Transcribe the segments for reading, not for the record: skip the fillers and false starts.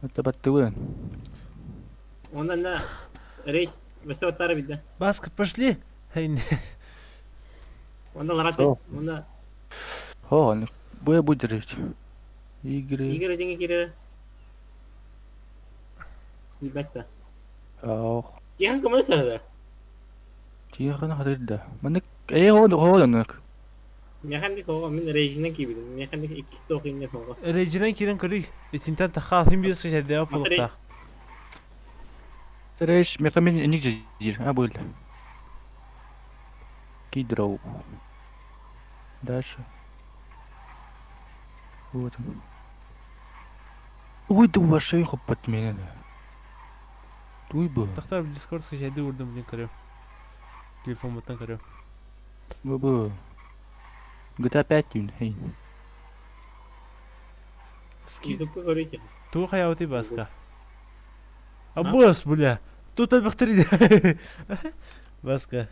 Это баттывын. Ondan da reis mesela otar bir de. Баска, пошли. Хейн. Ondan О, rahatsız. Ondan он будет жить. Игры. Игорь деньги кире. Ебать-то. Ох. Тихо кому сарда? Тихо находит. Манек. Хо нак. Mekanik o min rejine gibi. Mekanik ikisi de okuyun ne falan. Рейджинен кирен кори. Итинтен тахал хим бис шеше дева полуктах. Среш, мехамин нигде дир. А был. Кидроу. Дальше. Вот он. Ой, да ваша их под меня. Туй бы. Тахта в дискорд шеше де урдым блин корю. Телефон ботан корю. Бы. GTA 5 дин. Хей. Ски. Ютуб'u koruyor. Ту хаяути баска. Абос, бля. Тут бактери. Баска.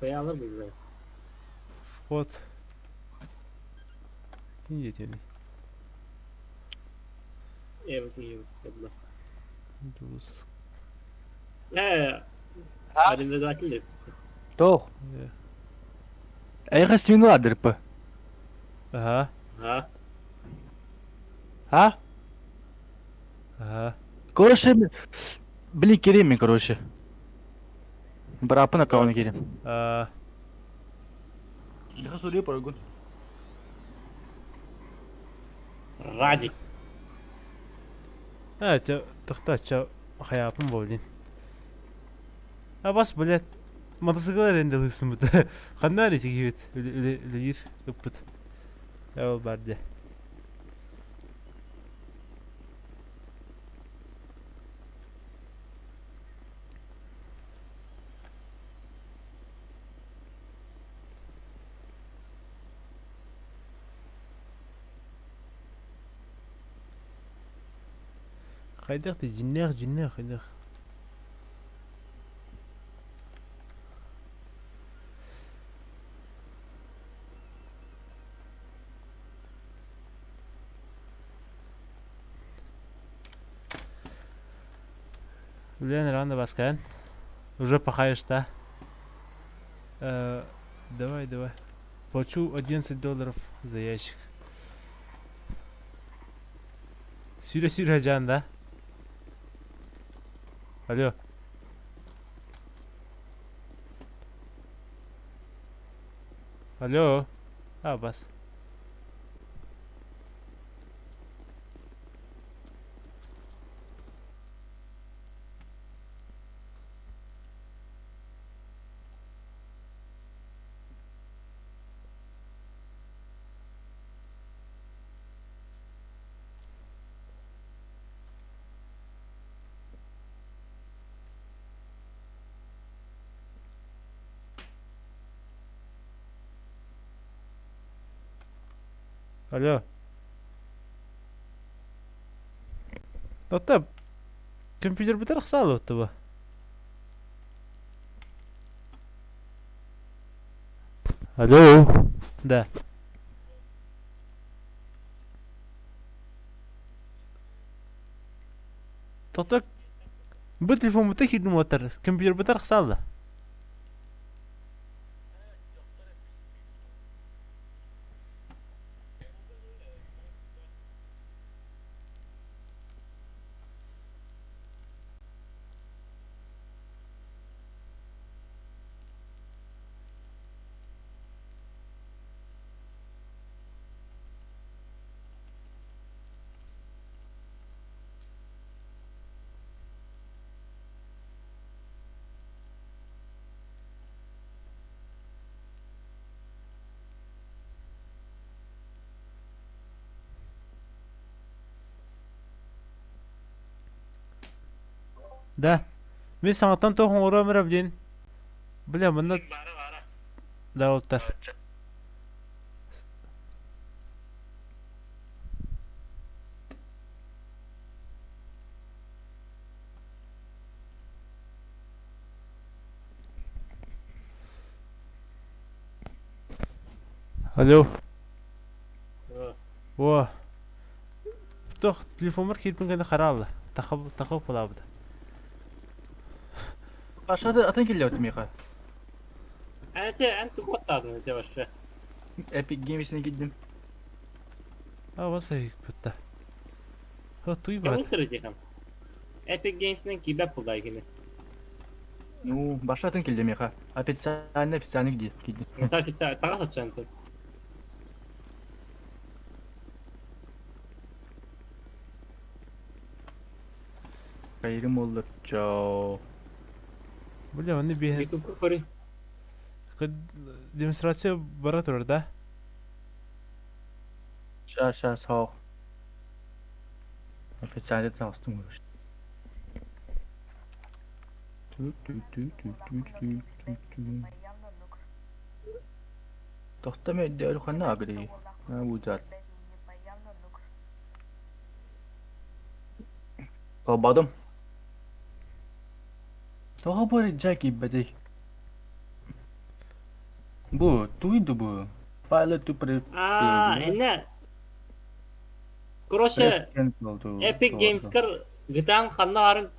Koyu alır mıyız? Вход. Идите. Evet iyi. Abla. Дус. Halimde de akıllı. То. Эйха свину адрпа. Ага. Ha. А? Ага. Короче, блин, Кереми, короче. Брапа на кого Керем. Я судил прогон. Radik. Тахта ча хаяпым болдин. Бас, блядь. Мотоцикл аренде лысым бит. Ханнари тигибит. Лир ыппыт. Эвол барде. Хайдах ты жиннер хайдах. Блин, рано баскан. Уже пахаешь-то. Давай. Плачу $11 за ящик. Сюре Жан, да? Алло. Алло. Бас. Алло. Тота. Компьютер битер хсалы отты. Алло. Да. Тота. Bu telefon bu tek motor. Компьютер битер хсалы. Да. Мен саңаттан тоқын орамыра білен. Бля, мұнда... Да, олттар. Алло. О. тох телефон бар кирпин кенде харалла. Тахып булабыды. Aşağıda atan geliyor Mika. En tukot lazım yavaşça. Epic Games'ine gittim. А, васай битта. Ха туй Ya бар. bu sıracak hem. Epic Games'den kibap buldu yine. Ну, başa atan geliyor Mika. Официально gidiyor. Mesela takas atacaksın. Kayırım olur. Çao. Бля, они би YouTube koru. демонстрация бара турар да. Şa sağ ol. Ofiциально tanıştım bu işte. Tohta mı ediyor kanı agri? Ha bu zat. Kapadım. Daha böyle Jackie bedi. Bu, tuydu bu. File tu Aa, ne? Короче, oldu. Epic Games kar gitan kanna arın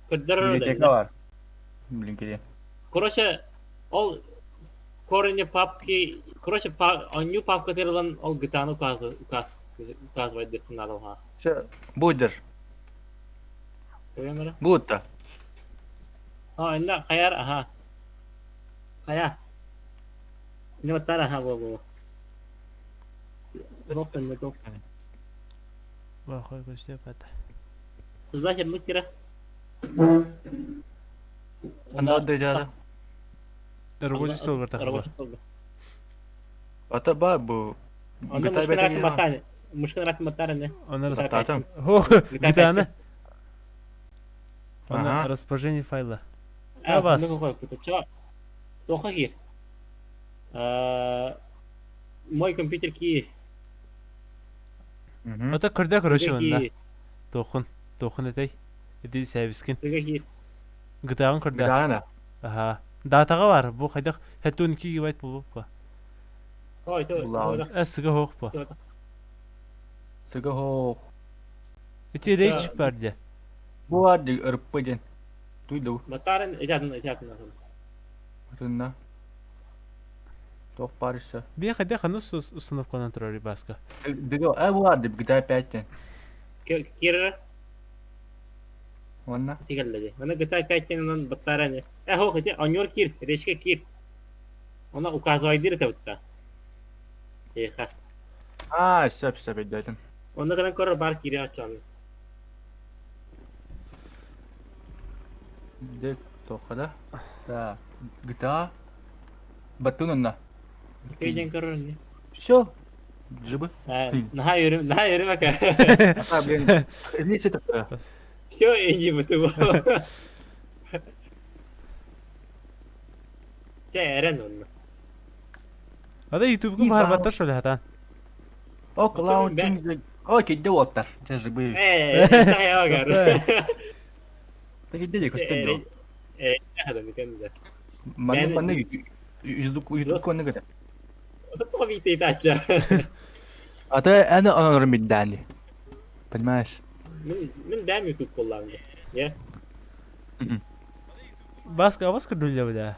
kırdırır Biblioteka da. var. Linkede. Короче, ol korunca короче, onyu pap katılan ol gitanı ukaz var defin alı ha. Budur. Öyle mi? Bu da. Ha, ne kayar aha. Kaya. Ne batar aha bu. Doktan ne dok. Ва хой көстеп бата. Sizler şimdi kira. Anda da jara. Рабочий стол бар тахып бар. Рабочий стол. Ata ba bu. Onda muşkın batar. Muşkın rakı batar ne? Она Татам. О, гитана. Ага. Она расположение файла. А, бас. ну какой тут? Чё? Тоха гир. Мой компьютер ки. Ата кырда короче Сыга мында. ки. Тохон этэй. Эди сервискин. Сыга ки. Гитаган кырда. Gana. Аха. Датага бар. Бу хайдак хатун 2 гигабайт болуп ба. Ой, то. Ulan. Эсиге хок ба. Sıga ho. Эти речь барда. Bu vardı ırpıcın. Duydu. Батарен ijadın. Rınna. Toh parça. Би хайда ханус установканан турар баска. Digo, bu vardı bir daha peyten. Кир Ona. тигеллеге. Мана гытай кайтенен батарен. Хо хити оньор кир, решке кир. Она указывает табытта. Еха. Ha, söp ediyordum. Onda kadar korur bar kiri açan. De tohada. Da. Gıda. Batununla. Köyden korur ne? Все. Жибы. Наha yürü bak. А, блин. Лезь это. Все, иди в этого. Eren onu. Ада YouTube-га бар бата шоле хатан. О, клаун чинг. Окей, делотар. Те жибы. Saya bakar. Так иди, костюм. Ada mükemmel. Bana yüzlük konu kadar. O da bir teyit açacağım. Ata ana anarım iddialı. Понимаешь? Min ben YouTube kullandı. Ya. Баска дуля бля.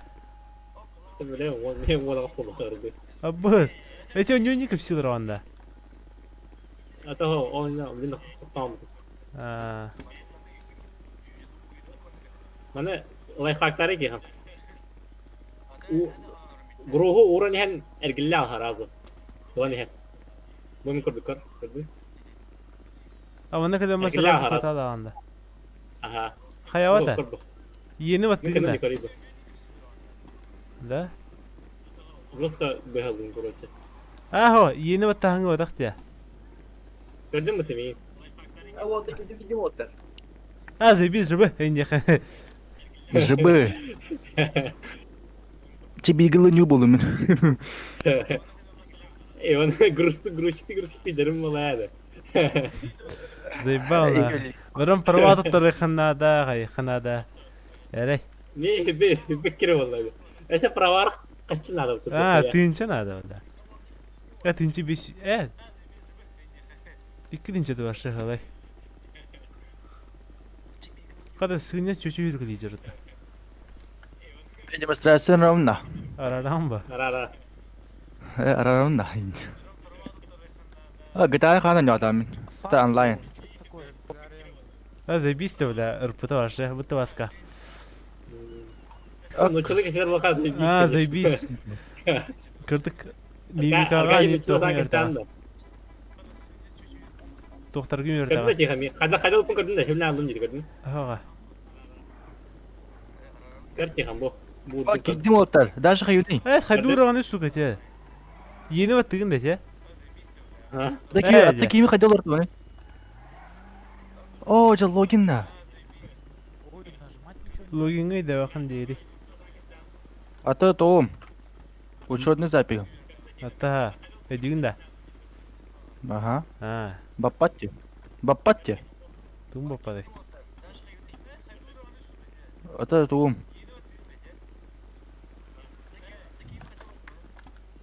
Böyle o da kullanırdı. Аббас. Эти у него никак сил раванда. Ata o oyunu tam. А, Mana lifehack'ları ki ha. Gruhu uğran hem ergille al razı. Doğru hem. Bunu kurduk. она когда мы Эргиле сразу ахарат. хата анда. Aha. Хаявата. Kurduk. Yeni vat Mümkün digda. yukarıydı. Да? Ruska behaldın kurası. Ахо, yeni vat hangi vadak ya. Gördün mü Timi? Вот такие идиоты. А, забей жабы. Энди. Жибы. Тебе иглы не было. Он грустик жарым болады. Заебал на. Барам парвата тары ханада, хай ханада. Ярай. Ne bekir vallahi. Ese pravar kaçın adam. А, тынча надо, да. А тынча биш. İkinci de başa halay. Kadar sıkıntı çocuğu yürüyecek. Демонстрация ровно. Aradan mı? Ara. Ровно. GTA хана не там. Это онлайн. Ha zaybiste bile ırpıta başa. Bıttı başka. Nuşçuluk işler bakar. Ha zaybis. Kırdık. Mimikaga ne tohum Doktor gün yurda. Kadın da çekemi. Kada upun kadın da hemle aldım dedi kadın. Ha. Gerçekten bu. Bu Gittim otel. Даже хаюдин. Evet haydi uğrağını su kaçı. Yeni battığın da ya. Ha. Такими ходил ортоны. О, же логин на. Login'e de bakın değeri. А то том. Учетный запись. Hatta ediyorsun da. Ага. Ha. Бапатти. Бапатти. Tüm bapadı. Это том.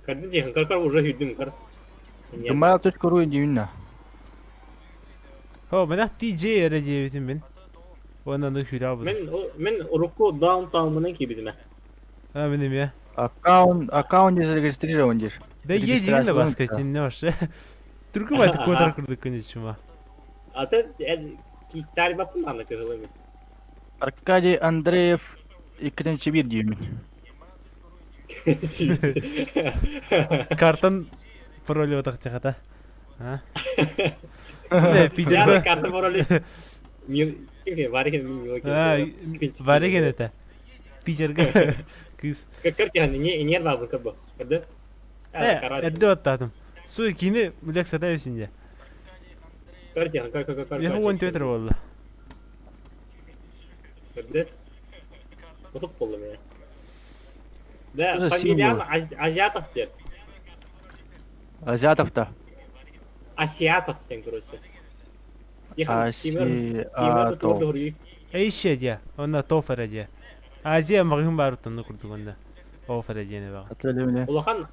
Kadın çeken kar уже hüddüm kar. Gmail.ru индивидуально. Ha ben DJ yere cevitim ben. Ondan da hüra bu. Men Roku downtown'un ki bizim. Ha benim ya. Аккаунт не зарегистрирован здесь. Da yediğin de başka için ne var? Türk'ü batık kodar kurduk konuşma. Ata tarih bakın anlatıyor. Аркадий Андреев ikkinchi bir diyorum. Kartın parolü otak çıkata. Ha? Ne Peter Yani bu? kartı morali. Kim var ki bilmiyorum. Ha, var ya gene de. Peter kız. Kerja ni var bu kablo. Kerja. Edde ottadım. Su ikini bilek satayısın ya. Kerja. Ya bu Twitter valla. Kerja. Tutup buldum ya. Da Это familiam символ. Азиатов der. Азиатов-то. Asiatov den короче. Asiatov. Eşya diye. Onda tofer diye. Aziya mağın barutunu kurduk onda. Tofer diye ne bak. Отель. Улахан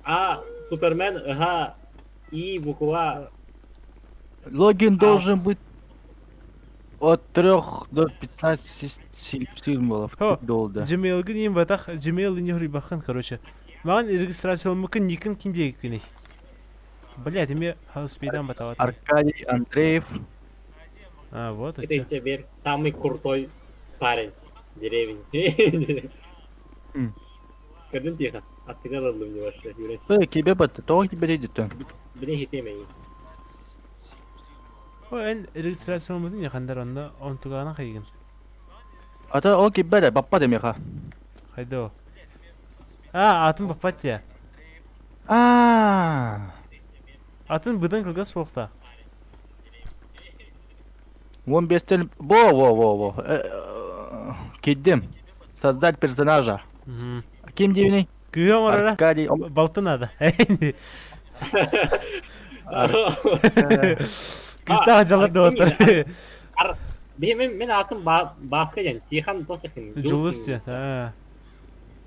Супермен ага и буква Логин должен быть от 3 до 15 символов. О, Долго. Gmail'ga diyeyim batak. Gmail'in yuhri bakın короче. Mağın registrasyonumukun nikın kim diye güney. Блядь, мне хаоспейдан батават. Аркадий Андреев. А, вот это это. теперь самый крутой парень в деревне. Kadın diye attılar aldım yavaşça. Тебе бы то тебе идет. Bile hitemeyin. O en registrasyonumuzun yakındır onda. On tugana kaygın. А то о тебе да папа демеха. Haydi o. Ha, atın papatya. А. Atın bıdan kılgas bokta. 15 тел. Во. Кидdim. Создать персонажа. Hı. Kim diyeyim? Güyüyorum orada. Аркадий. Baltın adı. Kız da hacalar da otur. Benim atım başka yani. Tihan toçakın. Julus ya. Ha.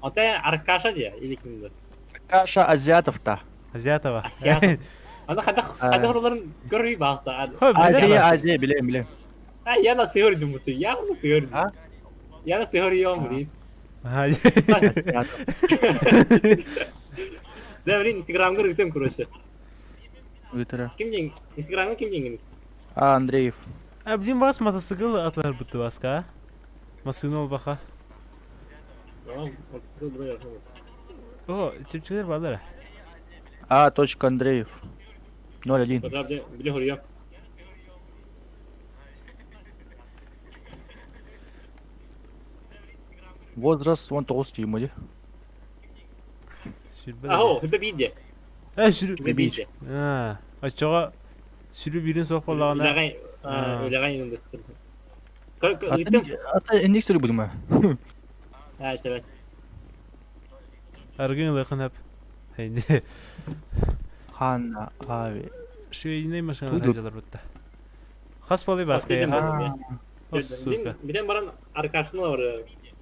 Ota arkadaşa diye ilikimde. Каша Азиатов-то. Aziyata var. Asya. Anda kada oraların görüyü bastı. Азия, bileyim. Ha yana sığırdım bu. Yana sığırdım. Ha? Yana sığırıyor mu diyeyim. Ha. Devrin Instagram'ga rütüm kuruşu. Витра. Instagram'ga kim jengin? Андреев. Ha bizim bas motosikl atlar bıttı baska. Masını ol baka. Tamam. Ortada buraya yapalım. O çipçiler bağlar. Андреев. 01. Fotoğrafta bile hırıyor. Возраст 19 дiyeyim. Aho, hıda video. Ha sürü. Hıda video. Ha. Açığa sürü birini sok balağına. Öyle yanında. Ата индексleri будем. Ha, evet. Argın yakın hep. Haydi. Hanna abi. Şu yine maşına Duydum. hacalar bıttı. Has balı baska ya. Ha. O süper. Bir de baran arkadaşına var.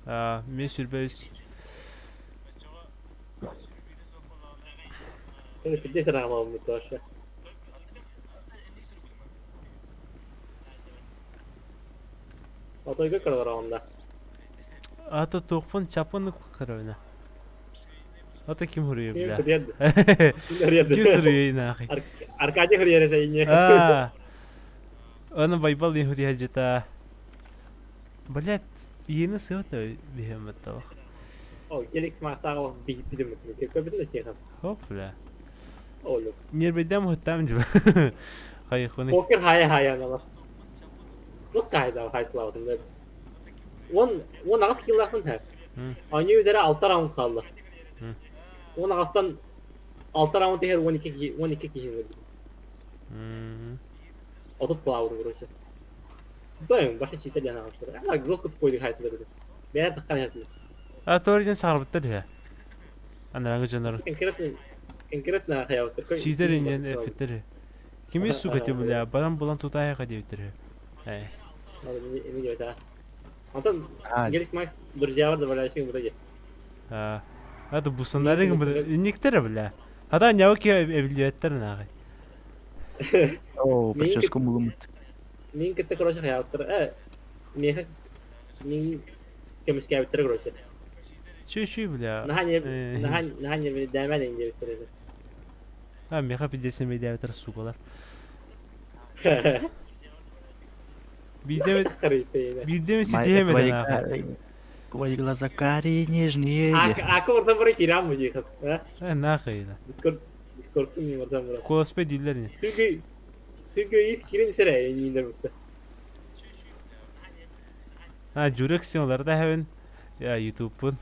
Ha, men sürbeyiz. Evet, bir de sana ama olmuş aşağı. Отойга кырылар онда. Ата тоқпын чапын кырыйна. Ата ким хурıyor Ким бля? кырыйды? Ким сырıyor нахи? Аркадий хырыйыр эйне. А. Она байбал не хурıyor жета. Блять, ені сыйты бихеметтал. О, келек смартагы бидим. Көбүдү техат. Хоп бля. Олу. Нербедем хуттам жу. Хайх хуни. Покер хая анала. Бус кайда хайтлаудын. Он агыс киллахын та. Аны üzere 6 раунд kaldı. Он агыстан 6 раунд техер 12 киши verdi. Otup kaldı burası. Böyle başka çiğse yana alıştırır. Ama groskop koyduk hayatları. Beğer tıkkan yapıyor. А торжен сарбыттыр я. Анараңы жанар. Конкретно hayatı. Читеринен эфиттер. Кими сугате бля, барам булан тутая кадевтер. Эй. Ne diyor ta? Антон, А, Геликс Макс друзья var da böyle şey burada. А. Аты бусандарын бля, никтер бля. Ада няуки эвилиеттер нагы. о, Мен прическа мулумут. Min kitte kroşa hayatları. Neyse. Min kemis kavitleri kroşa. Чу-чу бля. Nahanye beni demeden diye bitirdi. А, меха пидесен медиатор сугалар. Бидем бидем сидемеден нагы. Твои глаза карие, нежные. Akı oradan buraya kiram mı yıkıp? Нахай. Discord'un mu oradan buraya? Коспе дилерин. Çünkü ilk kirin sıraya yine bitti. А, жүрек сиңларда хәвен. Я YouTube-пун.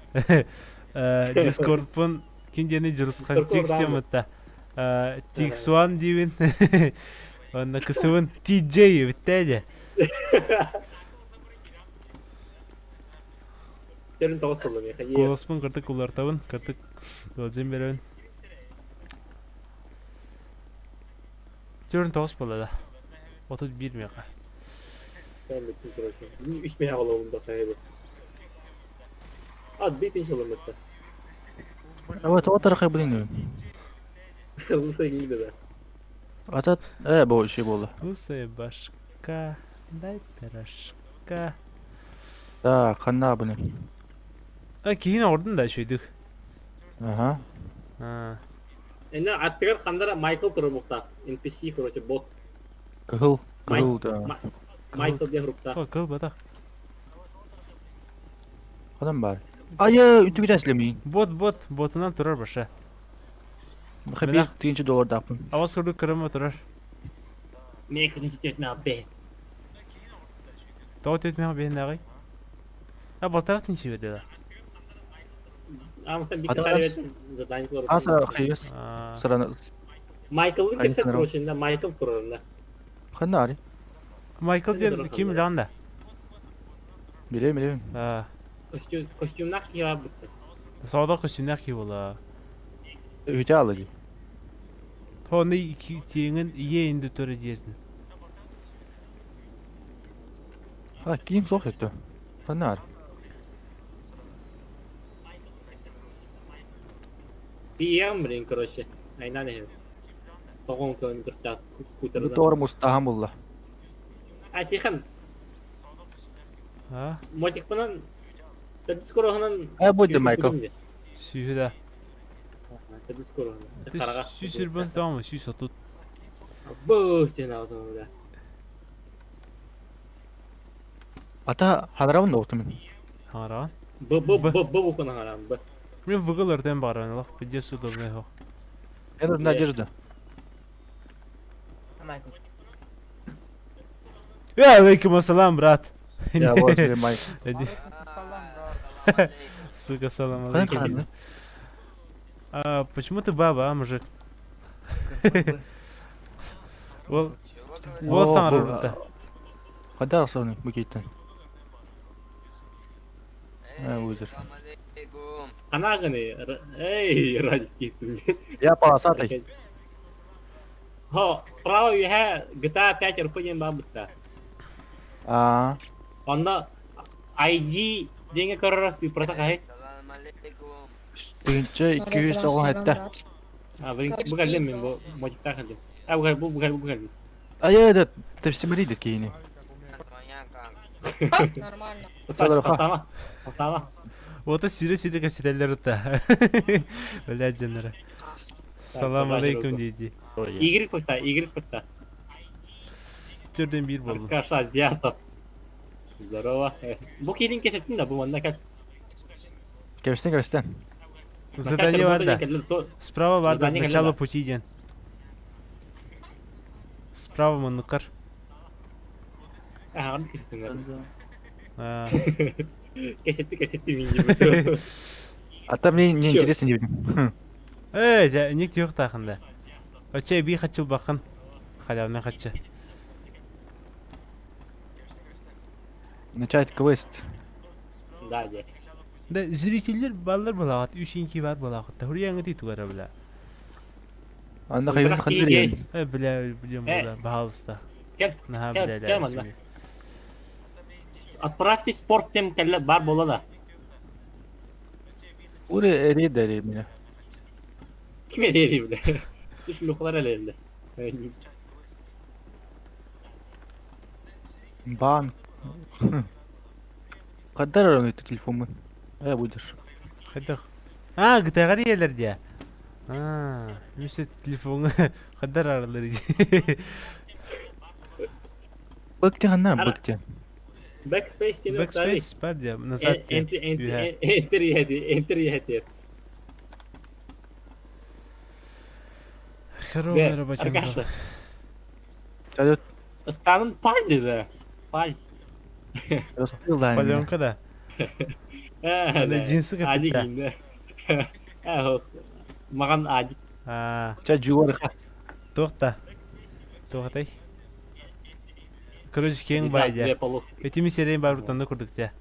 Discord-пун. Киндени жүрүскан текстематта. Тиксуан дивин. Онна кысыбын TJ биттеде. Senin toz kullanıyor. Коспун кыртык кулартабын, кыртык олжен беребин. Жүрүн тоғыз болады. 31 мега. Ben bittim kroşa. 3 meya olalım da sayılır. Ad bitin şalım bitti. Вот, вот арқай блин. Kırmızı ilgili de. Атат, бұл şey болды. Лысая башка, дай пирожка. Да, қанна бұны. Кейін ордын да шөйдік. Ага. Ene attıklar kandara Michael kurumukta. NPC kroşa bot. Кығыл, да. Michael diye grupta. Кыл батақ. Қадан бар? Айы, үті бір әсілемейін. Ботынан тұрар баша. $1 $3 дақпын. Аваз кырдық кырымы тұрар. Ne kırıncı tetme abi. Тау тетмеға бейін ағай. Балтарат неше берді да? Ama sen bir tane verdin. Zaten kurumukta. Аса қиыз. Сыраны. Michael'ın kimse Aynı kroşunda Michael kurumunda. Қанна ари? Майкл ден ким ланда? Білем. Kostümler ki ya bitti. Сауда костюмнер ки бола. Өте алады. Тоны теңін ие инді төрі дерсін. Киім соқ етті. Қанна ари? Bir yeğen bilin kroşa. Aynen ne? Toğun köyünü kıracağız. Бұл торы мұстағам болды. Atikan. Motik bunun Discord'un Бұйды, Майкл. Сүйі да. Discord'un. Сүй сүрбін тамы, сүй сатут. Bu sen aldın öyle. Ата, ханырауын да оқтымын. Хаңараған. Bu konu haram bu. Мен вғылырден баран алақ, бідес удобный хоқ. Это Надежда. Алейкум ассалам, брат. Я вот Майкл. Сука, салам Қанна алейкум. қанна? Почему ты баба, мужик? Ол саңыр бітті. Қада ақсауны бүкейттен. Өзір. Ana gını. Ey Radik gittim. Я полоса атай. Ho, справа я GTA 5 рухуден бабытта. Onda ID деньги корорасы протокай. Тегінші 290 әтті. Bu geldim ben bu motikta geldim. Bu geldim. Айы, да, ты все маридер кейіне. Нормально. Осама. Осама. Ота сүйре көсетелер ұтта. Блядь, жанары. Салам алейкум дейді. Игорь пыкта. Төрден бір болды. Аркаша Азиатов. Здорово. Бұл келін кешеттің да, бұл манда кәл. Керстен. Задание бар да. Справа бар да, Задание начало келеді. пути ден. Справа мұнықар. Ағын кештіңдер. Кешетті мен gibi. А там мне Чё? интересно не видим. Ник жоқ тақында. Очай би қатшыл бақын. Халявна қатшы. Начать квест. Да, де. Да, зрителер баллар балағат, үшінки бар балағат. Хұры яңы дейту ғара біля. Анда Бірақ хайван қанды кейге- берейін. Білем бұла, бағалыста. Кел, Наха кел, біля кел манда. Отправьте спорт тем кәлі бар бола да. Уре эри дәри меня. Кім әлері білі? Үш лұқылар әлері. Банк. Қадар арам етті телефонмен. Будешь. Қайдақ. Гітағар елер де. Месе телефоны қадар аралар де. Бөкте ғанна, Ара. бөкте. Backspace тені Backspace бар де, назад де. Enter ехеді. Хоромері бачанға. Arkadaşlar. Салют. Станın pal dedi. Pal. Раскрыл да. Паленка да. Джинсы Adi капитта. giyindi. Маған adi. Ча жуарыға. Тоқта. Тоқтай. Короче, кең бай де. Этими сериян бар бұртанды күрдік де.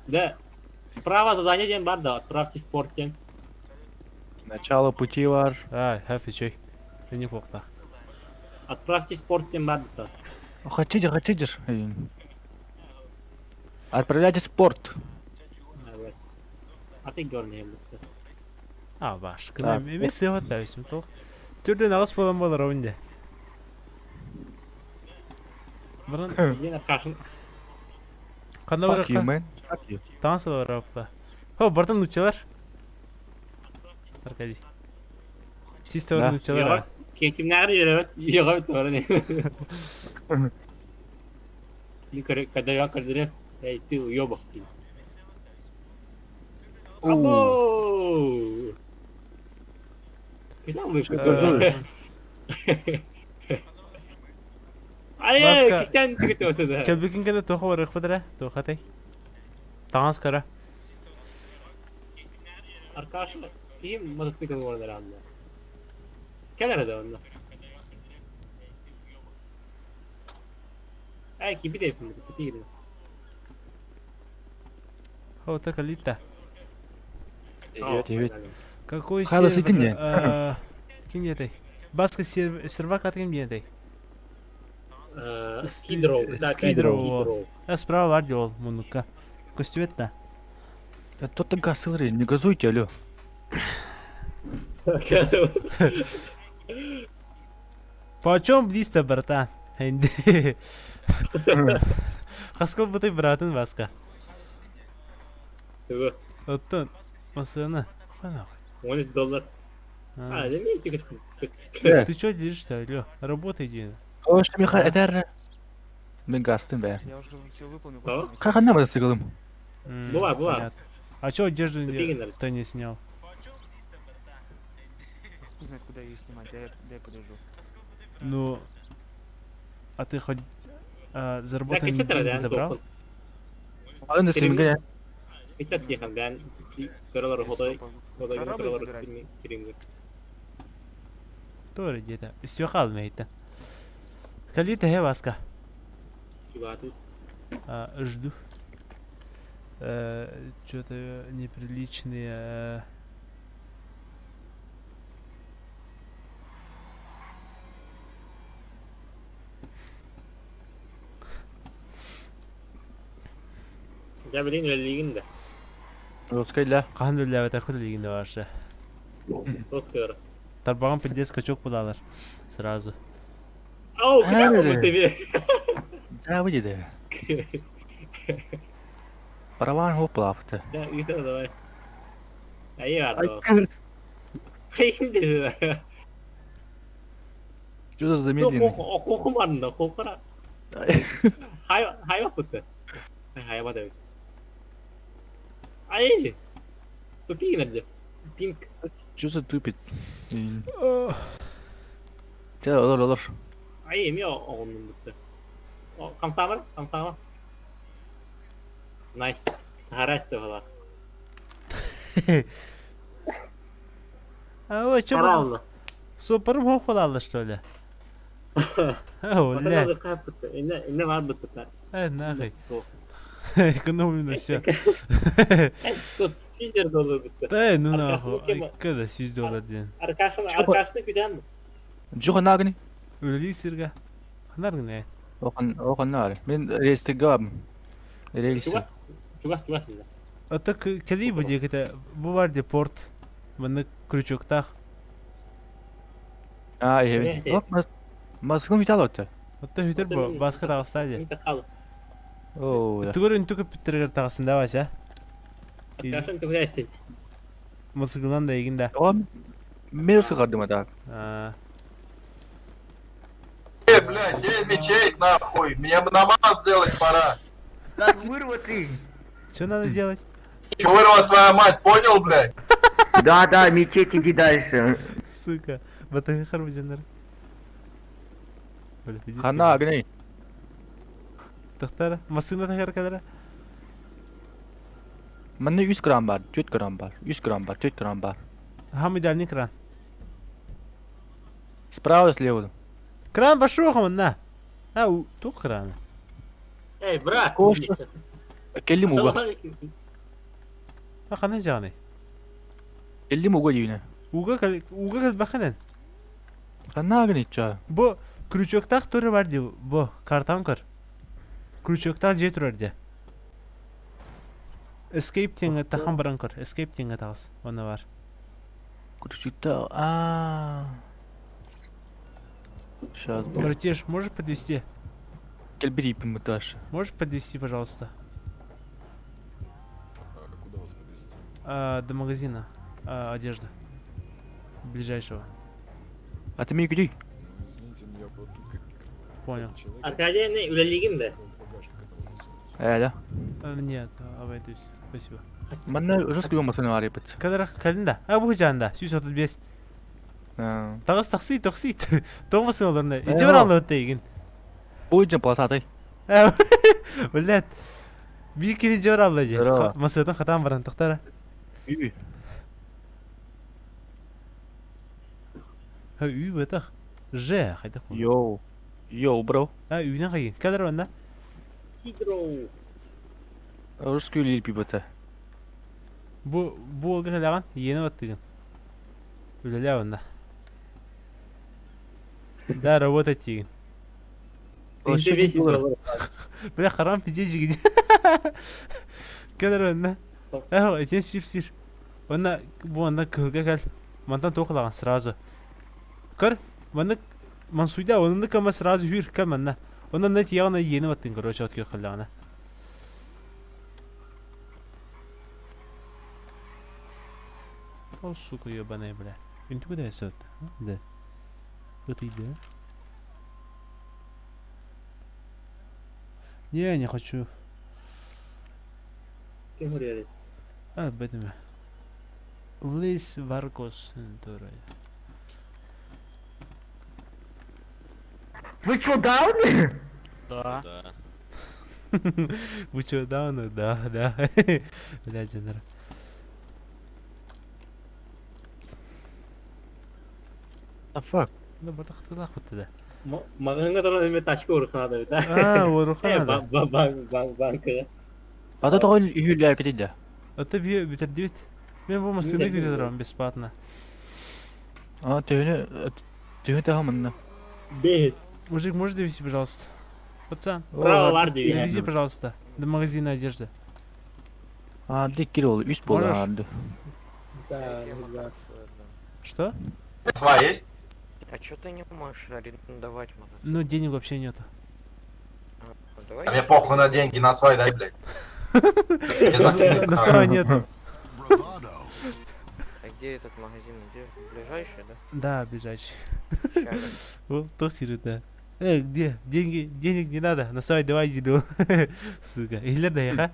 Да. Справа задание ден бар да. Отправьте спорт ден. Начало пути бар. Хафи чой. Не қоқта. Отправьте спорт ден бар да. Хотидер. Отправляйте спорт. Evet. Аты görmeyeyim. Баш. Кына емес сыйғат да өсім тоқ. Түрден ағыс болан болар ойында. Бұрын Yine karşın. қанда Fuck you, бараққа? man. Fuck you. Танса да бараққа. Бартын нүтчелер. Аркадий. Чисто Да. нүтчелер. Kimler yürüyor? Yok doğru ne? Yukarı kadar kadar. Hey ты уёбок. Abo. Güzel mi? Ay, Başka- kişiden çıktı ortada. Келбекін кәді тоқы барық бідірі. Тоқатай. Таңыз қара. Arkadaşlar, kim motosiklet var herhalde? Kenara onda. Belki bir de yapılır, kötü gidiyor. Та калита. Evet. Какой Хайласы сервер? кімде? Кім детай? Басқа сервак аты кім детай? Skidrow. Skidrow. Справа бар де ол мұныққа. Көстібет та. Да тот ты газ сылри, не газуйте, алло. Почем близко, братан? Қасқыл бұтай братан басқа. Оттан. Масыны. Қана. $13. А, да не тикет. Да. Ты что держишь-то, алло? Работай, Дина. О, что Миха, это... Мен гастым, бе. Я уже все выполнил. Tamam. Как она мотоциклом? Была. Понятно. А что одежду Купи, то не снял? Хуй знает, куда ее снимать. Дай я подержу. Ну... А ты хоть заработанные Belki çetere деньги yani забрал? sokun. Anda senin Geçet diyelim ben karaları hodaya Корабль karaları забирай. kireyim. Тоже где-то. Все қалмайды. Калита хе басқа. Şubatı. Жду. Что-то неприличные... Ya bileyim öyle ligin de. Роскайла. Қанды ләвәт ақыр легенде баршы. Dost kırı. Тарбаған пілдес качок бұлалар. Сразу. Ау, güzel Evet. olmuş tabii. Да, выйди, да. Барабан хоп плавты. Да, иди давай. Ай, Ай, ладно. Хейди. что за Ну, замедление? хоху манда, хохура. Хайва путты. Хайва да. Ай. Тупик nerede? Pink. Что за тупит? Ох, Тебя olur. Ай, mi onun bitti. O kamsama. Nice. Харасты была. а ой, чё Правильно. супер мох болалды, что ли? О, Вот ля. это как будто. Не var bitti. Нахуй. Экономлено все. Тут сизер dolu bitti. Да, ну Arkadaşını нахуй. kim- Ай, когда $100 ден. Arkadaşını güden mi? Джоха нагни. Өлі сирга. Ханар гіне. Охан нар. Мен рейсте габым. Рейсы. Чугас şimdi. Ата кәли буде кіта. Бұ бар де порт. Бұны крючоктақ. А, evet. Bak maskım vital ötü. Ата хүтер бұ басқа тағыста де. Mitte kaldı. Oo ya. Түгөр үнтү көпіттергер тағысында баса. Arkadaşın çok güzel. Мылсығынан да егінда. Oğlum мен sıkardım adam. Блядь, где мечеть, нахуй? Мне намаз сделать пора. Что надо делать? Чувырова твоя мать, понял, блядь? Да, мечеть, иди дальше. Сука. Батаға қарбы жандар. Хана агни. Тақтара. Масына тағар кадара. Mende 100 gram var, 4 gram var, 100 gram var, 4 gram var. Хам идеальный кран. Справа и слева. Кран пошел, на. Тут кран. Ey bırak. Koş. Kelli muga. Хана жаны. Kelli muga yine. Уга кал баханен. Хана агни ча. Бу крючоктақ түрі бар де. Бу картан көр. Крючоктақ же тұрар де. Escape теңі тахан баран көр. Escape теңі тағыз. Оны бар. Крючита. А. Сейчас. Братиш, можешь подвести? Келбери ипим дальше. Можешь подвести, пожалуйста? Куда вас подвезти? До магазина. Одежда. Ближайшего. А ты меня где? Ну, извините, я вот тут как Понял. человек. Arkadaşlar ne üleliğin de. Багажник одного засунуть. Да. Нет, обойдусь. Спасибо. Mende rızkı olmasını var yapıt. Кадрах калинда. Бу жанда. 135. Тағыз тақсый. Тоғмасын оларында. Ижер алды өтті егін. Boyunca plasatay. Блядь. Bir kere jor aldı je. Bravo. Masıdan xatan baran taqtara. Үй. Үй бетақ. Же, қайда қой. Yo bro. Үйінен қайын. Кадр онда. Hidro. Rızkı üleli pibata. Bu olga қалаған. Ені баттығын. Үлелі онда. Да, работать тегін. $200. Бля, харам пиздец жигиди. Кадр онда. Этен сир. Онда, bu онда кылга кәл. Мантан тоқылаған сразу. Көр, мандык мансуйда, онда кама сразу жүр кәл манна. Онда нет яғына ені баттың, короче, отке қылағына. О, сука, ебаная, бля. Инту куда я сот? Да. Вот иди. Не хочу. Kim vuruyor? Бэтэмэ. Лис Варгос. Вы что, дауны? Вы чё, дауны? Да. Бля, жанр. The fuck? Да, батақты лақ бітті да. Mağanga da önüme taşkı vurursan da bir tane. Орухана да. Bankaya. Ата тоғыл үйілі әркет еді. Это бітірді бит. Мен бұл масыны көте тұрам бесплатно. Түйіні тағамынна. Бейт. Мужик, можешь довести, пожалуйста? Пацан, Право var diyor довези, yani. пожалуйста, до магазина одежды. Dik gir oldu. Üst bol Можешь? vardı. Да. Что? Своя есть? А что ты не можешь арендовать магазин? Ну, денег вообще нету. А мне похуй на деньги, на свай дай, блядь. Я закину. На своего нету. А где этот магазин? Где? Ближайший, да? Да, ближайший. Ща, Вот, то сирота. Где? Денег не надо. На свой давай иди. Сука. Или да, я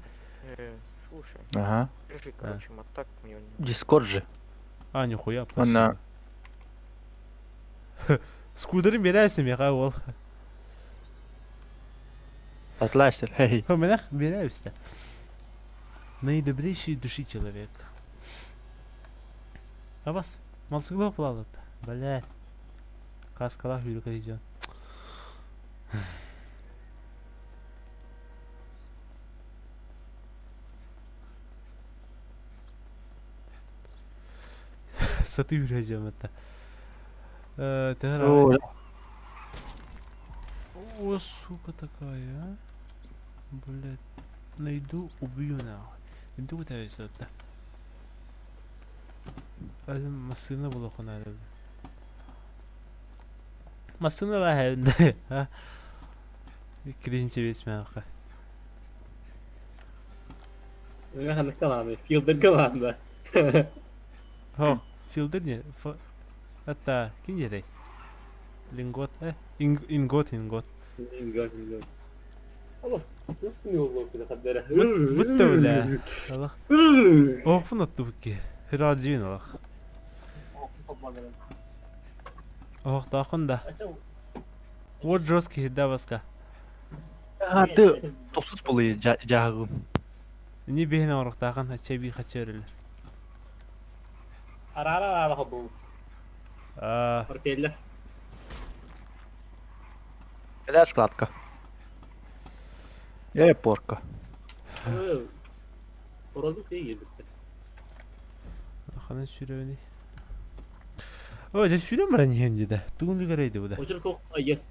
Слушай, Ага. держи, короче, мотак мне. Дискорд же. А, нихуя, Она- спасибо. Скутерин берерsin ya kavul. Атластер, хей. Менах берерsin. Наидобрейший души человек. А бас, малсыглок плавает. Блядь. Каскалах юрика идет. Сатı yürüyeceğim hatta. О, О, сука такая, а? Блядь. Найду, убью нахуй. Иду вот это вот. Әлем масына була хонары. Масына ла хәвенде, а? Киринче бесме аха. Ne hangi kanalda? Fielder kanalında. Ho, filter ne? Hatta kim yedi? Lingot, ingot. Bilmiyorum. Allah nasıl ne oldu bu kadar? Butta öyle. Allah. Open attı bu ki. Hiracıyın Allah. Oh, dağında. Wodroski hirda baska. А ты тосуз болы жагым. Не бейін орық дағын чәби қача өрілер. Ara bu. Портфель. Когда складка? Я порка. Orada şey yedik. Қанын сүрөні. О, жа сүрем баран ем деді. Туғынды қарайды бұда. Hoca çok ayes.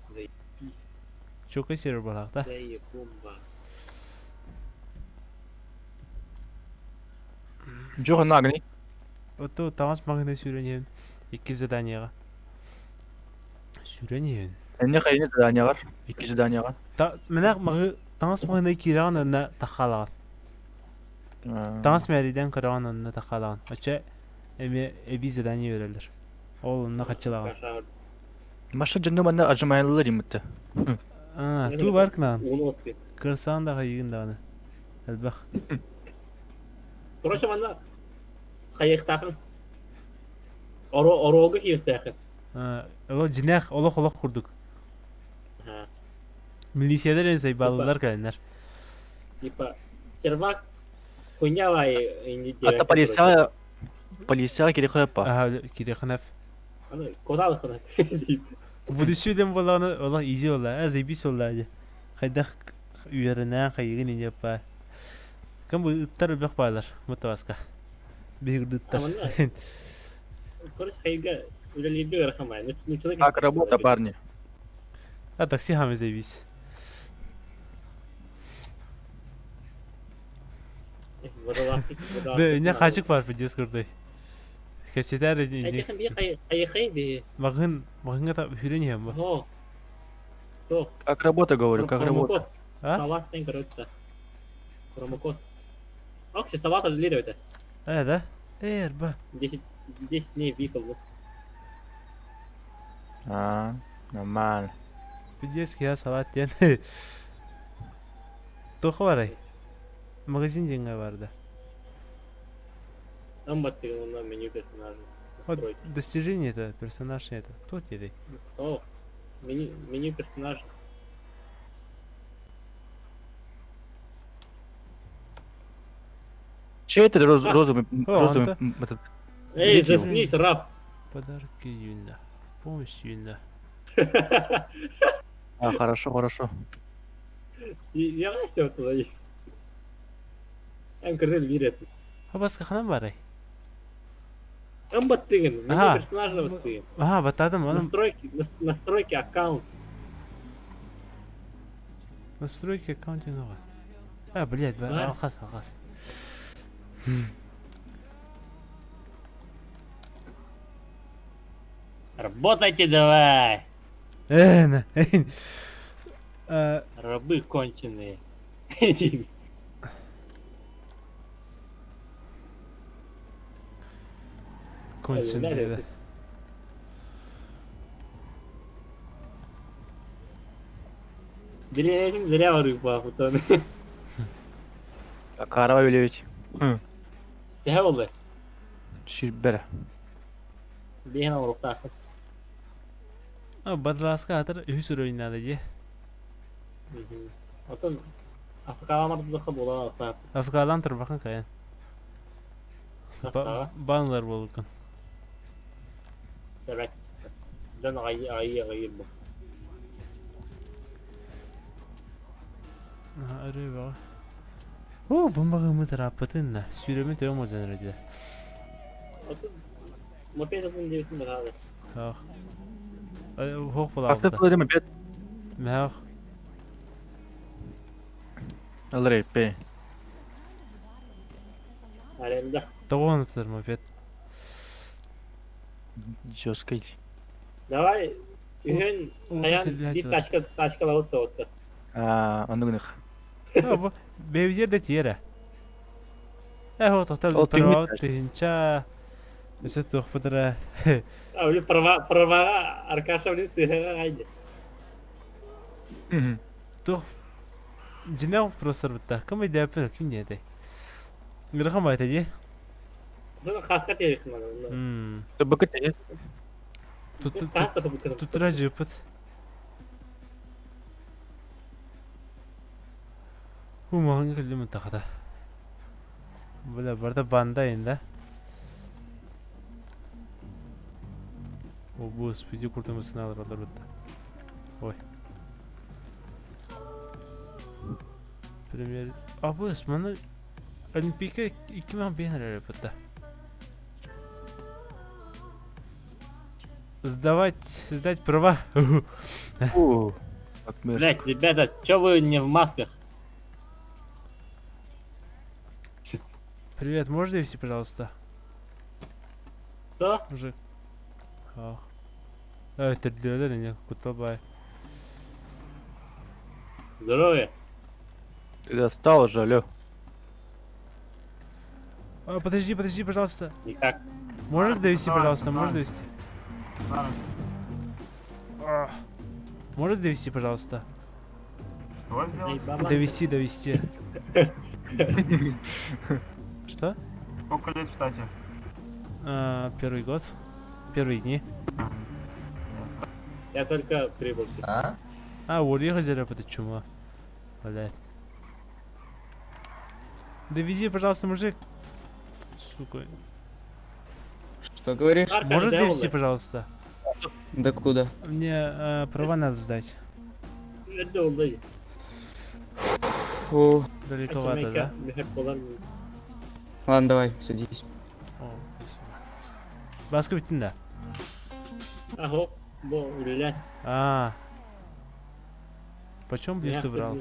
Чоқай серер балақта. Şey bomba. Джоха нагни. Ото тамас маңына сүрен ем. Екі заданияға. Сүрен ем. Энне хайне заданияр. 2 заданияга. Мінақ мағы тамас маңына кираған önüne тақалаған. Тамас мәриден қыраған önüne тақалаған. Оча эби задания өрелдер. Ол önüne қачылаған. Маша жынды манда ажымайлылар имітті. Ту бар кынан. Onu отпет. Кырсаң да қайығын дағаны. Әлбәқ. Короче bana kayıktakın. Oroğu kayıktakın. Ол жинақ олық құрдық. Ha. Милисиядер енсай балылар кәлінер. Типа сервак хуйня var indi. Hatta полиция керек қойып па. Кире қынап. Hani kodalıkına. Будущеден боланы олық изи ола. Зайбис ола. Қайдақ үйерінен қайығын енеп па. Кім бұл ұттар өбек байлар. Мұтавасқа. Бегірді ұттар. Ama ne? Короче kayıga öyle bir rakam var. Как работа, парни? А такси хаме зайбис. Да, не қачық бар по дискордой. Кәсетер Ayakın bir kayıkayım bir. мағынға та үйрен ем ба. О. Что? Как работа, говорю, как работа. Промокод. Салаттан короче. Промокод. Акси салат лира это. Да? Ба. 10 дней выпал. Нормально. Пидески я салат ден. Тоқы бар ай. Магазин денге бар да. Там баттыгын онdan меню персонажа. Вот достижение это, персонаж это. Тот еды. О. Меню персонажа. Че это розовый? анда. Эй, Видео. заткнись, раб. Подарки Юля. Помощь Юля. Хорошо. Я Настя вот туда есть. Hem kırdı bir А басқа қанан бар ай? Hem battığın. Menü Aha. персонажа battığın. Батадым, оның Настройки аккаунт. настройки аккаунтинга. Блядь, Да. алқас. Работайте давай. Рабы конченые. Кончен dedi. Зря ворую по футону. Karava öyle hiç. Hı. Ne oldu? Düşür bere. Bir yana vurup da. Badalaska atır ühüsür oynadı diye. Otun Afrika alamadı da kabul oldu. Afgalan tır bakın kayan. Banlar bolukun. Evet. Ben ayı bu. Arıyor bak. Oo bomba tarapatın da. Süremi tövüm o zaman öyle. Otun moped atın diyorsun da abi. Ha. Hoş bula. Hasta kılır mı? Bet. Meh. Alır hep be. Alemde. Doğan tır mı bet? Жестко. Давай. Ühün O ayan kesildi bir taşka lavut da ottu. Anlık. Ha bu bevziye de tiyere. O tohtal O pravat tümit tinça. Mesela tohpıdıra. Öyle prava arkadaşlar öyle sığıra aynı. Toh. Cinah profesör bitti. Kama idea yapıyor kim diyede. Ngeraham bayat aja. Sonra kaskat yersin bana. Bakit ya. Kas da bu kırım. Tutura jepet. Bu mahangı kıldı mı takada. Böyle burada banda indi. O bu speedi kurtulmasını alır burada. Oy. Premier... Bu ısmanı... Olimpiyaka 2000 лет burada. Сдать права. Блять, ребята, чё вы не в масках? Привет, можешь довести, пожалуйста? Что? Мужик. Ах. Это для не кутабай. Здоровье. Ты достал уже, алё. Подожди, пожалуйста. Никак. Можешь довести, пожалуйста, можешь довести? Можешь довести, пожалуйста? Довести. Что? Сколько лет в штате? Первый год. Первые дни. Я только прибыл. Вот я хотел это чума. Блядь. Довези, пожалуйста, мужик. Сука. Что говоришь? Можешь довести, пожалуйста? Да куда? Мне права надо сдать. Nerede oldu? Фу. Далековато, да? Ладно, давай, садись. О, спасибо. Баска битtin de. Аho, bu ürüler. Почем близко брал?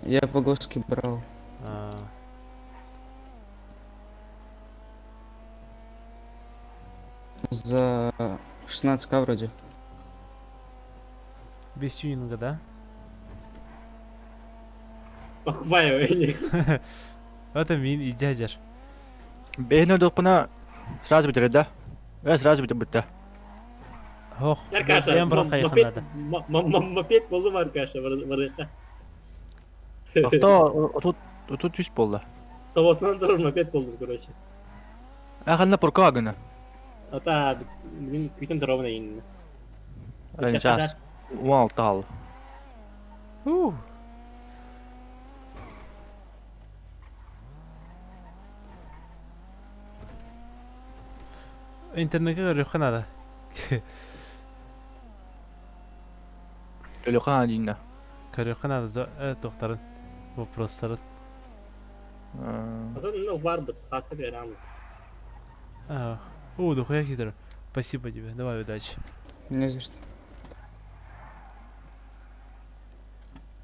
Я по госке брал. За 16к вроде. Без тюнинга, да? Покупаю их. Это мин и дядяш. Бейну допына сразу бitirir да? Сразу bitti. Ох, Arkadaşlar, ben bırak yakınlarda. moped buldum arkadaşlar. Burası. Hatta otut 100 болды. Sabahtan durur moped buldum короче. Aqalna purka günü. Ata bizim kütüm tarafına indi. Jas 16 al. İnternete görüyor kanada. Telekan deyinə. Görüyor kanada doktorun. Vопросların. Ata ne vardı? Kaskat yaram. Дохуя хитро. Спасибо тебе. Давай, удачи. Не за что.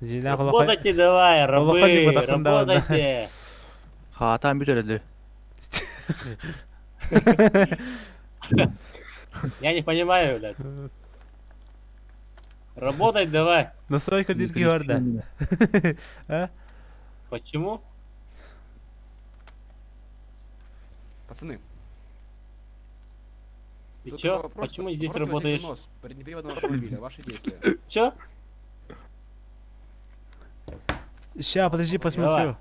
Работайте давай, рабы, работайте. Xatan bitirdi. Я не понимаю, блядь. Работай давай. Настройка Не дырки бар да. кричи на меня. А? Почему? Пацаны, Ты тут чё? такой вопрос. Почему здесь Попробуйте работаешь? возьмите нос переднеприводного автомобиля. Ваши действия. Чё? Ща, подожди, посмотрю.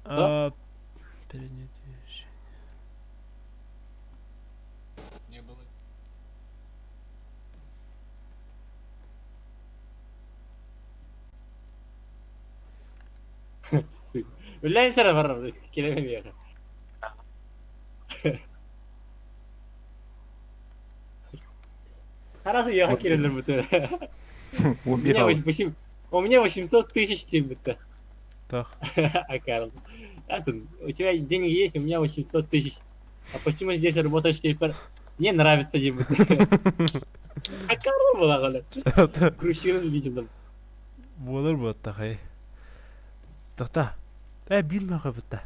Что? А, переднее движение. Ulan sana var kelime mi ya? Харасу я келелер бүтін. Убегал. У меня 800 тысяч тимбита. Так. А Карл, у тебя деньги есть, у меня 800 тысяч. А почему здесь работаешь теперь? Мне нравится тимбит. А Карл была, говорит. Крущин видел. Болар бу тахай. Тахта. Билме хабыта.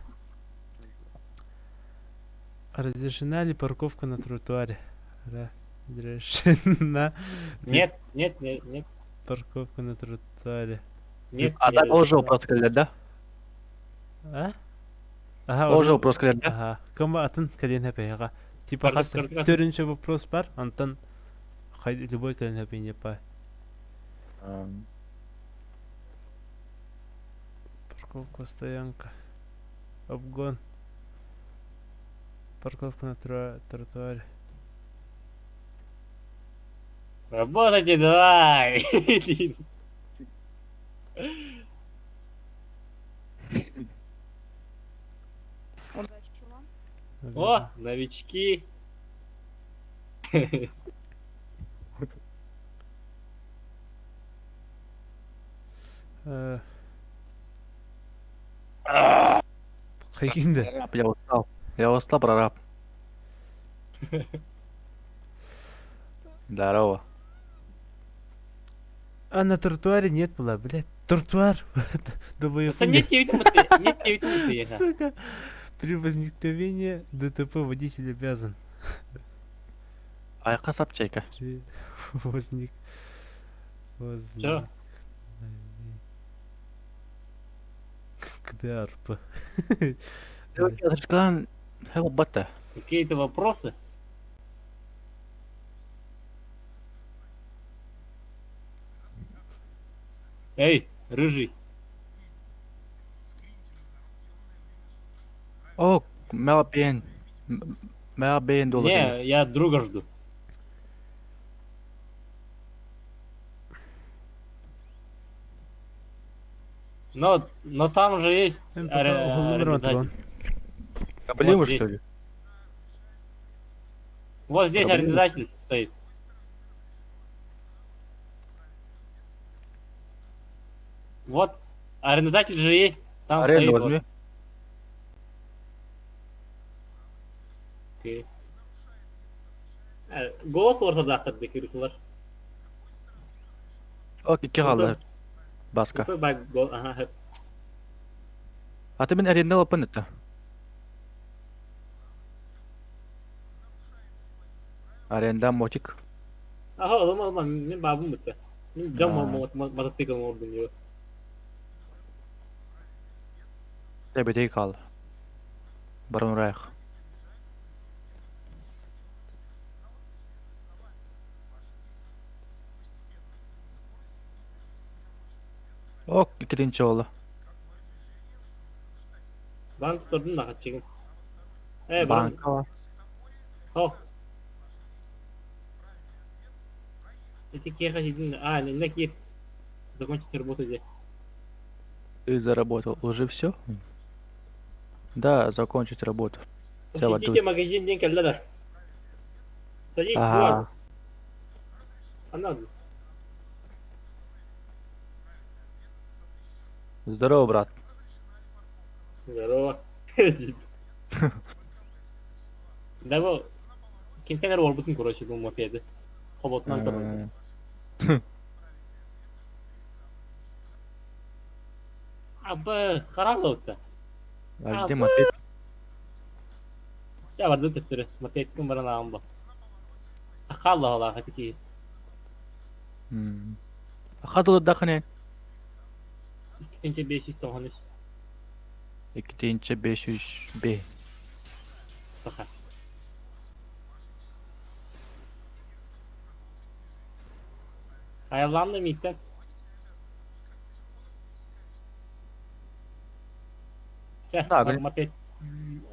Разрешена ли парковка на тротуаре? Разрешена Нет. парковка на тротуаре. Нет. А так уже вопрос келер да? А? Ага, Уже вопрос келер да? Ага. Кама атын каден хапега. Типа Кардык, хасы. кардык. Төрүнчө вопрос бар, антан любой каден хапене па. Парковка, стоянка. Обгон. Парковка на тротуаре. Работайте давай. О, новички. Хайкинде. Прораб, я устал. Я устал, прораб. Здорово. А на тротуаре нет была, блядь. Тротуар. Это нет не Сука. При возникновении ДТП водитель обязан. Айка сапчайка. При возник... Чё? Когда арпа? Сказал, бата. Какие-то вопросы? Эй, рыжий. О, Мелбин. Мелбин доллар. Не, я друга жду. Но там же есть арендатель. Проблемы, здесь. что ли? Вот здесь Проблема. арендатель стоит. Вот, арендатель же есть, там Аренду стоит. возьми. Вот. Окей. Голос ортада ақтарды керекілер. Окей, кигалар. Баска. Ага. А ты мен аренда опын это? Аренда мотик. Ага, olma, мен бабым бітті. Мен жам мотоцикл ордым его. Тебе кал. Барон Райх. Ок, ikkinchi oldu. Банк тұрдым да қатчығым. Барон. Banka var. О. Эти кеха сидим. На кир. Закончить работу здесь. Ты заработал уже все? Да, закончить работу. Посетите магазин день когда. Садись, Ага. вот. Она. Здорово, брат. Здорово. Да bu контейнер var bütün короче bu mopedi. Хоботнан тұрды. Абы, қараңғы өтті. А где мопед? Я барды тіптірі. Mopedkin бірін ағым ба. Ақалды ғала қатеки. Хадылы дақынен. İkinci 593. 2-нче 500 Б. Baxa. Ayarlandı mı ilkten? Gel, Abi. bakma pek.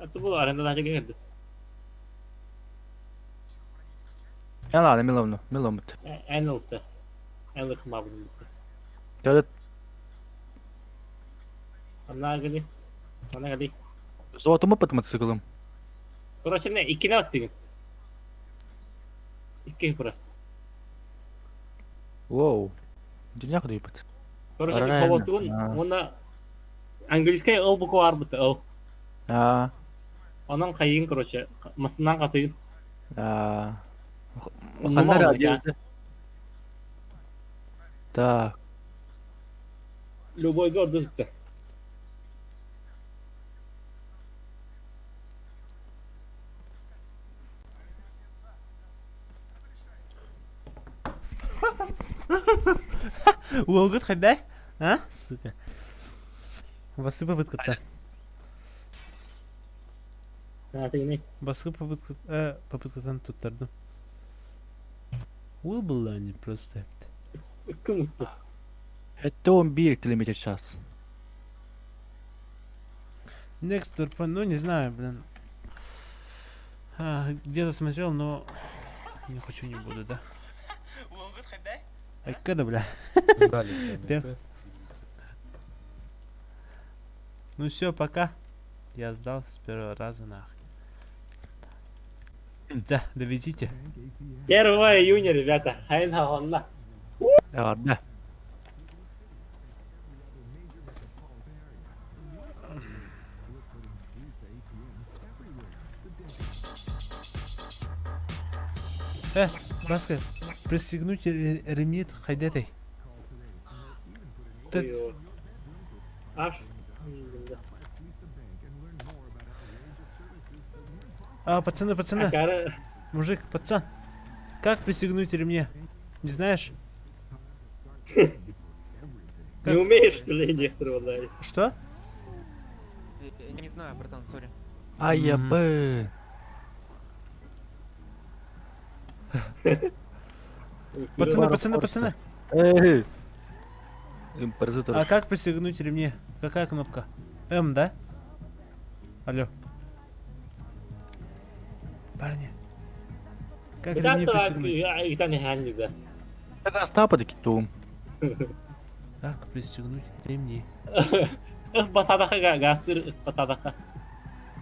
Atı bu aranda daha çok geldi. Яла, Миловну, Миломут. En altta. En yakın mabudun. Тәдет Onlar geldi. Ona geldi. золотому под мотоциклом. Burası ne? İkine attı gün. İki burası. Воу. Денег дают. Burası bir Правильно, kovotuğun. ha. Ona Angliskai ıl bu var bu ıl. А, Onun kayın kuruşu. Masından katıyın. а. Numara Фонарь oldu ya. одежды. Так, Любой gördü tuttu. Уолгут хәдә? А? Сука. Басы попыткатта. Artık ne? Басы попыткатан туттардым. Ул был не просто. Ikki mutlu. это 11 км в час. Next Turpan, ну не знаю, блин. Где-то смотрел, но не хочу, не буду, да? Ай, когда, бля? Да. Ну все, пока. Я сдал с первого раза нахуй. Да, довезите. 1 июня, ребята. Hayırlı havalar. Ja, да. Баска, пристегнуть ремнит хайдатай. Ты- Buyur. Aç. Пацаны, пацаны, Akarı. мужик, пацан. Как пристегнуть ремни? Не знаешь? Не умеешь, что ли, некоторые, валлахи. Что? Не знаю, братан, сори. Ай, я Мгм. бы. Пацаны, Пара пацаны, просто. пацаны. Эй! Импозитор. А как пристегнуть ремни? Какая кнопка? М, да? Алло. Парни. Как ремни пристегнуть? Bir tane hen güzel. Так остапа таки тум. Как пристегнуть ремни? Öf batadaka gastır, öf batadaka.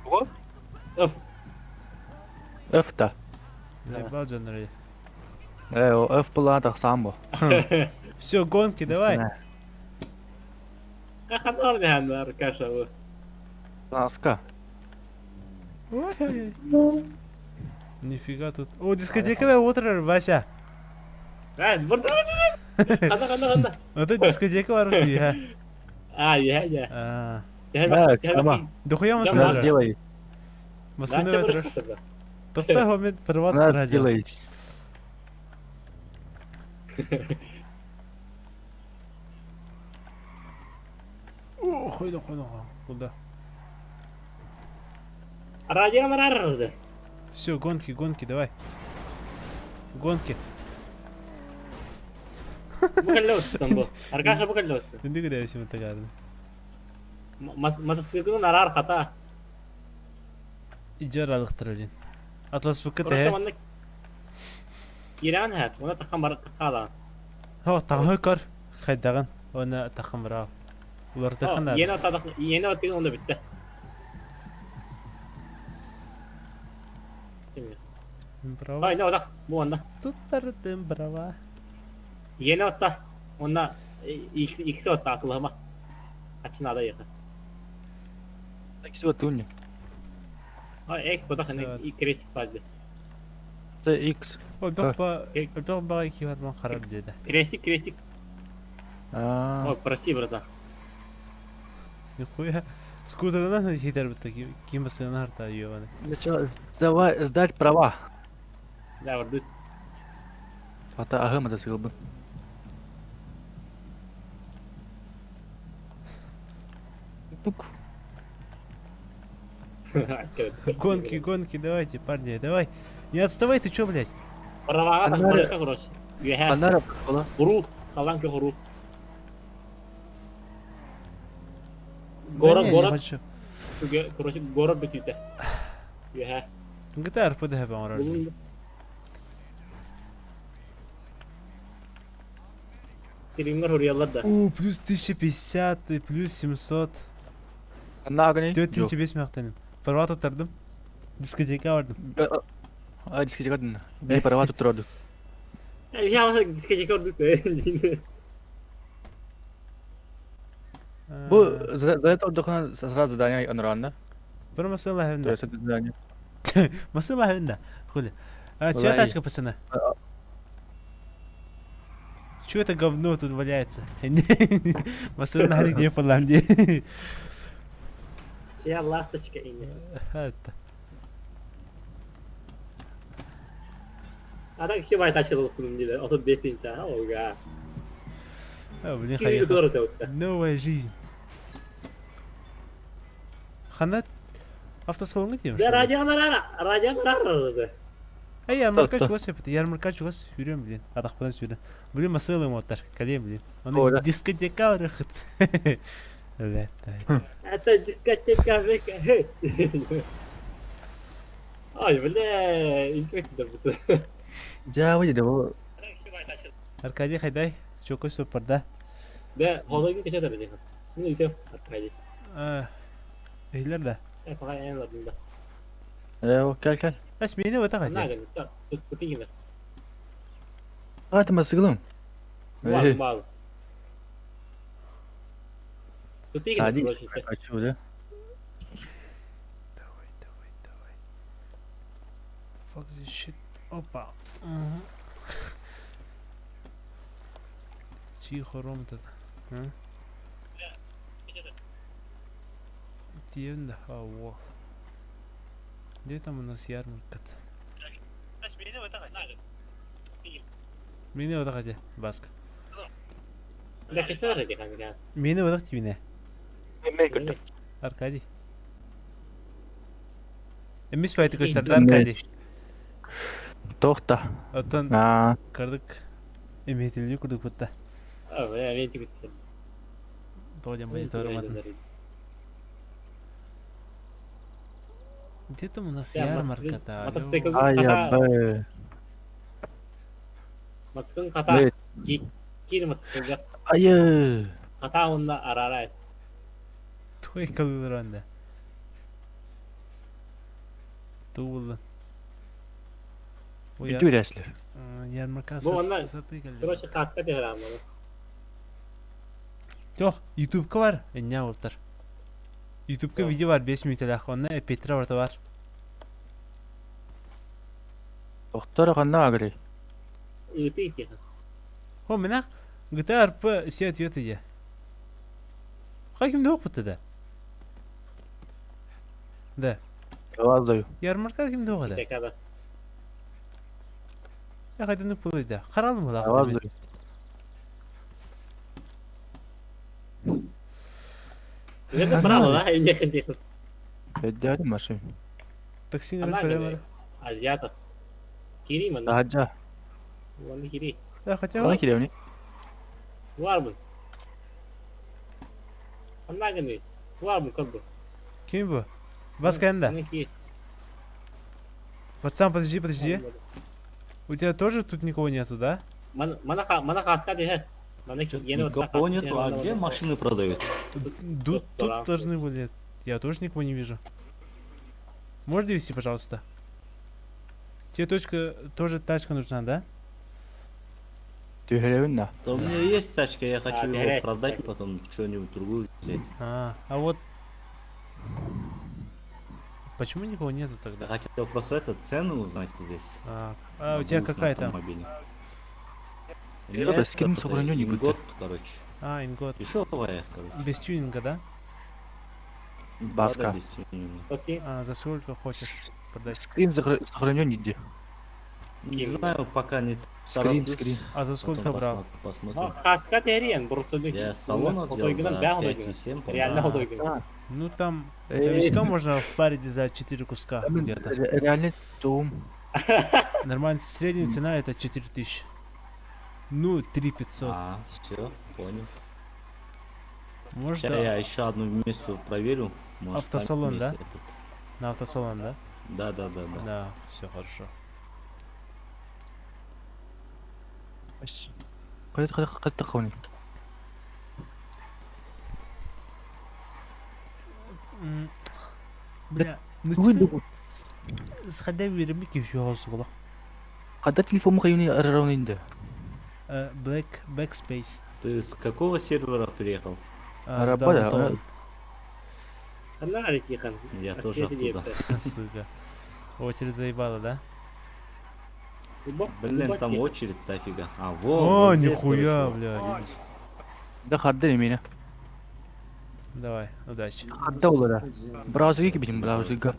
О, Öf. F-то. Заебал Джанрей. О, F была так само. Все, гонки, давай. Kakan orada hen var arkadaşlar bu. Ласка. Ой-ой-ой. Нифига тут. О, дискотека утро, Вася. Ben burada kanda. Вот это дискотека var diyor ha. Ha ya ya. А, Да, tamam. дохуя мы Я Нас сразу. делай. Басыны Наче ветры. burası. Топта хомит приват Нас радио. делай. О, хойда, хойда, куда? Radyolar arardı. Все, гонки, гонки, давай. Гонки. Bu kalle olsun bu. Arkadaşlar bu kalle olsun. Ты когда всем это гадно? Motosikletin arar hata. Иди радых один. Атлас букет Burası э. bana Kiran hat. Ona takam barat takala. Хо, тахой кар. Хайдаган. Она тахамрав. Улартахан да. Yeni atadık. Yeni attık onda bitti. Браво. Ay ne odak bu onda. Tuttardın brava. Yeni atta. Onda ikisi atta akıllıma. Açın da yakın. Так все, туни. Ay X batak hani klasik fazla. Это X. Ой, бак ба кивар ман харап dedi. Klasik. А, Ой, прости, братан. Нихуя. Скутерынан хитер битте. Ким басына харта ёбаны. начало сдать права. Да, варду. Это ага мотоцикл был. Тук. Гонки, гонки, давайте, парни, давай. Не отставай, ты чё, блядь? Правага так Анар- барышка короче. Юха. Анара кола. Урул. Калан ке урул. Да Город, не, не город. хочу. Короче, город битүүтэй. Юха. Гитар подэ бамар. Булун. Тирингер хурьяллар да. О, плюс 1050, и плюс 700. Анагани. 4500 мақтаным. Парва тұттырдым. Дискотека бардым. Дискотека кадын. Би парава туттырады. Я вас дискотека көрдүк. Бу за это отдыхна сразу задание Анрана. Бір масыла То хавында. есть это задание. Масыла хавында. Хули. А, чья Валай. тачка, пацаны? Чё это говно тут валяется? Масыла на где Финляндии. Чья ласточка имя. Это. Ада iki bay taşıdı olsun diye. 35 inç ha olga. А, блин, Киви хаеха. кудор өтөп. Новая жизнь. Ханат автосалонга дейм. Да радиолар. Ай, ярмарка Та-та. чугас yapıtı. Ярмарка чугас yürüyorum bilin. Adakpadan sürüyorum. Bilin masayla motor. Kaleyim bilin. Ora. Onu diskoteka var hıt. Evet. Это дискотека века. Ай, бля, интересно будет. Жава дейді бу. Аркадий хайдай. Чокой супарда. Да, холойгун кече да беде. Ну идем, откройди. Эйлер да. Я пока я не ладно. Gel. Ась мені вот так На, хотя. тут купи. Атыма сыгылым. Мало. Купи, Сади. короче. Хочу, да? Давай. Fuck this shit. Опа. Тихо, Ром тут. Где вот. Где там у нас ярмарка-то? Мені вот так баска. Да кече да kanka. Мені вот так тивіне. Мен көттім. Аркадий. Эмис байты көстөрдү Аркадий. Тоқта. Оттан А, кырдык. Эметилди курдук бутта. А, я не тикет. Толям монитором. Где там у нас Я ярмарка-то? Алло. мотоцикл ай ката. ябай. Мотоцикл ката. Нет. Кир мотоцикл Айы. ката онда арарай. Той калылыр анда. Туулы. Ой, Үйді бересілер. ярмарка Bu onlar- саты келди. Короче, катка деграм. Жоқ, ютубка бар. Эне болтар. Ютубка видео бар 5 минут эле. Онда Петра орта бар. Тоқтар қанна агрей. Ыты ити. О, менак GTA RP все ответы я. Каким док бутта да? Да. Аваздаю. Ярмарка ким док да? Текада. Я хотя не пулай да. Харалым была. Аваздаю. Это право, да? Не хотел. Эддәді машин. Таксин Она рыпа говорит, азиатов. Кири ман. Аджа. Вон кири. Я хотя Қана келеміне? Var mı? Она говорит, var mı как бы? ким бу? Басканда. Она кири. Пацан, подожди. У тебя тоже тут никого нету, да? Мана хаска де. Мана yeni Никого нету, а где машины продают? Тут должны были. Я тоже никого не вижу. Можешь довести, пожалуйста? Тебе точка тоже тачка нужна, да? Түйхелеуін да. Да у меня есть тачка, я хочу его терять. продать, потом что-нибудь другую взять. А вот... Почему никого нету Я тогда? хотел просто цену узнать здесь. А у тебя Бэушный какая там? автомобиль. У Я меня бы скинул это собранию не будет. Ингот, короче. Ингот. Дешевая, короче. Без тюнинга, да? Баска. Да, без тюнинга. Окей. За сколько хочешь продать? Скрин сохранен нигде. Не знаю, пока не Скрин, тороплюсь. скрин. А за сколько Потом брал? посмотрим. Хаска терен. Просто Я салона взял за 5,7, Реально по-моему. худой. Ну там Эй. новичка можно впарить за 4 куска где-то. Реально дом. Нормально, средняя цена это 4000. Ну, 3500. А, все, понял. Может, Сейчас я еще одну место проверю. Может, там Автосалон, есть да? этот. на автосалон, да? Да. Да, все хорошо. Қайда тақауын? Бля, ну Ой, что? Сходи верим кефе голосу. Қайда телефон қайыны арарауында? Backspace. Ты с какого сервера приехал? Араба, да, Даунтаун. Она говорит, Тихон. Я тоже оттуда. Сука. Очередь заебала, да? Блин, там очередь дофига. А, во, О, вот здесь, нихуя, короче. бля. видишь? Да қадда емені. Давай, удачи. Қадда олар. Браузерге кебедім, браузерге.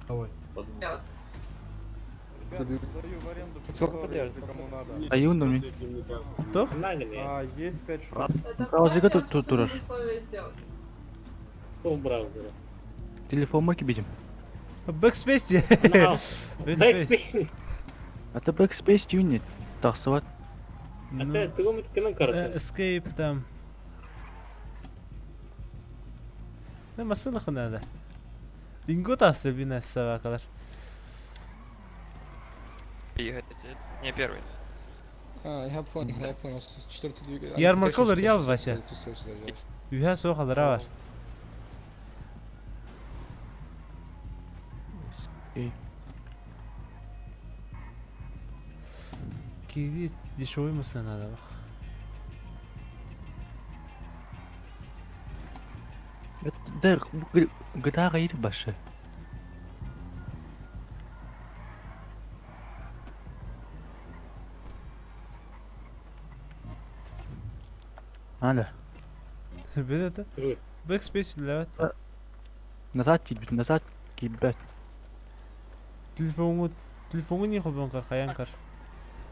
Сколько поддерживается? Айын мен. Кто? Она говорит, Браузерге тұрар. сол браузера. Телефонға кебедім. Backspace. Она Backspace. Backspace. Ата Backspace дейін тақсыват. Ну, Ата тugum itkinin karısı. Escape там. Ne masılık nerede? Bingo tası bir nesne kadar. Не первый. Я понял, четвертый двигатель. Ярмарка olur ya Вася. Ühe soğuk alır ha var. Kedi dişoy musun hadi bak. Да, GTA ғайыр башы. Hala. Bir de Evet. Backspace ile Назад кибет. Телефону не хоббон кар хаян кар.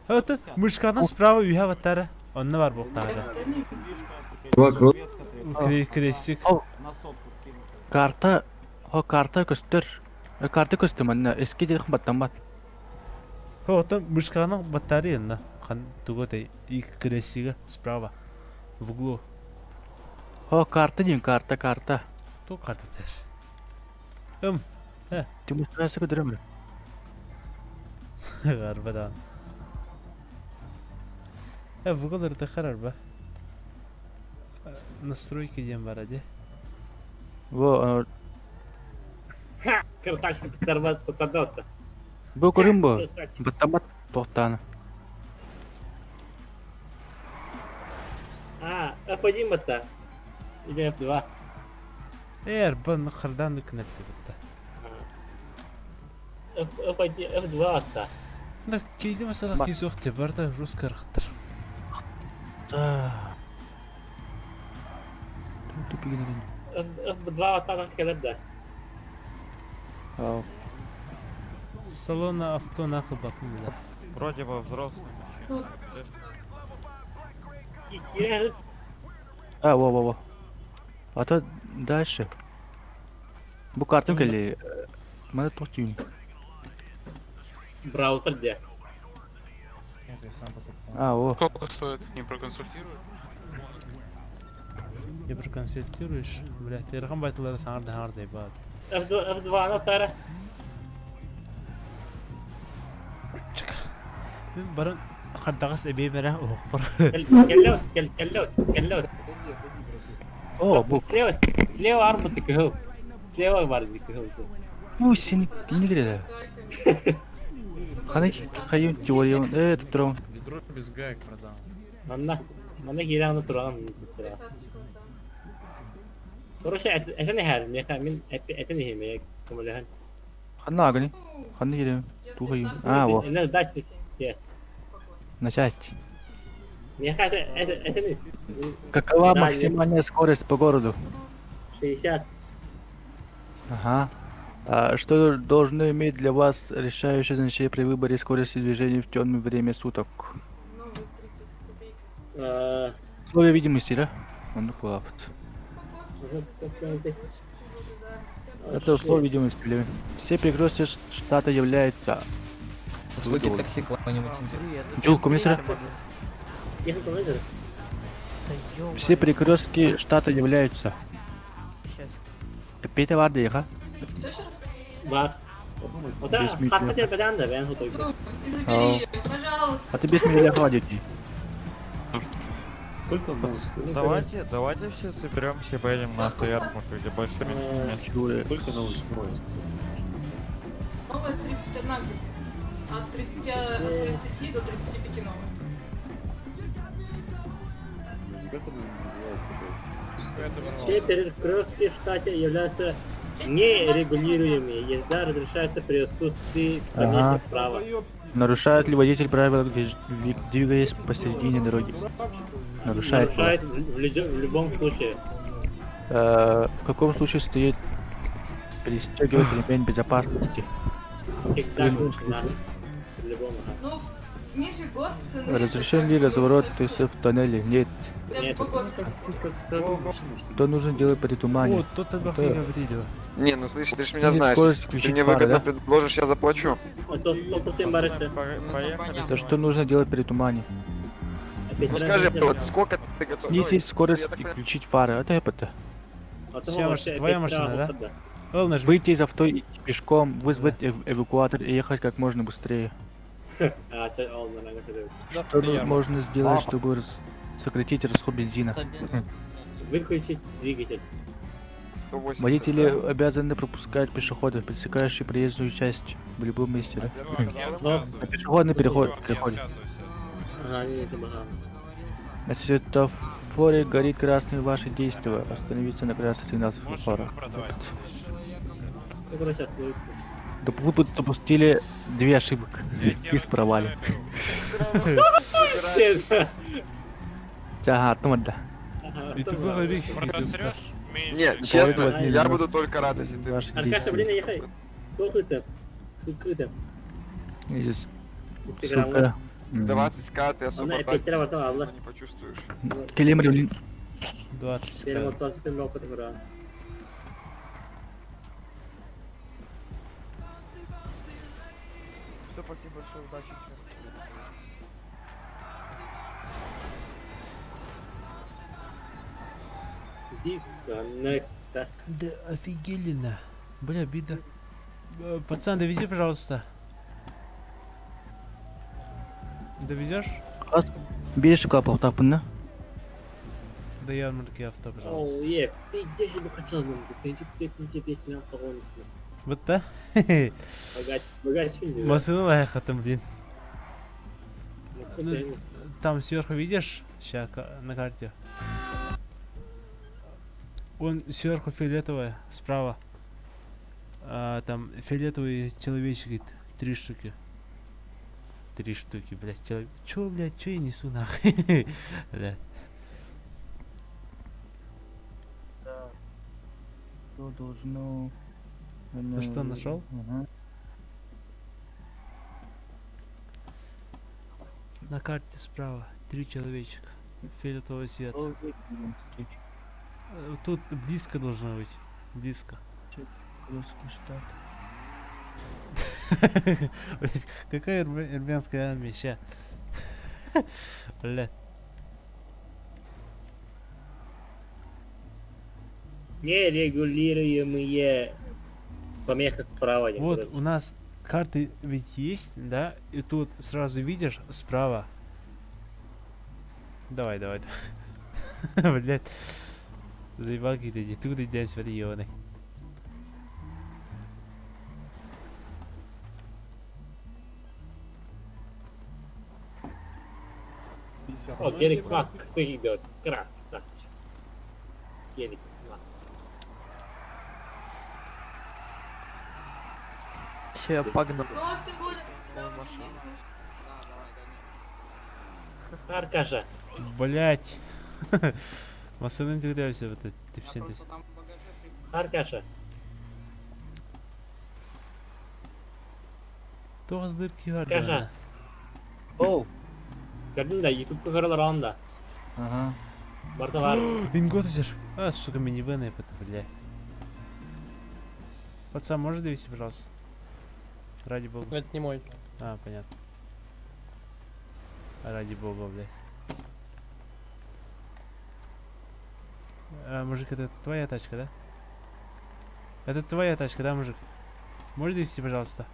Это мышкадан справа үйе баттары. Онны бар боқтағыда. Крестик. Карта көстір. Карта көстір манна. Эске дедік баттан бат. Это мышкадан баттары енді. Хан туготай и крестигі справа. В углу. Карта дейін, карта. То карта тер. Демонстрация көдірем. Гарбадан. В угол это харба. Настройки дем бараде. Во, Красавчик Карбат попадал-то. бұл көрім бұл. Красавчик. Баттан бат тоқтаны. F1 batta. Или F2. Бан қырдан нүкінепті бітті. F2 атта. Да, кейді мысалы кейсоқ те бар да русқа рықтыр. F2 атта келеді. Салона авто нахуй бакын да. Вроде бы взрослый. Во. Ата дальше. Бұл картын кәлі. Мада тоқтайын. Браузер где? О. Сколько стоит? Не проконсультируешь? Я проконсультируешь, блядь, ерған байтылары саңырды аңырдай бад. F2 атары. Чык. Мен барын қардағыз әбей бәрі оқ бар. Келлеут. Бұл. Слева арбуты кігіл. Слева бар кігіл. Сені не кіреді. Қаны қайын теорияውን. Тұттырауын. Ведро без гаек продам. Мана хираны тұрған. Короче, әтен әхәр. Мен әтен әхемeye көміліген. Қаны ағыны. Қаны керем. Тұғайын. Во. Әнә дачы. Начать. Әтен Какова Да, максимальная скорость по городу? 60. Ага. Что должно иметь для вас решающее значение при выборе скорости движения в темное время суток? Условия видимости, да? Он плавает. Это условие видимости, блин. Все перекрестки штата являются... Услуги такси кого-нибудь. Джул, комиссар. Ехать командир. Все перекрестки штата являются... Пейте vardı ya. Var. O da Resmi kaç yok. kaç beden de ben fotoğrafı. А ты без меня ходите. Давайте все соберемся и поедем на стоянку, где больше меньше. Новая 31 от 30 до 35 новых. Все перекрестки в штате являются нерегулируемыми. Езда разрешается при отсутствии помехи вправо. Нарушает ли водитель правила, двигаясь посередине дороги? Нарушает. Нарушает в любом случае. В каком случае стоит пристегивать ремень безопасности? Всегда нужно. В любом. Ну, ниже ГОСТ цены. Разрешен ли разворот в тоннеле? Нет. Нет. По ГОСТу. Что нужно делать при тумане? Вот, тут тогда говорили. Не, ну слышь, ты ж меня Снизить знаешь. скорость, Если ты включить мне фары, выгодно да? предложишь, я заплачу. А то 100% барыша. Поехали. То что нужно делать при тумане? Ну скажи, вот сколько ты готов? Снизить скорость я так и понимаю- включить фары. Это это. Твоя машина, да? Ладно ж, Выйти из авто и пешком, вызвать эвакуатор и ехать как можно быстрее. А, что он на Что можно сделать, чтобы сократить расход бензина? Выключить двигатель. 180, Водители да? обязаны пропускать пешеходов, пересекающих проезжую часть в любом месте. Да? Но, На пешеходный переход. ага, не это ага. На светофоре горит красный ваше действие. Остановиться на красный сигнал светофора. Как он сейчас будет? Вы допустили 2 ошибок. Ты провален. Ага, да. и ты говоришь, Нет, Кого честно, это возьми, я да? буду только рад, если ты... Ваши Аркаша, действия. блин, ехай. Сколько Сколько Здесь, Инстаграм. сука. 20к ты особо Она так песня работала, Allah. не почувствуешь. Келим Ремлин. 20. Benim otostopim yok kadar. Все, спасибо большое, удачи. Дисконнекта. Да офигенно. Бля, бида. Пацан, довези, пожалуйста. Довезешь? Берешь капал тапына. До ярмарки авто, Оу, пожалуйста. е. Ты где же бухачал нам? Ты тебе песня полностью. Вот да? Богач, Машину лайхатым, блин. Там сверху видишь? Сейчас на карте. Он сверху фиолетовая, справа. Там фиолетовые человечки, 3 штуки. 3 штуки, блядь, человек. Чё, блядь, чё я несу нахуй? Бля. Что должно... Ты что, нашел? Ага. На карте справа 3 человечка. Фиолетовый цвет. Тут близко должно быть. Близко. Блядь, какая армянская армия, ща. Бля. Нерегулируемые помеха справа. Вот у нас карты ведь есть, да? И тут сразу видишь справа. Давай. Блядь. Заебал какие-то, тут идешь, варионы. О, Феликс Маск ксы идет. Красавчик. Феликс Маск. Все, погнал. Ну, а ты будешь. Аркаша. Блять. Масаны дивляюся в это типсинтез. Аркаша. Тоғыз дырки var Аркаша. da. Оу. Gördün de YouTube karalar anda. Ага. Barda var. Инготер. А, сука, минивэн это, блядь. Пацан, можешь довести, пожалуйста? Ради бога. Это не мой. А, понятно. Ради бога, блядь. Мужик, это твоя тачка, да? Это твоя тачка, да, мужик? Можешь довести, пожалуйста?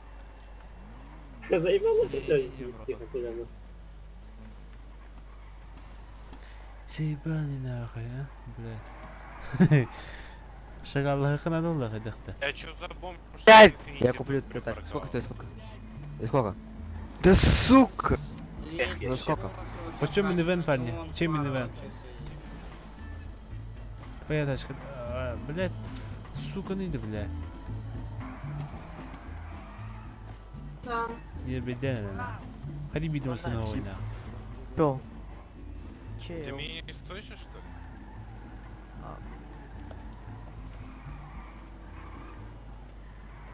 Заебало ты, тихо, куда мы. Заебанный нахуй, а? Блядь. Шагаллахы надо было ходить-то. Я чё за бомб? Я куплю эту тачку. Сколько стоит, сколько? И сколько? Да сука! За сколько? Почем минивэн, парни? Чем минивэн? Твоя тачка. Блядь. Сука, не да, блядь. Там. Не, блядь, да, наверное. Ходи, бедного сына, война. Чё? Ты меня не слышишь, что ли?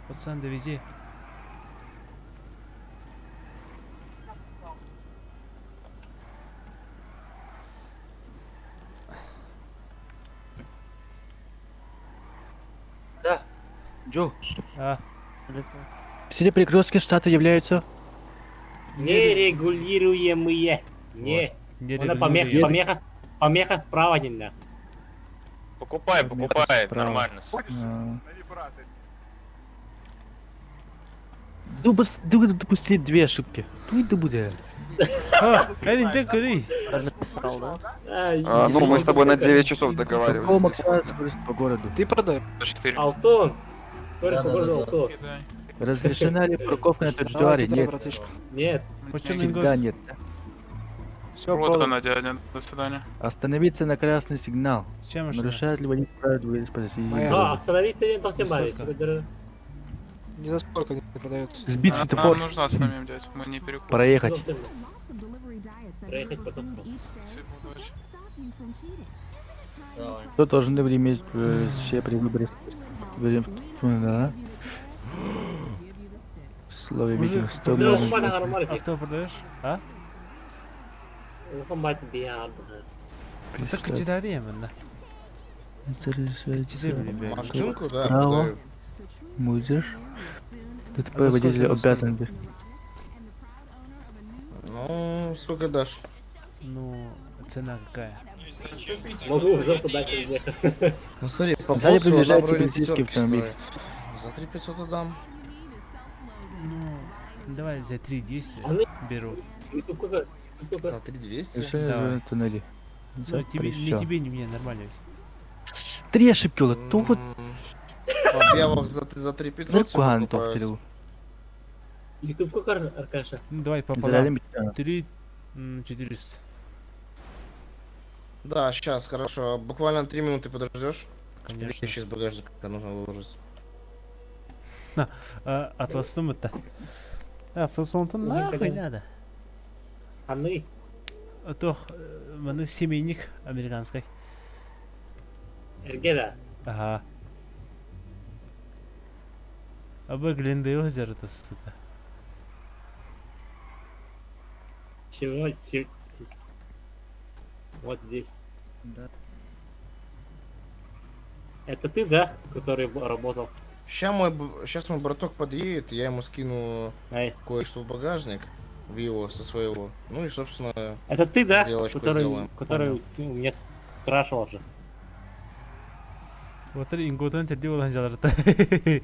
Пацан, довези. Да. Джо, А, все перекрестки штата являются... Нерегулируемые. Не. не Она регулируем. помеха справа не да. Покупай, Справа. нормально. Допустили две ошибки. Туй да будет. А, Элин, ты кури. Написал, да? Ну, мы с тобой на 9 часов Какого максимальная скорость по городу? Ты продай. Алтон. Сколько по городу Алтон? Разрешена ли парковка на тротуаре? Нет. Нет. Почем Всегда ингот? нет. Все, Вот она, дядя. До свидания. Остановиться на красный сигнал. Чем машина? Нарушает ли водитель правила двигаться по России? Да, остановиться не так Сколько? ни за сколько не продается. Сбить светофор. нужна самим, дядь. Мы не перекупим. Проехать. Проехать потом. Кто должен иметь все при выборе? Да. Слове Мужик, видео. Что продаешь? можно- Авто продаешь? А? Ну так кочедария, именно. Кочедария, блядь. Машинку, да, Право. продаю. Будешь? ДТП А за сколько, водитель за сколько? обязан быть. Ну, сколько дашь? Ну, цена какая? Могу уже туда переехать. Ну смотри, по Сзади полсу приближается она вроде полицейский пятерки автомобиль. стоит. За 3500 отдам. Ну, давай за 3200 беру. За 3200? Решение Давай. в туннеле. Ну, тебе, не Всё. тебе, не мне, нормально ведь. 3 ошибки было. То вот В объявах за 3500 всё Наркуан покупают. повторил. YouTube какой Аркаша? Ну, давай Заряди пополам. мечта. 400. Да, сейчас, хорошо. Буквально 3 минуты подождешь. Конечно. Вещи из багажника нужно выложить. Атластым это. Филсонтон Ну, нахуй когда- надо. Аны. Тох, мы семейник американской. Эргеда. Ага. Абы Глендейл это, сука. Чего? Вот здесь. Это ты, да? Который работал? Сейчас мой браток подъедет, я ему скину Ай. кое-что в багажник. В его, со своего. Ну и, собственно, Это ты, да? сделочку Который, сделаем. который ты мне спрашивал же. Вот это инготон терди olan жаларта.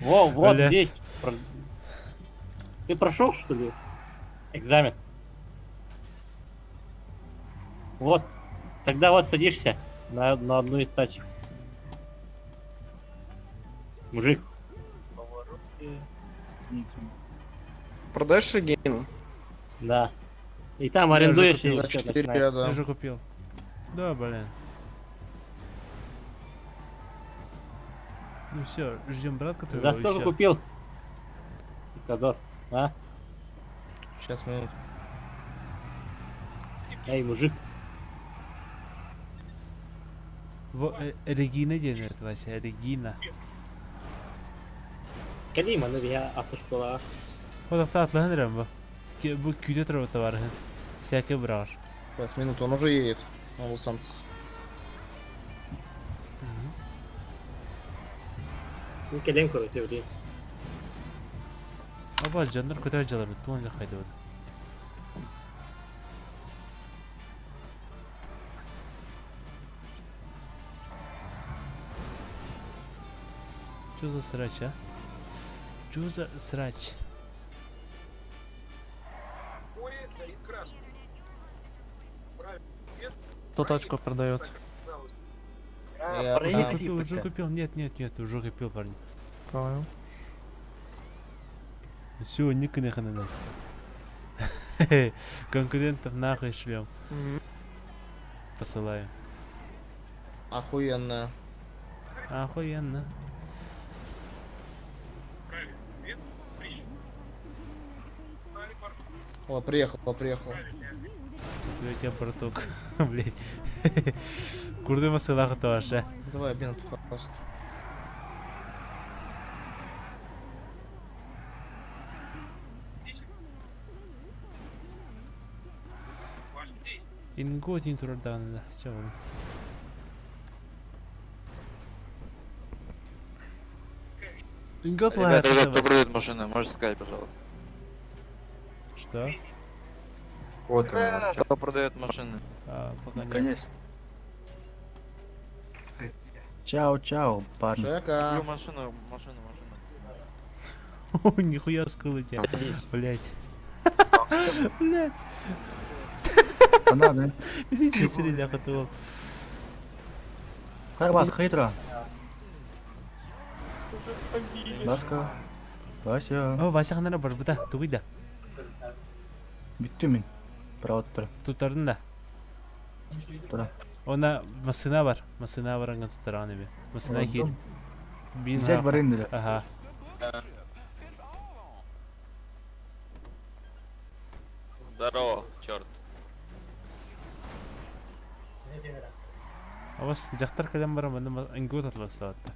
Во, вот Бля. здесь. Ты прошел, что ли? Экзамен. Вот. Тогда вот садишься на одну из тачек. Мужик. Продаешь Регину? Да. И там Я уже арендуешь купил и За всё 4 начинается. Я ряда. уже купил. Да, блин. Ну все, ждем братка твоего. За и сколько всё. купил? Кадор. А? Сейчас минут. Эй, мужик. Регина денет, Вася, Регина. Кәдим аны бия автошкола. Вот авто атланырым bu. Bu küde tarafta var. Всякий браш. 5 минут, он уже едет. Он Лос-Сантос. Ну кәдем короче, блин. Аба жандар көтер жалар туан жақ қайды бады. Что за срач, а? Что за срач? Кто тачку продает? Уже купил. Нет, уже купил, парень. Понял. Все, никак не надо. Конкурентов нахуй шлем. Посылаю. Охуенно. Охуенно. О, приехал. Я тебя, браток. Блять. Курды масылахы таваша. Давай, бент, пожалуйста. Инготин турдан, да. Чего? Ингот Ребята, кто продает машину, можете сказать, пожалуйста. Что? Вот Кто продает машины? Пока нет. Конечно. Чао, парни. Чека. Куплю машину. О, нихуя скулы тебя. Блять. Блять. Надо. Видите, середня хотел. Как вас хитро? Баска. Вася. О, Вася ханара бар бұта, туғыда. Бітті мен. Правда тұр. Тұттардың да. Тұра. Ona masına var. Masına var аңа тұттарған ебе. Масына кел. Взять бар енді. Ага. Здорово, черт. Авас жақтар кәлем барам, анда аңгот атыласы атты.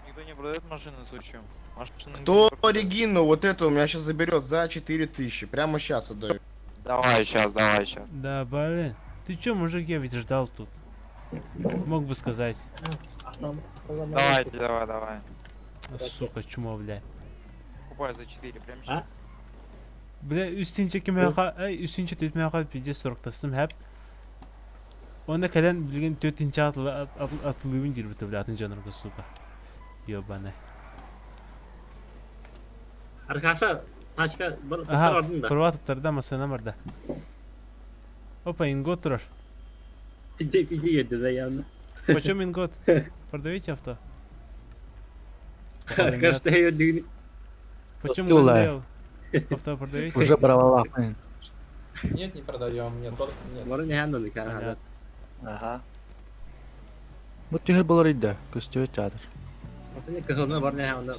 Никто не продает машины случаем? Кто Регину вот эту у меня сейчас заберет за 4000? Прямо сейчас отдаю. Давай сейчас. Да, блин. Ты чё, мужик, я ведь ждал тут. Мог бы сказать. Давай. Сука, чума, блядь. Покупай за 4, прям сейчас. Бля, үстінче кемеға, үстінче төтмеға пиде сұрақтастым әп. Онда кәлен білген төтінші атылуын жүрбіті бля, атын жанырға, сука. Ёбаны. Arkadaşlar taşka bir Aha, vardım da. kurva tutarda masana vardı. Опа, ингот тұрар. Pide yedi de yandı. Почем ингот? Продаете авто? Arkadaşlar ya düğünü. Почем Юла. Гондейл? Авто продаете? Уже брала. Нет, не продаем, нет, только нет. Var ne yandı kan hadi. Ага. Bu tühü buluruydu. Küstüğü çadır. Atın kızına var ne yandı.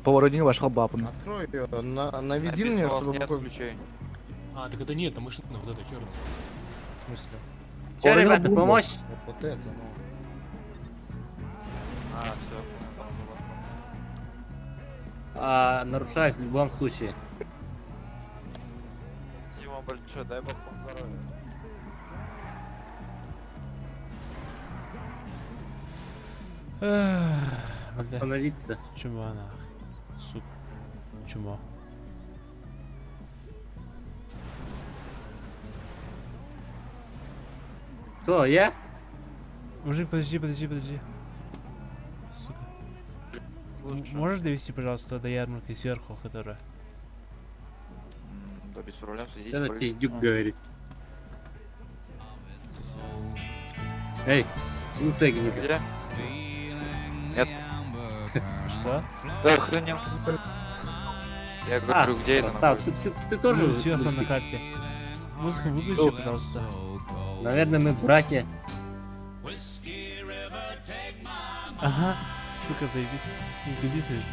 Поворотник вошел бабами. Открой ее, наведи Написано, мне, у вас чтобы нет какой... ключей. А, так это нет, там машина вот эта черная. В смысле? Че, ребята, помочь? Вот это, ну. Все. Нарушает в любом случае. Дима, большое, дай бог вам здоровья. Бля, Остановиться. чума нахуй. Сука. Чума. Кто, я? Мужик, подожди. Сука. Можешь довести, пожалуйста, до ярмарки сверху, которая? Да без проблем, следите. Это пиздюк говорит. Эй, слушай, гнида. Где? Нет. Что? Да охренел. Я говорю, где это Став, находится? ты тоже Ну, сверху на слушай. карте. Музыку выключи, пожалуйста. Наверное, мы братья. Ага, сука, заебись. Иди сюда.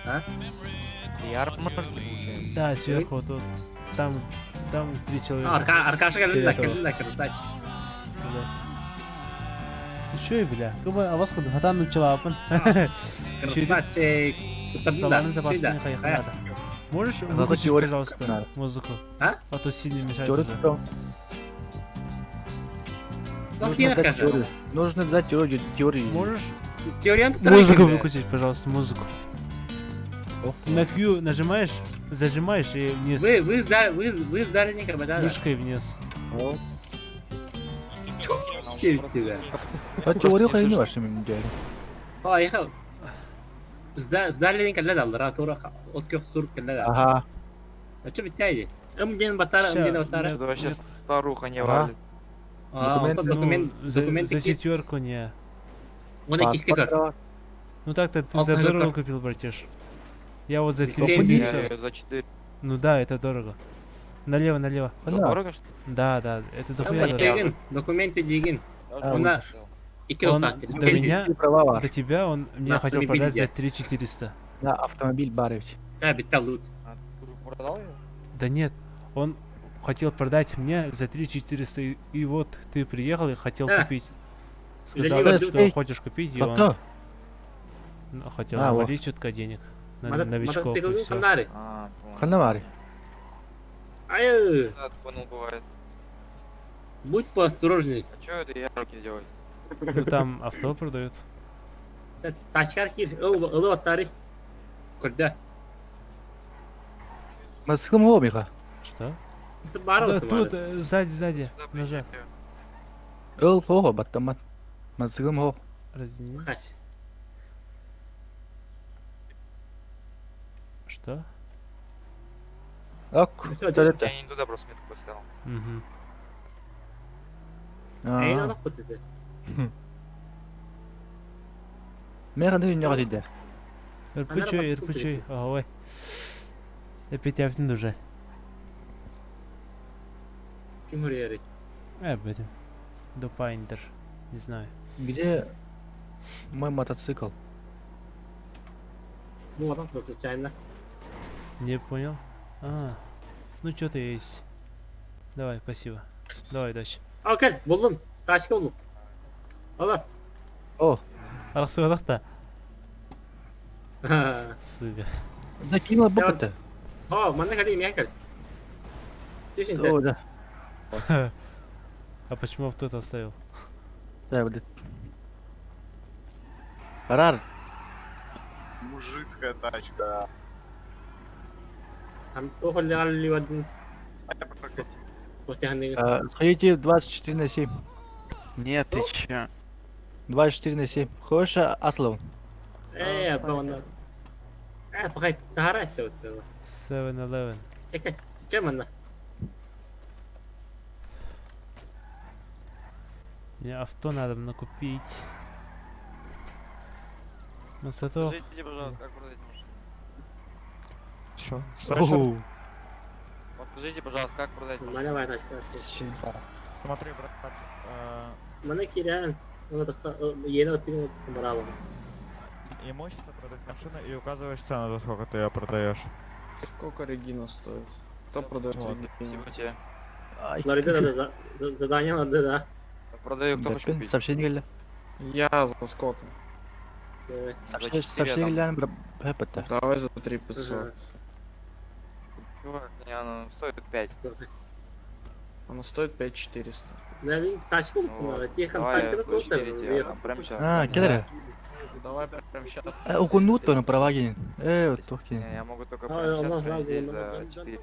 А? Ярмарка получается. Да, сверху вот тут. Там 3 человека. Arkadaşa gelin de Фиолетово. gelin de kırtaç. Еще и, бля. Как бы, а вас куда? Хатан начала опен. Kırtaç Словарный запас мне поехал надо. Можешь выключить, теория пожалуйста, надо. музыку? А? А то сильно мешает Теория уже. что? Нужно сдать теорию. Нужно сдать теорию. Можешь С теорией музыку выключить, пожалуйста, музыку. На Q нажимаешь, зажимаешь и вниз. Вы сдали не как бы, да? Мышкой вниз. Сильно. А теорию хрень вашими делали. Aa yaha. Zdallenin kalla dallar. Tora otkök sur kalla dallar. Ага. А что битяйди? Мден батара, мден батара. Что вообще старуха не Ага. валит. А, Документ, документ, За четверку не. Он киски как. Ну так-то ты за Алтын дорого как? купил, братиш. Я вот за Сколько 350. За 4. Ну да, это дорого. Налево, налево. Дорого, что ли? Да, да, это дохуя дорого. Дегин, документы дегин. Она- İki Он доллар. до меня, Права var. до тебя он мне На хотел автомобиль продать за я. 3400. На автомобиль Барович. Да, биттал лут. А, ты уже продал ее? Да нет, он хотел продать мне за 3400, и вот ты приехал и хотел Да. купить. Да Сказал, не, что эй, хочешь купить, и он Кто? хотел А, вот. навалить чутка денег на новичков и Мотоциклın все. kanarı. А, понял. Ханавари. Ай, Да, понял, бывает. будь поосторожней. А что это яркие делать? Ну там авто продают. Taşkar kir. Ilı batari. Kurda. Маскым обиха. Что? Это бара Да, вот тут сзади, нажав. Ыл хого баттамат. Маскым хо. Разъединись. Что? Ок. Всё, Söylete. Я не туда просто метку поставил. Угу. Neyin Aa. alıp bu dedi. Мен не хотите. Ирпычой, работает ирпычой. Ой. Опять тяпнет уже. Kim oraya yarıyor? Будем. До Пайндер. Не знаю. Где мой мотоцикл? Bu adam da случайно. Не понял. А, ну что-то есть. Давай, спасибо. Давай дальше. Al gel buldum. Taşka buldum. Allah. О, Арсуадахта. Сука. закинула буквы-то. Ha, bana kadar yemeğe gel. Düşün О, sen. да. А почему в тот оставил? Так, блядь. Рар. Мужицкая тачка. Там то халли вадин. Я прокатился. После ханны. Сходите 24/7. Нет, ты че? 24/7. Хочешь Аслов? Bana. Bakay tahara işte o. 7-Eleven. Çek. Çek bana. Мне авто надо накупить. Масато. Скажите, пожалуйста, как продать машину? Что? Оу. Подскажите, пожалуйста, как продать машину? Bana var taşka. Смотри, брат, Bana kiren. Ona da yeni oturum bravo. имущество продать машину и указываешь цену, за сколько ты ее продаешь. Сколько Регина стоит? Кто продает Вот, Регину? спасибо тебе. Ай, Larida da zadanya vardı da. Продаю, кто да, хочет пин, купить. сообщение geldi. Я за сколько? Сообщение geldi. Hep Давай за 3500. Чувак, не, оно стоит 5. Оно стоит 5400. Ne bileyim taşka buldum. Tiyekan Давай, taşkını вычислите, kurtardım. прямо сейчас. А, кедер. Давай прямо сейчас. Окунут на права генин. Вот тухки. Не, я могу только Ha, прямо сейчас Allah прямо razı здесь olsun. за 4.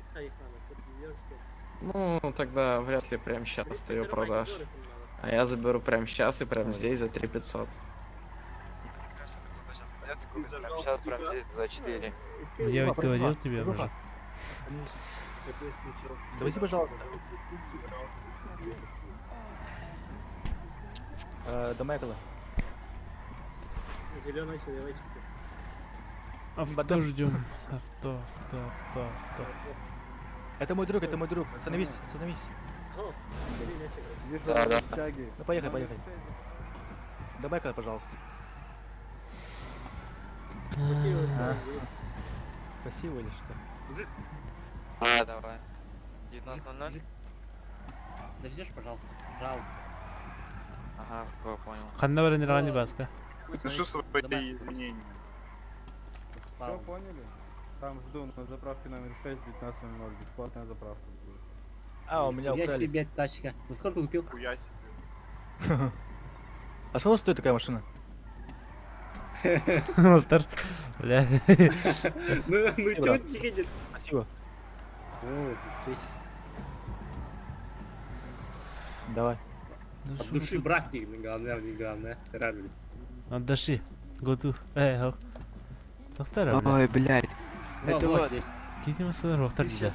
Ну, тогда вряд ли прямо сейчас ты ее продашь. А я заберу прямо сейчас и прямо здесь за 3500. Прямо сейчас, прямо здесь за 4. Я ведь говорил тебе уже. Давайте, пожалуйста. До Майкла. Зеленый человечек. Авто ждем. Авто. Это мой друг, это мой друг. Остановись, остановись. Да, да. Ну поехали, поехали. До Майкла, пожалуйста. А. Красиво или что? А, давай. 19:00? Дождешь, пожалуйста. Пожалуйста. Ага, кто понял. Ханна варенирани баска. Пишу свои извинения. Все поняли? Там жду на заправке номер 6, 19:00. Бесплатная заправка будет. А, у меня Я украли. себе тачка. За сколько купил? Хуя себе. А сколько стоит такая машина? Мухтар, бля. Ну Спасибо, чё брат. чекинет? Спасибо. О, Давай. Ну, от души брать не главное, радует. От души. Готов. Хоп. Мухтар, бля. Ой, блядь. Это вот здесь. Кетем сылар Мухтар дейді.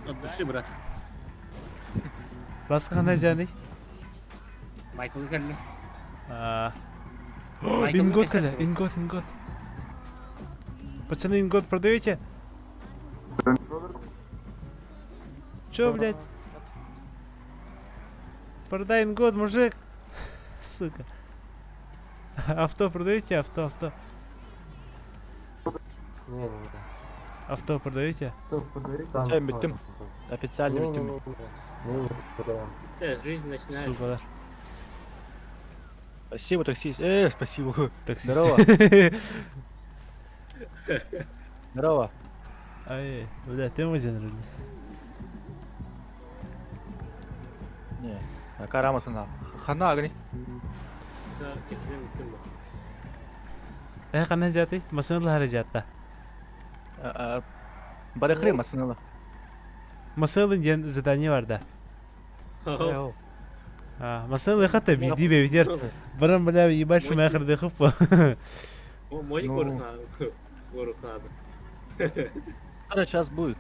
От души, брат. Басқа қандай жаны? Майкл Карлин. Ингот кәді, ингот. Пацаны, ингот продаете? Чё, блядь? Продай ингот, мужик. Сука. Авто продаете? Авто. Авто продаете? Официально беттим. Официально беттим. Жизнь начинает. Сукалар. Спасибо, таксист. Спасибо. Таксист. Здорово. Здорово. Ай, бля, ты мой день рождения. Не, карамасына. Хана агни. Да, кетірем үткен бұл. Қандай жаты? Масыналары жатта. Барахри масыналы. Масылын ден задание бар да. Масылы хата биди бевитер. Барам бля ебать шумай қырды қып па. Мой город надо. Скоро час будет.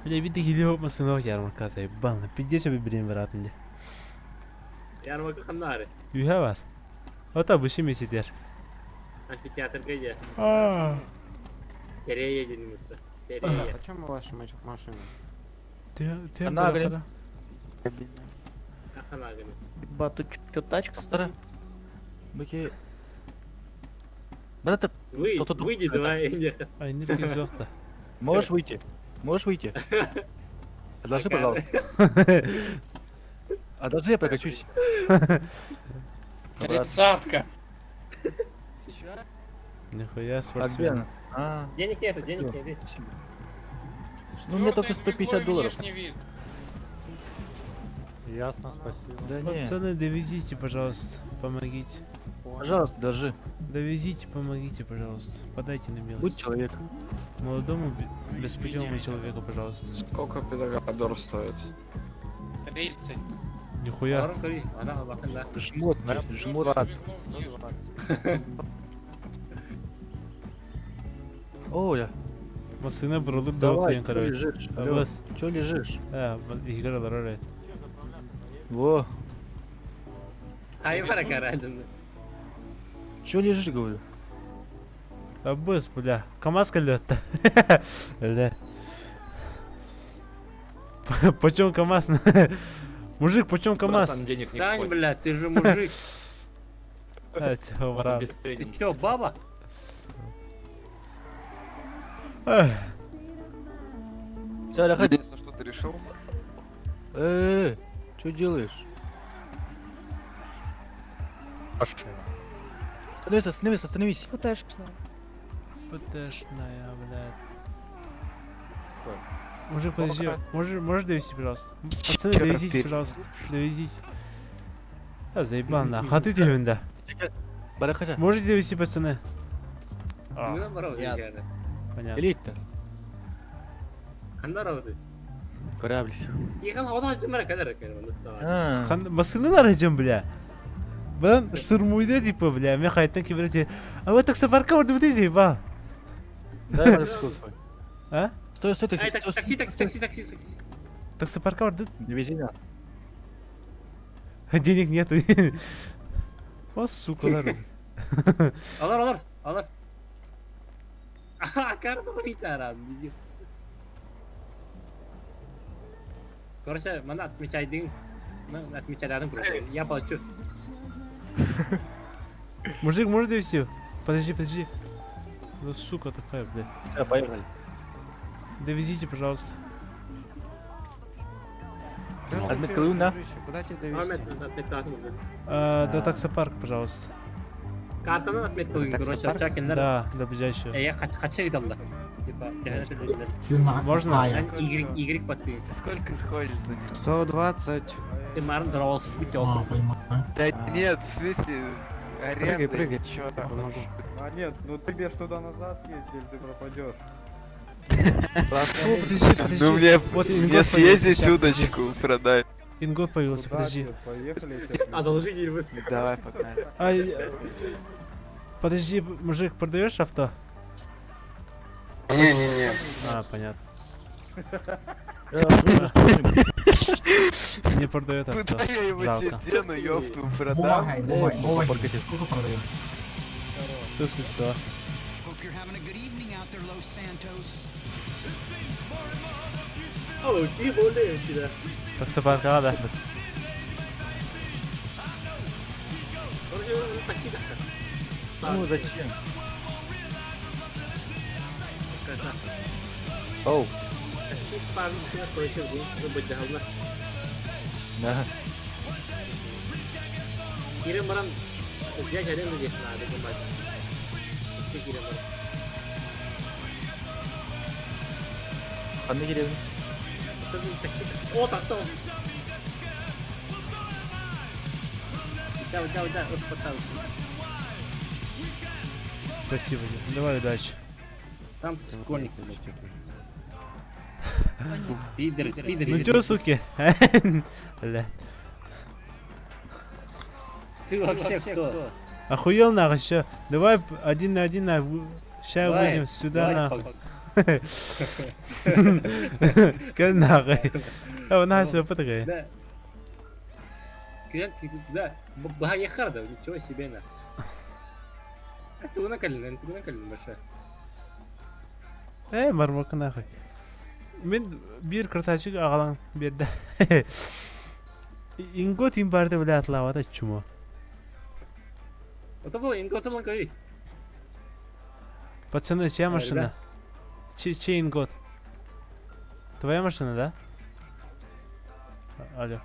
Бля биди хилио масынау ярмаркасы ебалны. Пиздец бибирин баратынды. Ярмарка қанары. Үйе бар. Ота бұшы месетер. Амфитеатрға же. Терея денімізді. Терея. Почему ваша машина? Она говорит. Қана гүні. Бату, чё тачка Стара. Баки. Брат, Выйди, давай. Ай, нерки жоқта. можешь выйти? Можешь выйти? Одолжи, пожалуйста. Одолжи, я прокачусь. Тридцатка. Нихуя спортсмен. Обмен. Денег нету, денег нет. Ну, мне только $150. Ясно, спасибо. Да не. Пацаны, довезите, пожалуйста. Помогите. Пожалуйста, держи. Довезите, помогите, пожалуйста. Подайте на Будь милость. человек. Молодому беспутевому человеку, пожалуйста. Сколько педагогадор стоит? 30. Нихуя. Орын көрейін, ана бақында. Жмот, жмот. Оля, Масына бұрылып дауыт давай, ең чё қарай. лежишь? Алло, Абас. чё лежишь? Игралар орайт. Во, Қай бар қарадың. чё лежишь, говорю? Абас, бля. КамАЗ кәлетті. Бля. Почем КамАЗ? Мужик, почем КамАЗ? Тань, блядь, ты же мужик. Брат. Ты чё, баба? Сяля, ходи. Что ты решил? Чё делаешь? Остановись. Футешная. ФТшная, блядь. Мужик, подожди. Можешь довести, пожалуйста? Пацаны, довезите, пожалуйста. Довезите. Заебал нахуй. Хаты тебінде. Барахача. Можете довести, пацаны? Кімнен барау дегені? Понятно. Элитта. Қандар ауды? Корабль. Тиған одан жымара кәдір екен. Масыналар ajam, бля. Бан штурмуйды, типа, бля. Мен қайтан кебірете. А вот таксопаркқа барды бұты заебал. Дай маршрут. А? Стой, Ай, такси. Таксопаркқа барды. Довези меня. Денег нету. О, сукалар. Алар. Карта құритар, Короче, мана отмечайдың. Мен отмечайларын короче. Я плачу. Мужик, можешь довести? Подожди. Ну, сука такая, блядь. Все, поехали. Довезите, пожалуйста. Отметка Луна. Куда тебе Ахмет, довезти? отметкасын болды. До таксопарка, пожалуйста. Картаны отметка қойын, короче, Таксопарк? чакендер. Да, до ближайшего. Қачы кеталды. типа, тягать людей. Можно? Y подпись. Сколько сходишь за ним? 120. Ты марн дрался, будь оком. Да нет, в смысле... Аренда, прыгай, чё? А нет, ну ты бежь туда-назад съездишь, ты пропадешь. Подожди. Ну мне Вот мне ингот съездить появился, удочку продать. Ингот появился, подожди. Поехали, я тебе Одолжи деньги. Давай, погнали. Подожди, мужик, продаешь авто? Не-не-не. А, понятно. Не продает авто. Куда я его Жалко. тебе дену, ёпту, продам? Ты что? О, ты более тебя. Таксопаркага да. Такси так. Ну зачем? Оу. Такси пару всегда пройти в день, чтобы дохло. Да. Кирим маран взять аренду здесь надо, думать. Ты Кирим маран. Анны деревни. О, так что? Да, вот спасал. Спасибо. Давай удачи. Там ты школьник, пидор. Ну чё, суки? Бля. Ты вообще кто? Охуел нахуй, чё? Давай один на один, ща выйдем сюда нахуй. Кел нахуй. А у нас все потрогай. Да. Клиент, да. Бахаяхарда, ничего себе на. Ты накален большая. Мармока нахуй. Мен бир красавчик ағалаң берді. Ингот имбарды біле атлавады чумо. Это было инготом говорить. Пацаны, чья машина? Чей ингот? Твоя машина, да? Алло.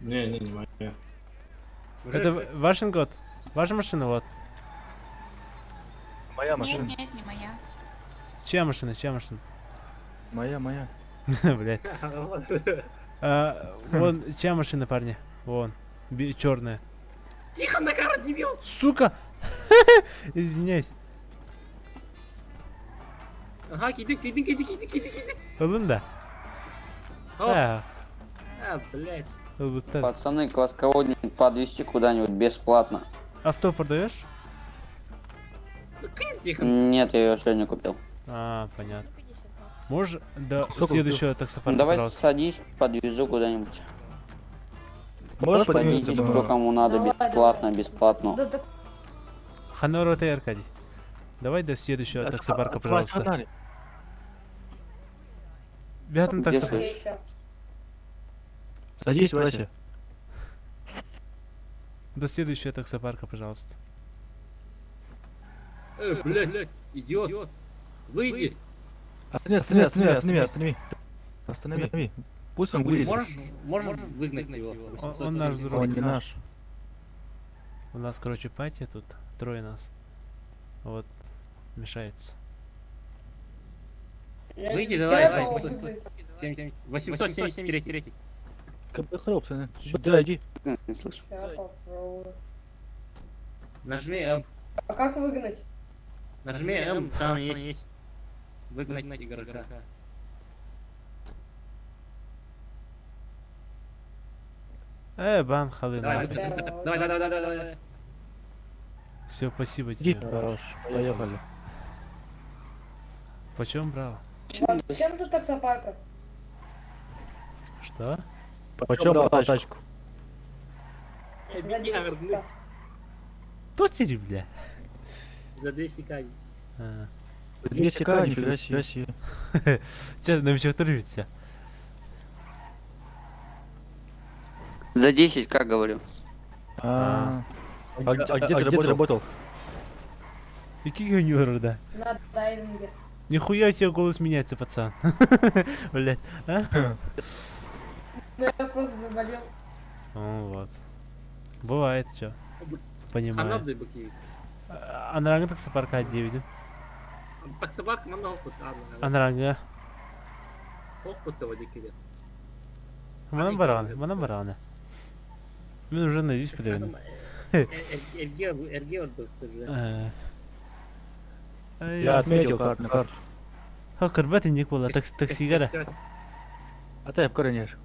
Не моя. Это ваш ингот? Ваша машина, вот. Моя машина. Нет, не моя. Чья машина? Моя. Блять. Вон, чья машина, парни? Вон. Черная. Тихо, Накара, дебил! Сука! Извиняюсь. Ага, киди. Олын да? Блять. Пацаны, вас кого-нибудь подвезти куда-нибудь бесплатно. Авто продаешь? Тихо. Нет, я ее сегодня купил. А, понятно. Можешь до следующего таксопарка, Давай пожалуйста? садись, подвезу куда-нибудь. Можешь Подведитесь, кто кому надо, бесплатно. Ханору ты, Аркадий. Давай до следующего таксопарка, пожалуйста. Бятым таксопарк. Садись, Вася. До следующего таксопарка, пожалуйста. Блять, идиот. Выйди. Останови. Пусть он выйдет. Можешь выгнать его? Он наш друг. Он не наш. У нас, короче, пати тут. Трое нас. Вот. Мешается. Выйди, давай. 873. КП пацаны. Сюда иди. Не слышу. Нажми М. А как выгнать? Нажми М, там есть. Выгнать игрока. Бан халы Давай. нахуй. Все, спасибо Иди. тебе. Хорош. Поехали. Почем брал? Чем тут таксопарка? Что? Почем брал тачку? Тотери, бля. За 200 кади. 200к, нифига себе. Сейчас на вечер тебя. За 10, как говорю. А где ты работал? Какие гонёры, да? На дайвинге. Нихуя у тебя голос меняется, пацан. Блять. А? Ну я просто заболел. Ну вот. Бывает, чё. Понимаю. Ханабды быки. А на ранг таксопарка 9. Таксобарка мана хоппут. Анранга. Хоппут да води киде. Манам бараганы. Мен уже надеюсь подавлен. Эрге орду. Я отметил на карту. Ха, кырбат индик бола, таксига да. Атайып көрінер.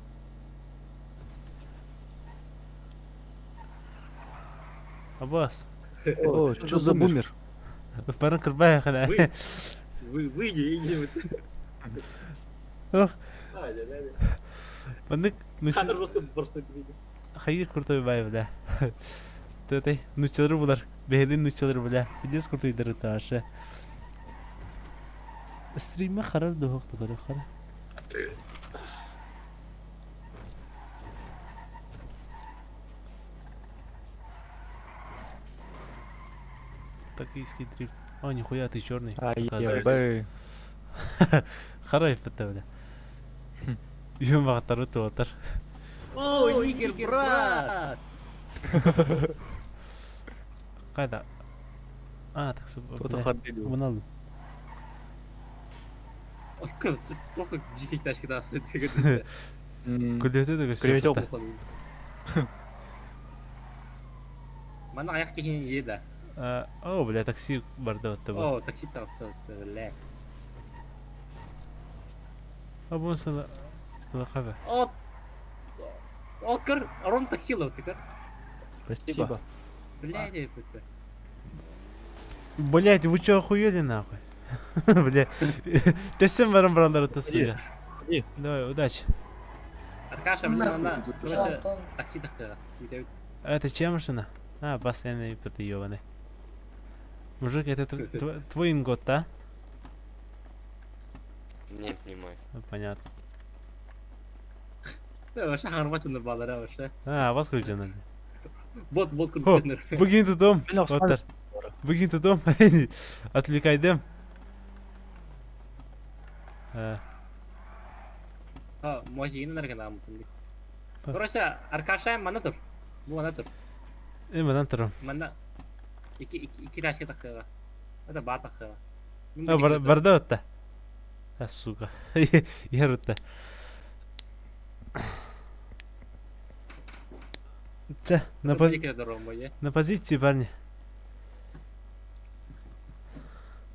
Аббас. О, что за бумер? Барын кырбай хана. Выйди. Ох, Hadi. бандык, ну Хадыр просто видео. хайыр куртой бай бля. Төтэй, нучалар булар. Бейлин нучалар бля. Видес куртой дыр таашы. Стримме харар дохты көрө хара. Токийский дрифт. А, нихуя, ты черный. Ай-яй-бай. Харай фата бля. Юм багаттар өтіп отыр. О, Нигер, брат! Қайда? А, таксы. Фотохабилю. Bunu aldım. Только дикий тачки да стоит. Күлдеті де Креветок. Мана аяқ киген еді. О, бля, такси барды отты бұл. О, такси тауысты, бля. А бұнысына... Лақабы. О, кір, рон таксилы өтті кір. Спасибо. Бля, деп өтті. Блядь, вы чё охуели нахуй? Бля. Ты всем барам брандар это сука. Давай, удачи. Аркаша, блин, она, короче, такси такая. Это чья машина? А, постоянный ты ёбаный. Мужик, это твой ингот, да? Нет, не мой. Понятно. Вообще харматыныр балары вообще. А, вас күлженер. Бот күлженер. Бүгін тұтым. Оттар. Бүгін тұтым. Отвлекайдым. Може ені нәрген амытын. Короче, Аркаша мана тұр. Бұл мана тұр. Мадан тұрым. Мана iki рашка тақыға. Это бар тақыға. Барда отта. А, сука. Ер отта. Че, на позиции, парни.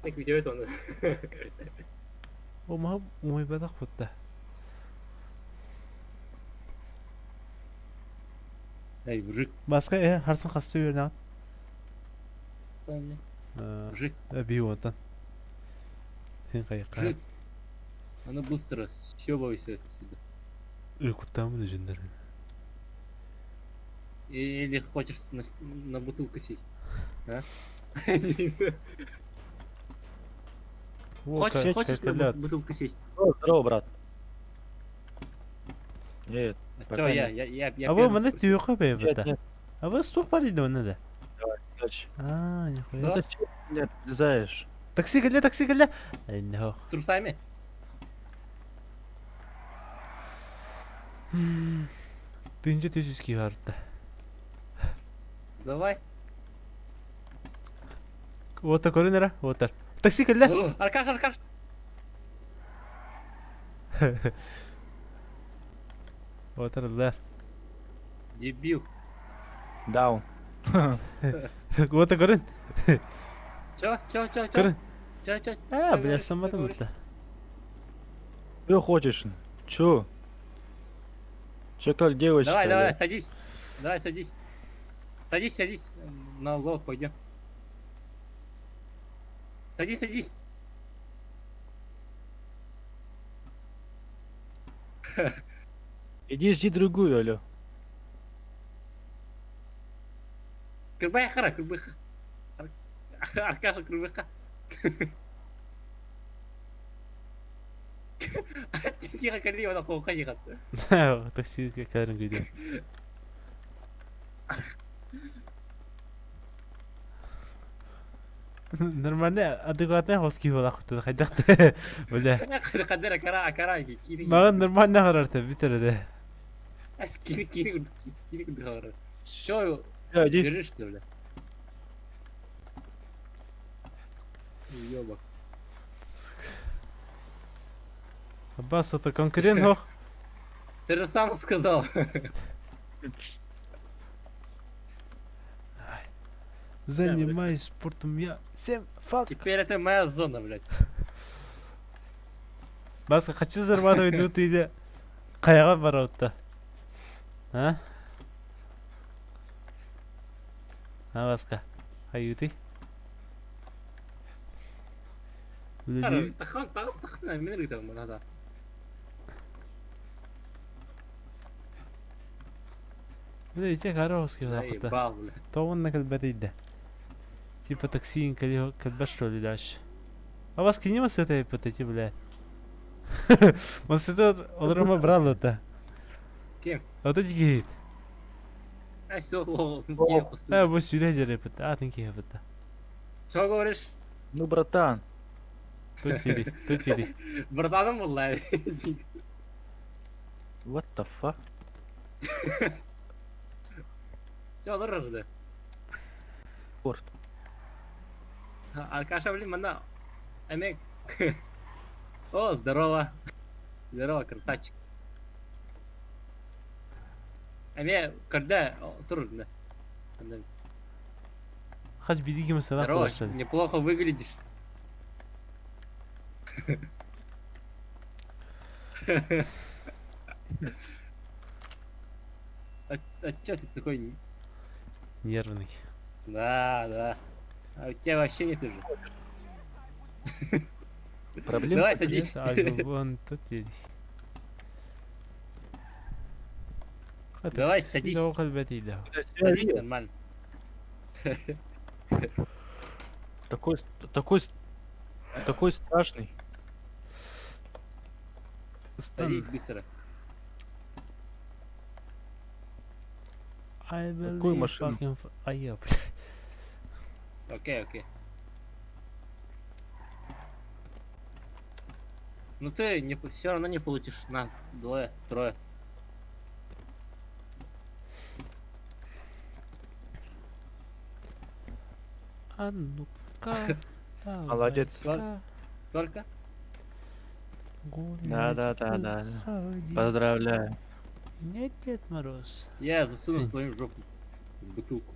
Так видео это он. О, мой бедах вот да. Эй, мужик. Басқа, харсын қасты өріне Мужик. Бей онтан. Сен қайыққа. Мужик. Аны бустера, съебывайся отсюда. Куда мы жендер? Или хочешь на бутылку сесть? А? Хочешь на бутылку сесть? Здорово, брат. Нет. Чё, я А вы мана тюха бейбата? Нет. А вы стух парили да надо? Давай, удачи. А, нихуя. Это чё, блядь, влезаешь? Такси гля. Ай, no. Трусами? Ты инже тюзиский гарта. Давай. Вот такой нера, вот так. Такси гля. Аркаш. Вот так. Дебил. Даун. Вот такой. Чё? А, бля, сама там это. Что хочешь? Чё? Чё как девочка? Давай, да? садись. Давай, садись. Садись. На угол пойдем. Садись. Иди жди другую, алё. Кырбайха. Аркаша, кырбайха. Тихо, кали, она плохо ехать. Такси кадрын видео. Нормально, адекватный хоски бола хутта хайдакты. Бля. Кадера кара кири. Маған нормально қарарты битерді. Ас кири кара. Что? Иди. Держишь, что ли? Ёбак. Аббас, это конкурент, ох. Ты же сам сказал. Занимаюсь спортом я. Всем фак. Теперь это моя зона, блядь. Баска, хочу зарабатывать 2000. Каяга баротта. А? А, Баска? Хаюты? Тахан, тахсан, мен ритам надо. Видите, хороший Заебал, лапта. блядь. То он на кальбатида. Типа таксин, кальба что ли дальше. А вас кинем с этой потати, бля. Он с этого Олрома брал это. Кем? Вот эти гейт. Ай, все, Вот сюда жерепет. А, ты кем-то. Что говоришь? Ну, братан. Тут тири. Братаном, блядь. What the fuck? Что, дороже, да? Спорт. Аркаша, блин, мана. Эмек. О, здорово. Здорово, красавчик. Эме, когда? Трудно. Хаж бидиги mesela Здорово, arkadaşlar. неплохо выглядишь. А чё ты такой? Нервный. Да. А у тебя вообще нет уже. Проблем? Давай, садись. Вон тут тири. Давай, садись. Сидел кальбатида. Садись нормально. Такой страшный. Садись быстро. I Какую believe машину? fucking... А я, Окей. Ну ты все равно не получишь нас двое, трое. А ну-ка. Молодец. Только? Да. Поздравляю. Нет, Дед Мороз. Я засуну в твою жопу бутылку.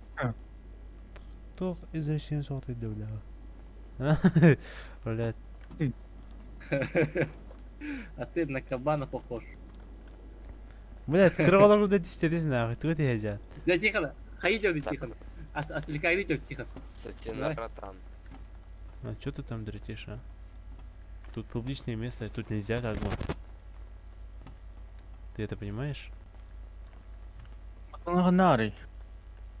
Кто извращен сорты давлял? Блядь. А ты на кабана похож. Блядь, крыло куда десятились нахуй. Тут я жат. Да тихо, Хаидёк, тихо. Отвлекай, тихо. Сатина, братан. А чё ты там дротишь, а? Тут публичное место, тут нельзя как бы. Ты это понимаешь? Нарый.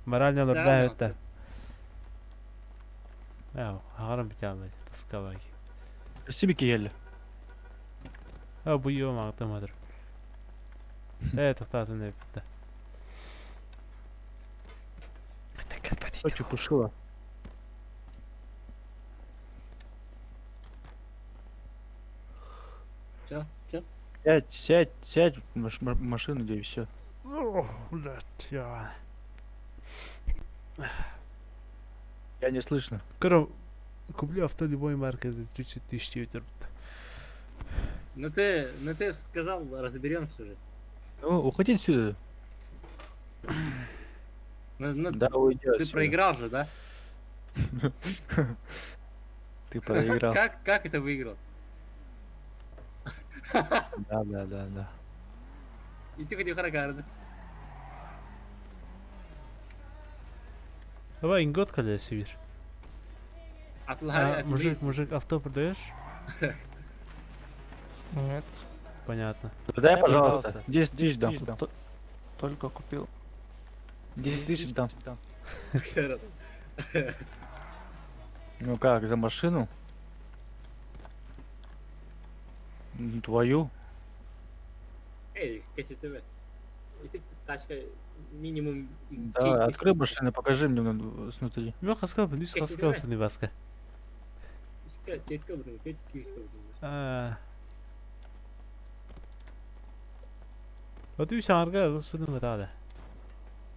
Морально Да, лобдают да. это. Агарам битялать, таскалай. Спасибо, Киель. А буё магта мадр. Тоқтаты не бітті. Очень пушила. Чё? Сядь в машину, да и все. Блядь, я... Я не слышно. Короче, куплю авто любой марки за 30 тысяч ветер. Ну ты сказал, разберемся уже. Ну, уходи отсюда. Ну, Да, уйди ты отсюда. проиграл же, да? Ты проиграл. Как это выиграл? Да. И ты хотел харакарды. Давай ингот колеса виж. Отлагай, Мужик, авто продаешь? Нет. Понятно. Дай, пожалуйста. 10 тысяч дам. Только купил. 10 тысяч дам. Ну как, за машину? Твою? Эй, КСТВ. Тачка минимум... Да, открой машину, покажи мне снутри. Мен қасқал бұны, үш қасқал бұны басқа. Кетка бұны, кетка. Вот и шарга, господи, металла.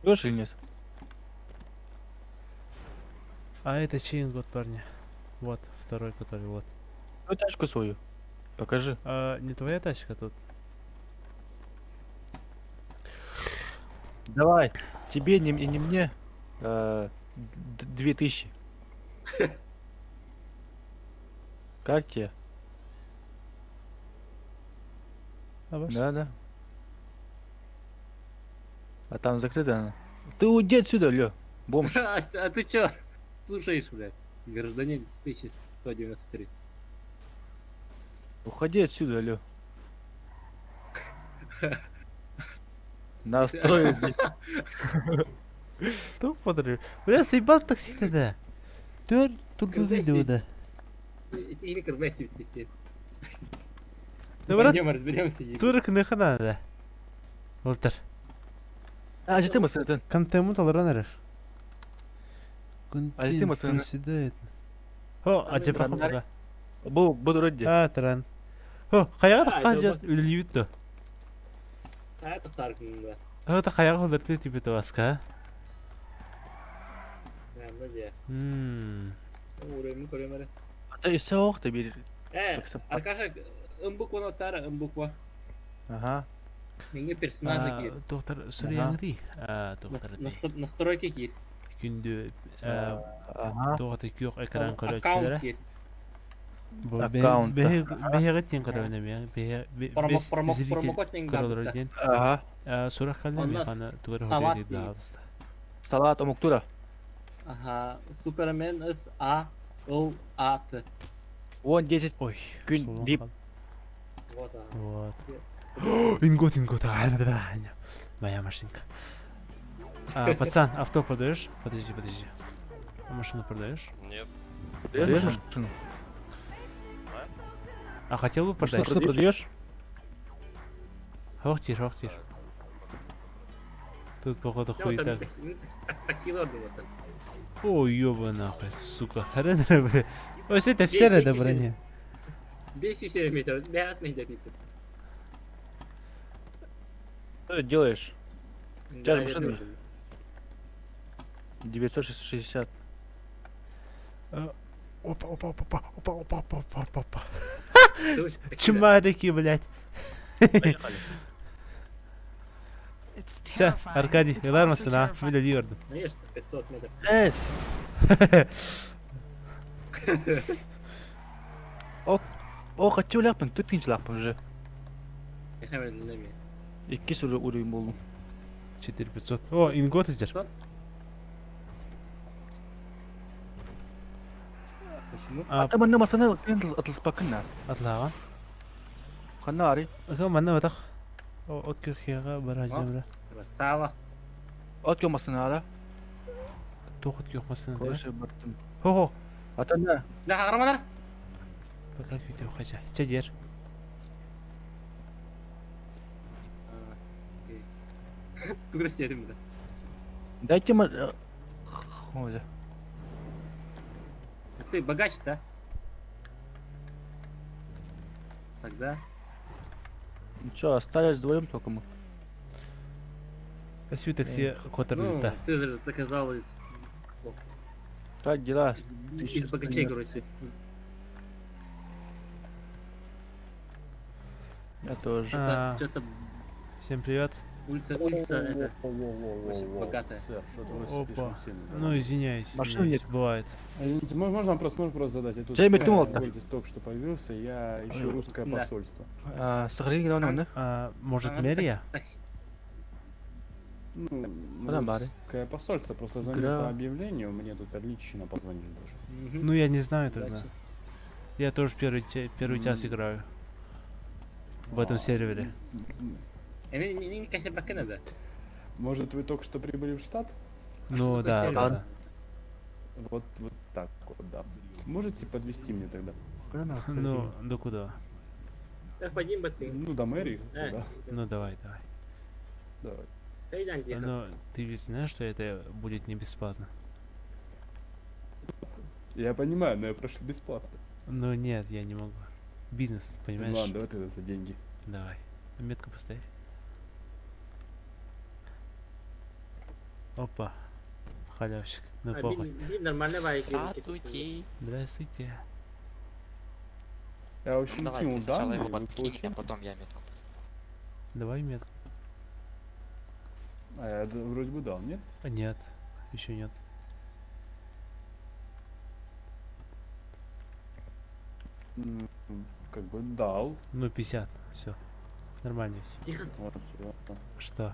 Идешь или нет? А это чей ингот, парни? Вот, второй, который вот. Ну, тачку свою. Покажи. Не твоя тачка тут. Давай. Тебе, не мне. 2000. Как тебе? А ваш? Да. А там закрыто она. Ты уйди отсюда, Лё. Бомж. А ты чё слушаешь, блядь? Гражданин 1193. Уходи отсюда, Лё. Настрой, блядь. Тук подожди. Бля, заебал такси-то, да. Тут видео, да. И не кырбайся, ведь. Да, брат, Пойдем разберемся. турик не хана, да. Ултыр. Жити мısın? Контему толранер. Алиси мısın? Приседает. О, а тебе Брат, пока. Bu duruddi. Таран. О, қаяға А, таққан это жет, үлілі бітті. Это саркында. Та қаяға оларды типі басқа. Вроде. Уровень колемere. Ata ise ok da bir. Arkadaşlar ımbık var otara ımbık var. Aha. Менге персонажы кир. Доктор Сүрияңди. Доктор Ди. Настройки кир. Күнді Aha. доғаты күйоқ экран Аккаунт көрөтчілері. кир. Аккаунт. Бәйігі тен көрөөнеме. Промокод нең Көрөлөр бар. ден. Aha. Сұрақ қалды Онда механы тугары салат хөбейді дейік. дағылысты. Salat omuktura. Ага, Супермен С А О А Т. Вон 10 Ой, Күн солон дип. қалды. Вот она. Вот. Ингот. Моя машинка. Пацан, авто продаешь? Подожди. А машину продаешь? Нет. Продаешь машину? А хотел бы продать? Машину продаешь? Хохтир. Тут походу хуета. Таксилар было там. Ой, ёба нахуй, сука. Харенера, бля. Ой, это все рада броня. 500 метров. Бегать не дадите. Что ты делаешь? Да, машина? я тоже. 960. Опа. Слушай, такси, да. Чмарики, блядь. Поехали. Че, Аркадий, yılar mısın ha? Bir de diyordum. Конечно, 500 метров. Evet. O kaç yıl yaptın? Tütkinç yaptın же. Я хавер dinlemiyor. 2 sürü uruyum buldum. 4500. О, ингот іздер. Почему? Ata bana masana atılız bakın ha. Атлаған. Kanna ari. Ага, манна батақ. От көхияға бара жемрі. Красава. At yomasını ara. Тоқыт көхмасына да. Koşu baktım. Хо-хо. Ata ne? Да, қағырмадар. Пока күйтеу қажа. Чадер. Тугра стерим, да. Дайте ма... Ой. Ты богач, да? Тогда. Ну чё, остались вдвоем только мы. Спасибо, такси котор да. Ты же заказал из Как дела? богачей, короче. Я тоже. Что-то Всем привет. улица это очень богатая. Опа. Ну, извиняюсь, Машин нет. бывает. Можно вопрос задать? Я тут Джейми Тумолта. только что появился, я ищу русское Да. посольство. Сохрани гневно, да? Может, Мерия? Такси. Куда бары? Русское посольство, просто звоню Гра- по объявлению, мне тут лично позвонили даже. Мгм. Ну, я не знаю тогда. Удачи. Я тоже первый час играю. В этом сервере. Не конечно, бакена, да. Может, вы только что прибыли в штат? Ну, что да, сервер? да. Вот так вот, да. Можете подвести мне тогда? Ну, да куда? Так, пойдем, ты. Ну, до мэрии, да. Ну, давай. Давай. Пойдем, где Но ты ведь знаешь, что это будет не бесплатно? Я понимаю, но я прошу бесплатно. Ну, нет, я не могу. Бизнес, понимаешь? Ладно, давай тогда за деньги. Давай. Метку поставь. Опа. Халявщик. Ну, похуй. Нормально, вайки. Здравствуйте. Я вообще кинул данные, вы получили? потом я метку. Давай метку. А я вроде бы дал, нет? Нет, еще нет. Как бы дал. Ну, 50, все. Нормально все. Тихо. Вот, всё. Что?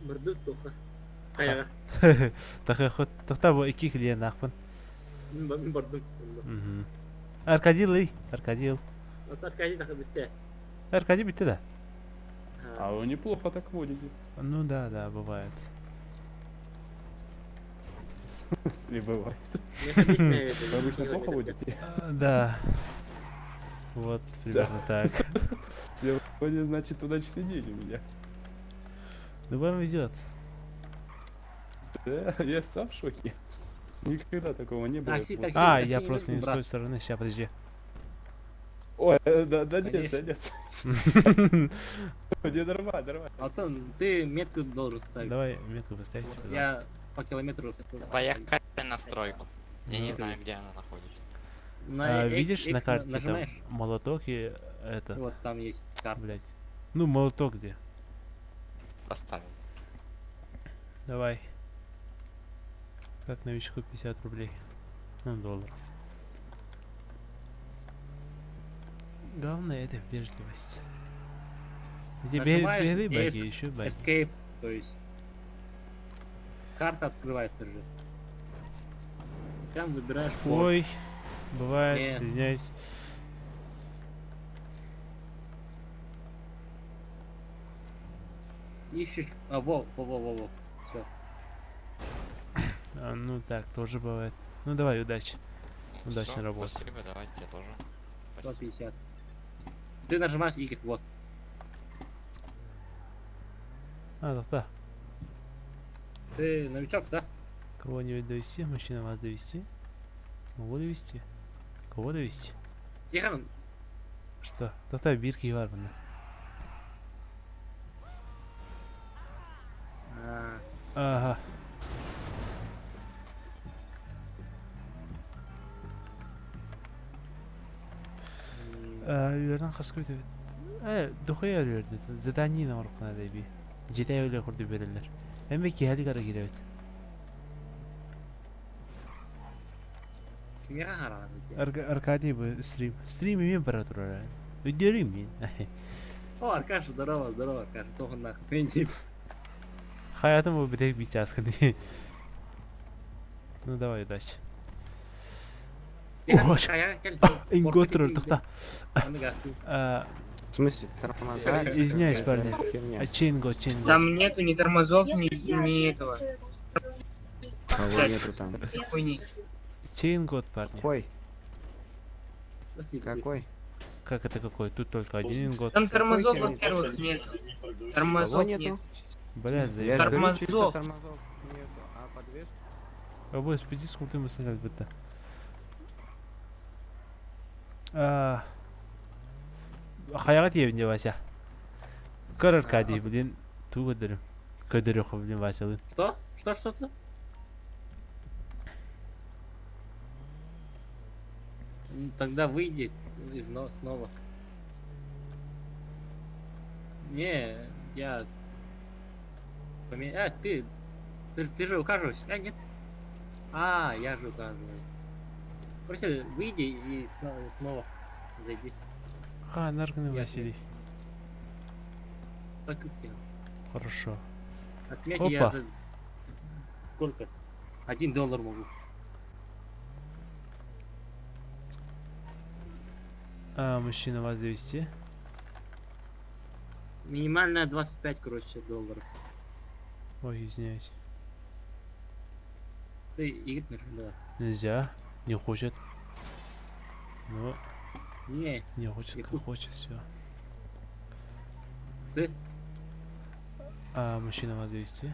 Мырдык тоқта. Қаяға? Тахай ход, тахта бо 2 клиент ақпын. Мен бардым. Аркадил, Аркадил. Аркадий тақы бітті. Аркадий битти да. А вы неплохо так водите. Ну да, бывает. Если бывает. Вы обычно плохо водите? Да. Вот, примерно так. Сегодня, значит, удачный день у меня. Ну, вам везет. Да, я сам в шоке. Никогда такого не было. Такси, такси. А, такси я не просто нужен, не с брат. той стороны. Сейчас, подожди. Ой, да нет, Конечно. да нет. Не, нормально. Алтын, ты метку должен ставить. Давай метку поставить, Я пожалуйста. по километру. Поехали на стройку. Я не Ну. знаю, где она находится. Видишь на карте там нажимаешь? молоток и этот, Вот там есть карта. блять. Ну, молоток где? Поставил. Давай. Как новичку 50 рублей. Ну, долларов. Главное это вежливость. Тебе Нажимаешь белые баги, S- еще баги. Escape, то есть карта открывается же. Там выбираешь порт. Ой, бывает, Не. извиняюсь. Ищешь. Во. Все. Ну так, тоже бывает. Ну давай, удачи. Удачной Всё, работы. Спасибо, давайте тебе тоже. Спасибо. 150. Ты нажимаешь Y, вот. А, да. Ты новичок, да? Кого-нибудь довести? Мужчина вас довести? Могу довести? Кого довести? Тихо. Что? Да, бирки var bunda. Ага. Үйлерден қыз көтебет. Дұқой әлерді. Заданияны орқына да би. Жетай өлі құрды берілер. Әмбе келдік ара керебет. Кімге қараған? Аркадий бы стрим. Стримімен бара тұрар. Өдерім мен. О, Аркаша, здорово, Аркаша. Тоқын нахуй. Пенди. Hayatım bu bir tek bir çaskını. Ну давай, удачи. Тихо, Ой. қаяға кел. Инго тұрыр, тоқта. Аны гасты. В смысле? Тормоза? Извиняюсь, парни. Херня. Чинго. Там нету ни тормозов, ни этого. Кого нету там? Хуйни. Чингот, парни. Какой? Какой? Как это какой? Тут только один ингот. Там тормозов, Какой во-первых, нет. Кого Тормозов нет. нету? Блядь, Я же говорю, чисто Тормозов. тормозов нету. А подвес? Обой, спади, сколько мы как будто. Хаяға тебінде Вася. Көр Аркадий, блин, ту көдірім. Көдіріқы, блин, Васялын. Что? Что? Тогда выйди снова. Не, я... Ты же ухаживаешь? А, нет? А, я же указываю. Просто выйди и снова зайди. Нарканы Василий. Так и тебя. Хорошо. Отметь Опа. я за... Сколько? $1 могу. Мужчина вас довести? Минимальная 25, короче, долларов. Ой, извиняюсь. Ты Игорь, да. Нельзя. Не хочет. Ну, Не, не хочет, Не как хочет. хочет, все. ты? Мужчина вас довести?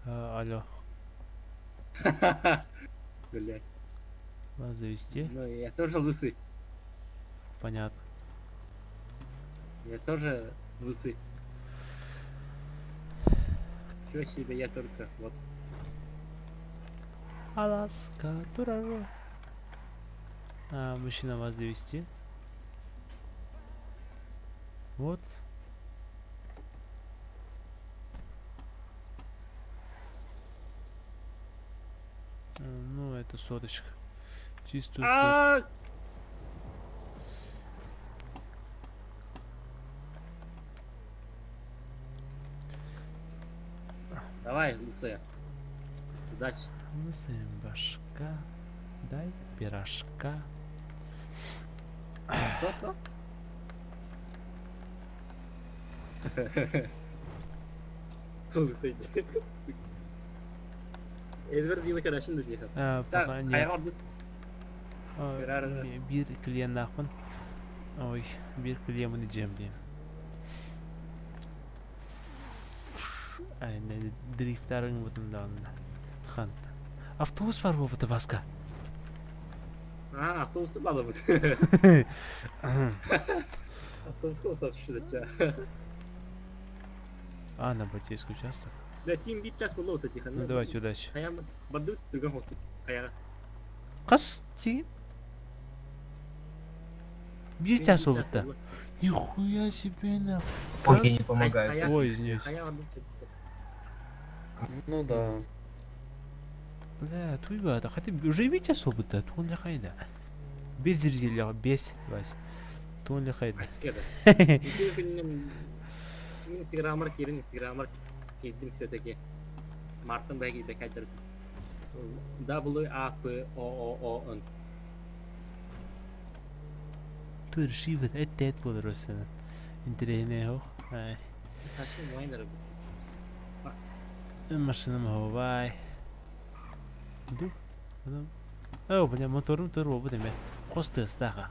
Алло. Блять. Вас довести? Ну, я тоже лысый. Понятно. Я тоже лысый. Чё себе, я только вот. Аласка, турары. Машина вас довести. Вот. Ну, это соточка. Чистую сотку. Давай, лысая. Удачи. Лысая башка. Дай пирожка. Что? Лысый. Эдвард değil arkadaşın da diyor. Пока нет. Hayal Bir клиент нахман. Ой, bir клиент дiyeceğim diyeyim. Aynen driftlerin butunda onda. Хант. Автобус var bu басқа. Автобусы надо будет. Автобусқа ұстап шүрді. На Батейский участок. Да, тим бит час было вот этих. Ну давайте, удачи. Аяма бадут другом хосты. Аяга. Қас тиген? Bir час oldu da. Нихуя себе на. Ой, не помогает. Ой, извиняюсь. Ну да. Бля, туйба, да хотя уже bir час oldu da. Tuğun ne kayda? Без зрителей, без, Вась. Tuğun ne kayda? Instagram'ar kirin Instagram'ar kedim söteki. Mart'ın belki de kaydır. WAPOOON. Tu решивет, это будет росен. Интересно, хох. Ай. Taşın wayner. Машинам хавай. Ду. О, бля, моторым турбо bu demek. Хосты стака.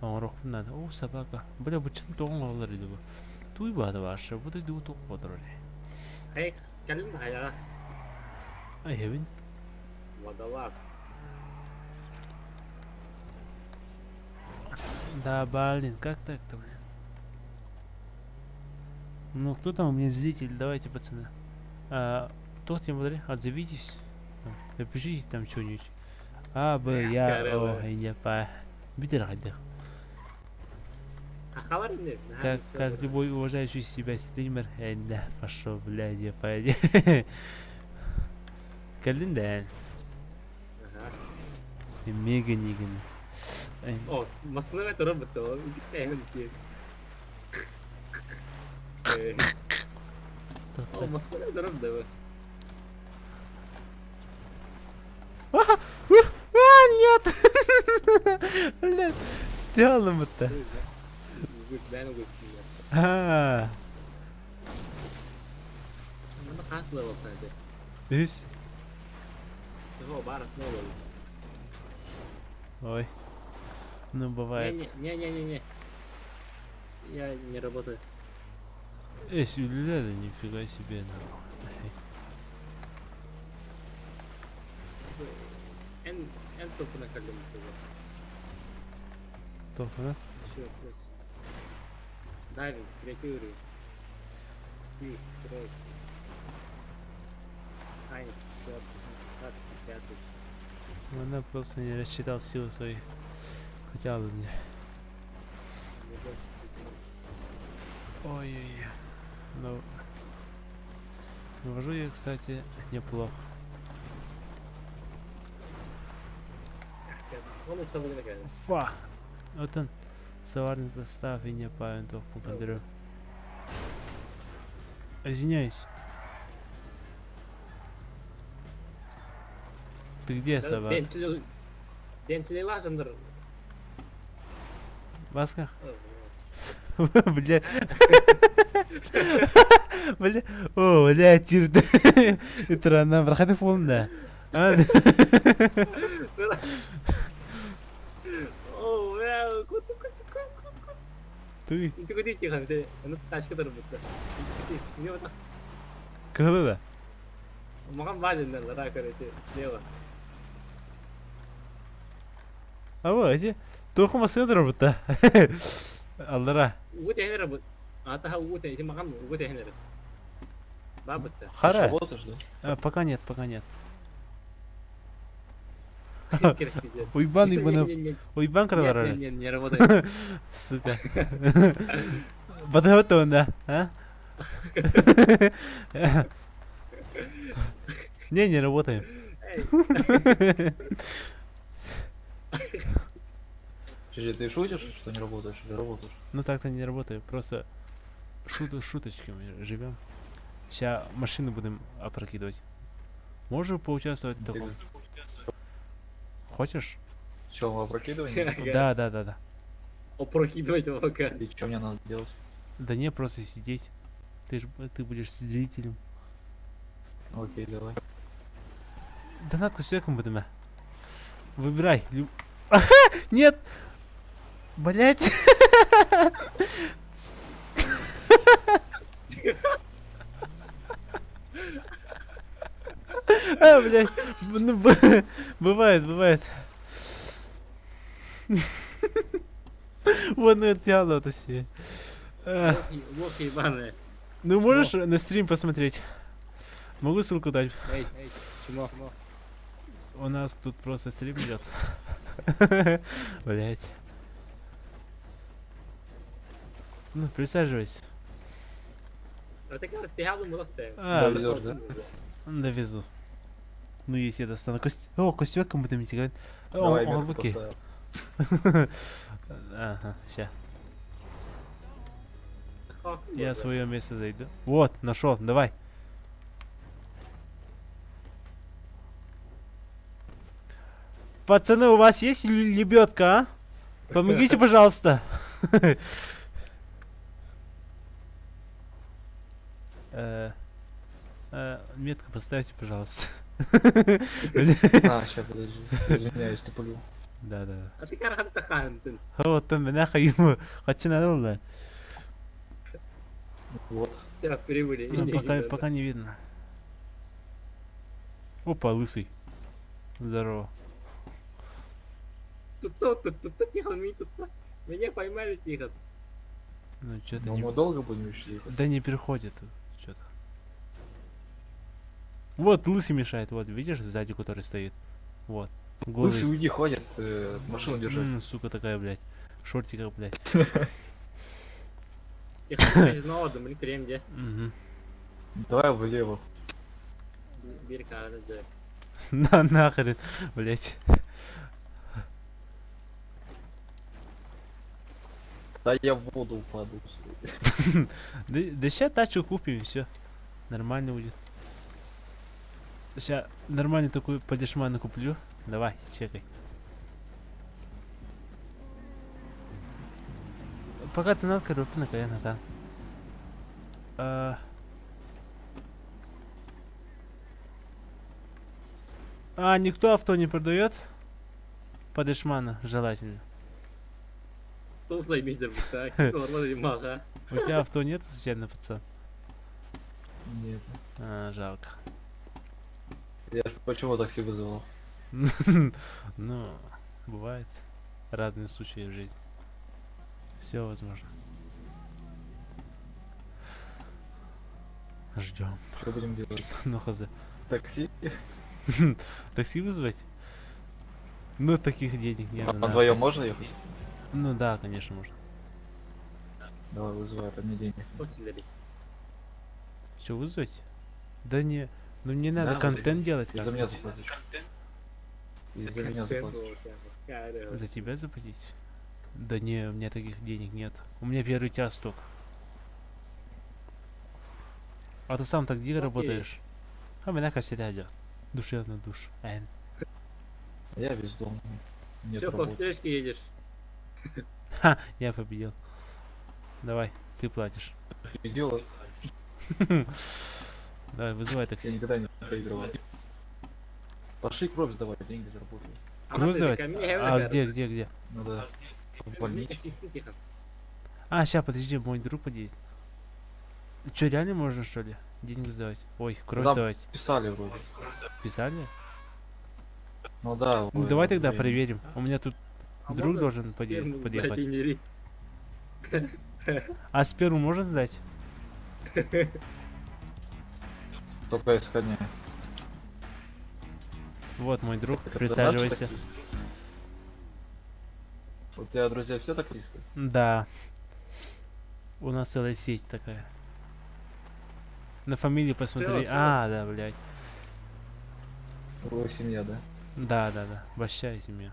Оңрох надо. О, собака. Бля, bu чын тоғын олар еді bu. Туйба да ваша, bu da ду тоқ бодыр оле. Hayır, geldin mi ayağa? Ай, хевин. Водолаз. Да, блин, как так-то, бля? Ну, кто там у меня зритель? Давайте, пацаны. Кто тем смотри, отзовитесь. Напишите там что-нибудь. Я, я по... Битер ходил. А хабар не? Как любой уважающий себя стример, да, пошел, блядь, я пойди. Калин, да. Мега ниган. О, масляно это робот, то иди к нему. О, масляно это робот. Нет! Блядь, делаем это. Ben o göstereyim. Haa. Ama kaç level sende? Üs. Его барат не level. Ой. Ну, бывает. Не. Я не работаю. Сюда, нифига себе. En topuna kaldım. Топа, Все, плюс. Дайвинг, третий уровень. Си, тройка. Хайник, четвертый, пятый. Она просто не рассчитал силы своих. Хотя бы мне. Ой-ой-ой. Ну. Вожу я, кстати, неплохо. Он учил выиграть. Фа! Вот он. Товарный состав и не павин только благодарю. Извиняюсь. Ты где, собака? Бентли лажендер. Баска? Бля. Бля. О, бля, тирді. Үтіраннан бір қайты фолында. О, бля, Туй. Инти куди тихан, те, аны ташка тұрып бұтты. Не ота? Кылы да? Маған бадендер, лара көрете, лева. Ава, әте, тоқыма сыдыр бұтта. Аллара. Угу тәхінер бұт. Атаха угу тәхінер, маған угу тәхінер. Ба бұтты. Хара. Пока нет, пока нет. Уйбан, ебанов. Уйбан, кровора. Не работает. Сука. Подготовлен, да? А? Не работаем. Подожди, ты шутишь, что не работаешь или работаешь? Ну так-то не работаю, просто шуточками живем. Сейчас машину будем опрокидывать. Можешь поучаствовать в таком? Хочешь? Что, мы опрокидываем? Да. Опрокидывать ВК. И что мне надо делать? Да не, просто сидеть. Ты будешь зрителем. Окей, давай. Донатку с человеком будем. Выбирай. Нет! Блять! Блять. Ну, бывает. Вот, ну это тяло, то себе. Лох ебаная. Ну можешь на стрим посмотреть? Могу ссылку дать. Эй, чмо. У нас тут просто стрим идет. Блять. Ну, присаживайся. А ты как ты рядом растешь? Довезёшь, да? Довезу. Ну, если я достану О, костюк мы будем играть. Давай, О, метку руки. поставил. Ага, ща. Я свое место зайду. Вот, нашел, давай. Пацаны, у вас есть лебедка, а? Помогите, пожалуйста. Метку поставьте, пожалуйста. Сейчас, подожди. Извиняюсь, туплю. Да. А ты как тахантин? Вот там меня ему. Хочу надолго. Вот. Сейчас прибыли. Пока не видно. Опа, лысый. Здорово. Тут тихо, меня поймали тихо. Ну что-то Ну, не... мы долго будем еще ехать? Да не переходит что-то. Вот, лысый мешает, вот, видишь, сзади, который стоит. Вот. Голый. Лысый, уйди, ходит, машину держи. Сука такая, блядь. В шортиках, блядь. Тихо, снова думали, крем где? Давай влево. Бирка, да. Нахрен, блядь. Да я в воду упаду. Да сейчас тачку купим, все. Нормально будет. Сейчас нормальный такой подешман куплю. Давай, чекай. Пока ты надо, коробки на КН, да. Никто авто не продает? Подешмана, желательно. Что займись, так? Мага. У тебя авто нет, случайно, пацан? Нет. Жалко. Я ж почему такси вызывал? Ну, бывает. Разные случаи в жизни. Все возможно. Ждем. Что будем делать? Ну, хз. Такси? Такси вызвать? Ну, таких денег нет. А вдвоем можно ехать? Ну да, конечно, можно. Давай вызывай, это мне денег. Что, вызвать? Да не, ну не надо Да, контент делать. За меня заплатить. За меня заплатить. За тебя заплатить? Да не, у меня таких денег нет. У меня первый час только. А ты сам так где работаешь? А меня как всегда идет. Душевно душ. Я бездомный. Нет Че, по работы. встречке едешь? Ха, я победил. Давай, ты платишь. И делай. Давай, вызывай Я такси. никогда не проигрывал. Пошли кровь сдавай, деньги заработаю. Кровь сдавать? А где? Ну да. В больнице. Сейчас, подожди, мой друг подъедет. Че, реально можно, что ли? Деньги сдавать? Ой, кровь Там сдавать. писали вроде. Писали? Ну да. Ну, давай тогда проверим. У меня тут друг должен подъехать. А сперму можно сдать? Только исходня. Вот мой друг, присаживайся. У тебя друзья все таксисты? Да. У нас целая сеть такая. На фамилию посмотри. А, да, блядь. Вы семья, да? Да. Большая семья.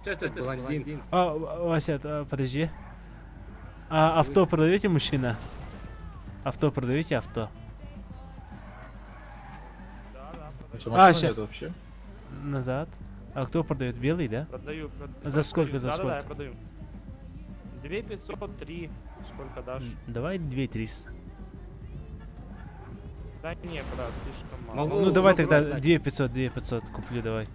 Что это блондин? А, Вася, подожди. А авто продаете, мужчина? Авто продаете, авто? Нет вообще? Назад. А кто продает? Белый, да? Продаю. За сколько, за сколько? Да, я продаю. 2500, 3. Сколько дашь? Давай 2300. Да не, брат, слишком мало. Ну давай тогда 2500 куплю, давай.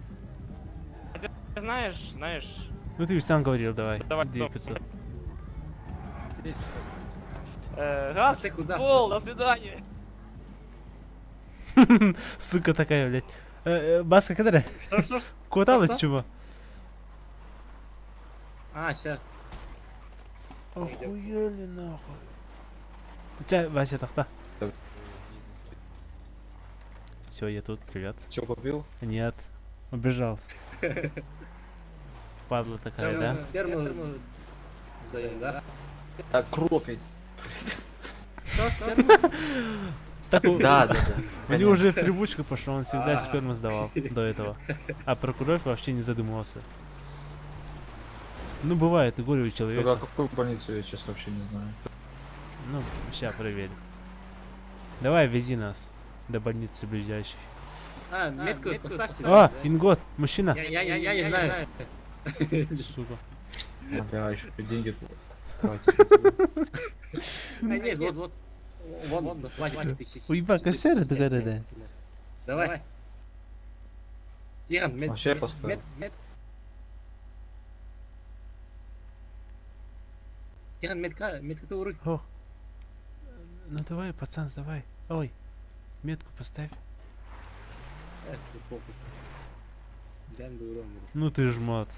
Знаешь. Ну ты ведь сам говорил, давай. Давай, 2500. Газ, Ты куда? пол, до свидания. Сука такая, блядь. Баска, когда? Что? Куда Что? чего? А, сейчас. Охуели нахуй. Тебя, Вася, тахта. Все, я тут, привет. Че, купил? Нет, убежал. Падла такая, да? Сперму сдаем, да? Так, кровь. Что, сперму? Так, Да. у него уже привычка пошла, он всегда сперму сдавал до этого. А про кровь вообще не задумывался. Ну, бывает, и горе у человека. А какую больницу я сейчас вообще не знаю. Ну, сейчас проверим. Давай, вези нас до больницы ближайшей. А, метку поставьте. А, Ингот, мужчина. Я не знаю. Сука. Бля, еще деньги. Нет, вот. Вон, хватит тысяч. Уйба, кошера ты да? Давай. Тихон, Вообще я поставил. Тихон, метка ты урок. О. Ну давай, пацан, давай. Ой, метку поставь. Ну ты жмот.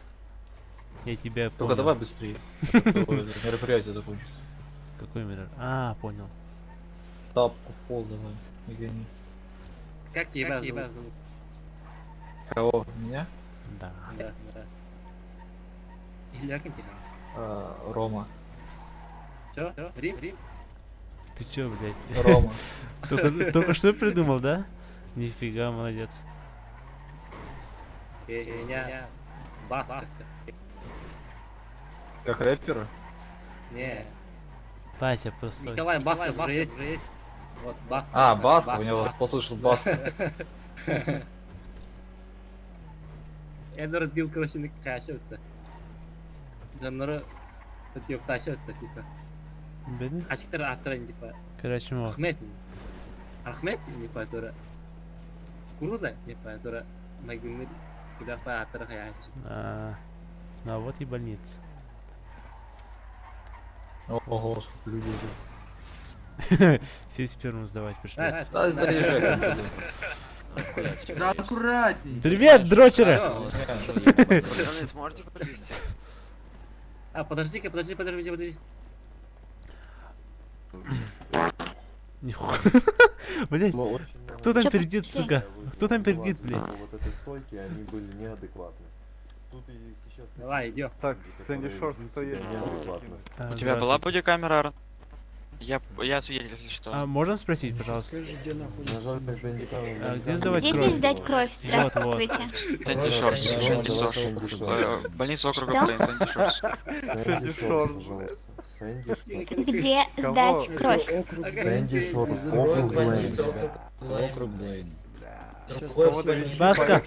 Я тебя понял. Только давай быстрее. Мероприятие закончится. Какой мир? А, понял. Тапку в пол давай. Не гони. Как тебя зовут? Кого? Меня? Да. Да. Или как Тихон? Рома. Чё? Рим? Ты чё, блядь? Рома. Только что придумал, да? Нифига, молодец. Меня Баска. Как рэпера? Не. Вася, просто. Николай Баска уже есть. Вот Баска. А, Баска, у него послышал Баска. Эдвард бил, короче, на кашет-то. Жанры өте кашет-то, типа. Бедный? Ачтар аттырын, типа. Короче, мог. Ахмед, типа, тора. Куруза, типа, тора. Магнит, куда по аттыры хаяч. Ну а вот и больница. Ого, сколько людей. Все сперму сдавать пришли. Да аккуратней. Привет, дрочеры! Сможете привезти? А, подожди. Нихуя. Блять, кто там пердит, сука? Кто там пердит, блядь? Вот эти стойки, они были неадекватны. Тут и сейчас... Давай, идем. Так, Сэнди Шорс, кто есть? Неадекватно. У тебя была бодикамера, Арн? Я свидетель, если что. А можно спросить, пожалуйста? Нажали бендикамеру. А где сдавать кровь? сдать кровь? Вот. Сэнди Шорс, больница округа Блейн, Сэнди Шорс. Сэнди Шорс, пожалуйста. Сэнди Шорс. Где сдать кровь? Сэнди Шорс, округ Блейн. Округ Блейн. Баска!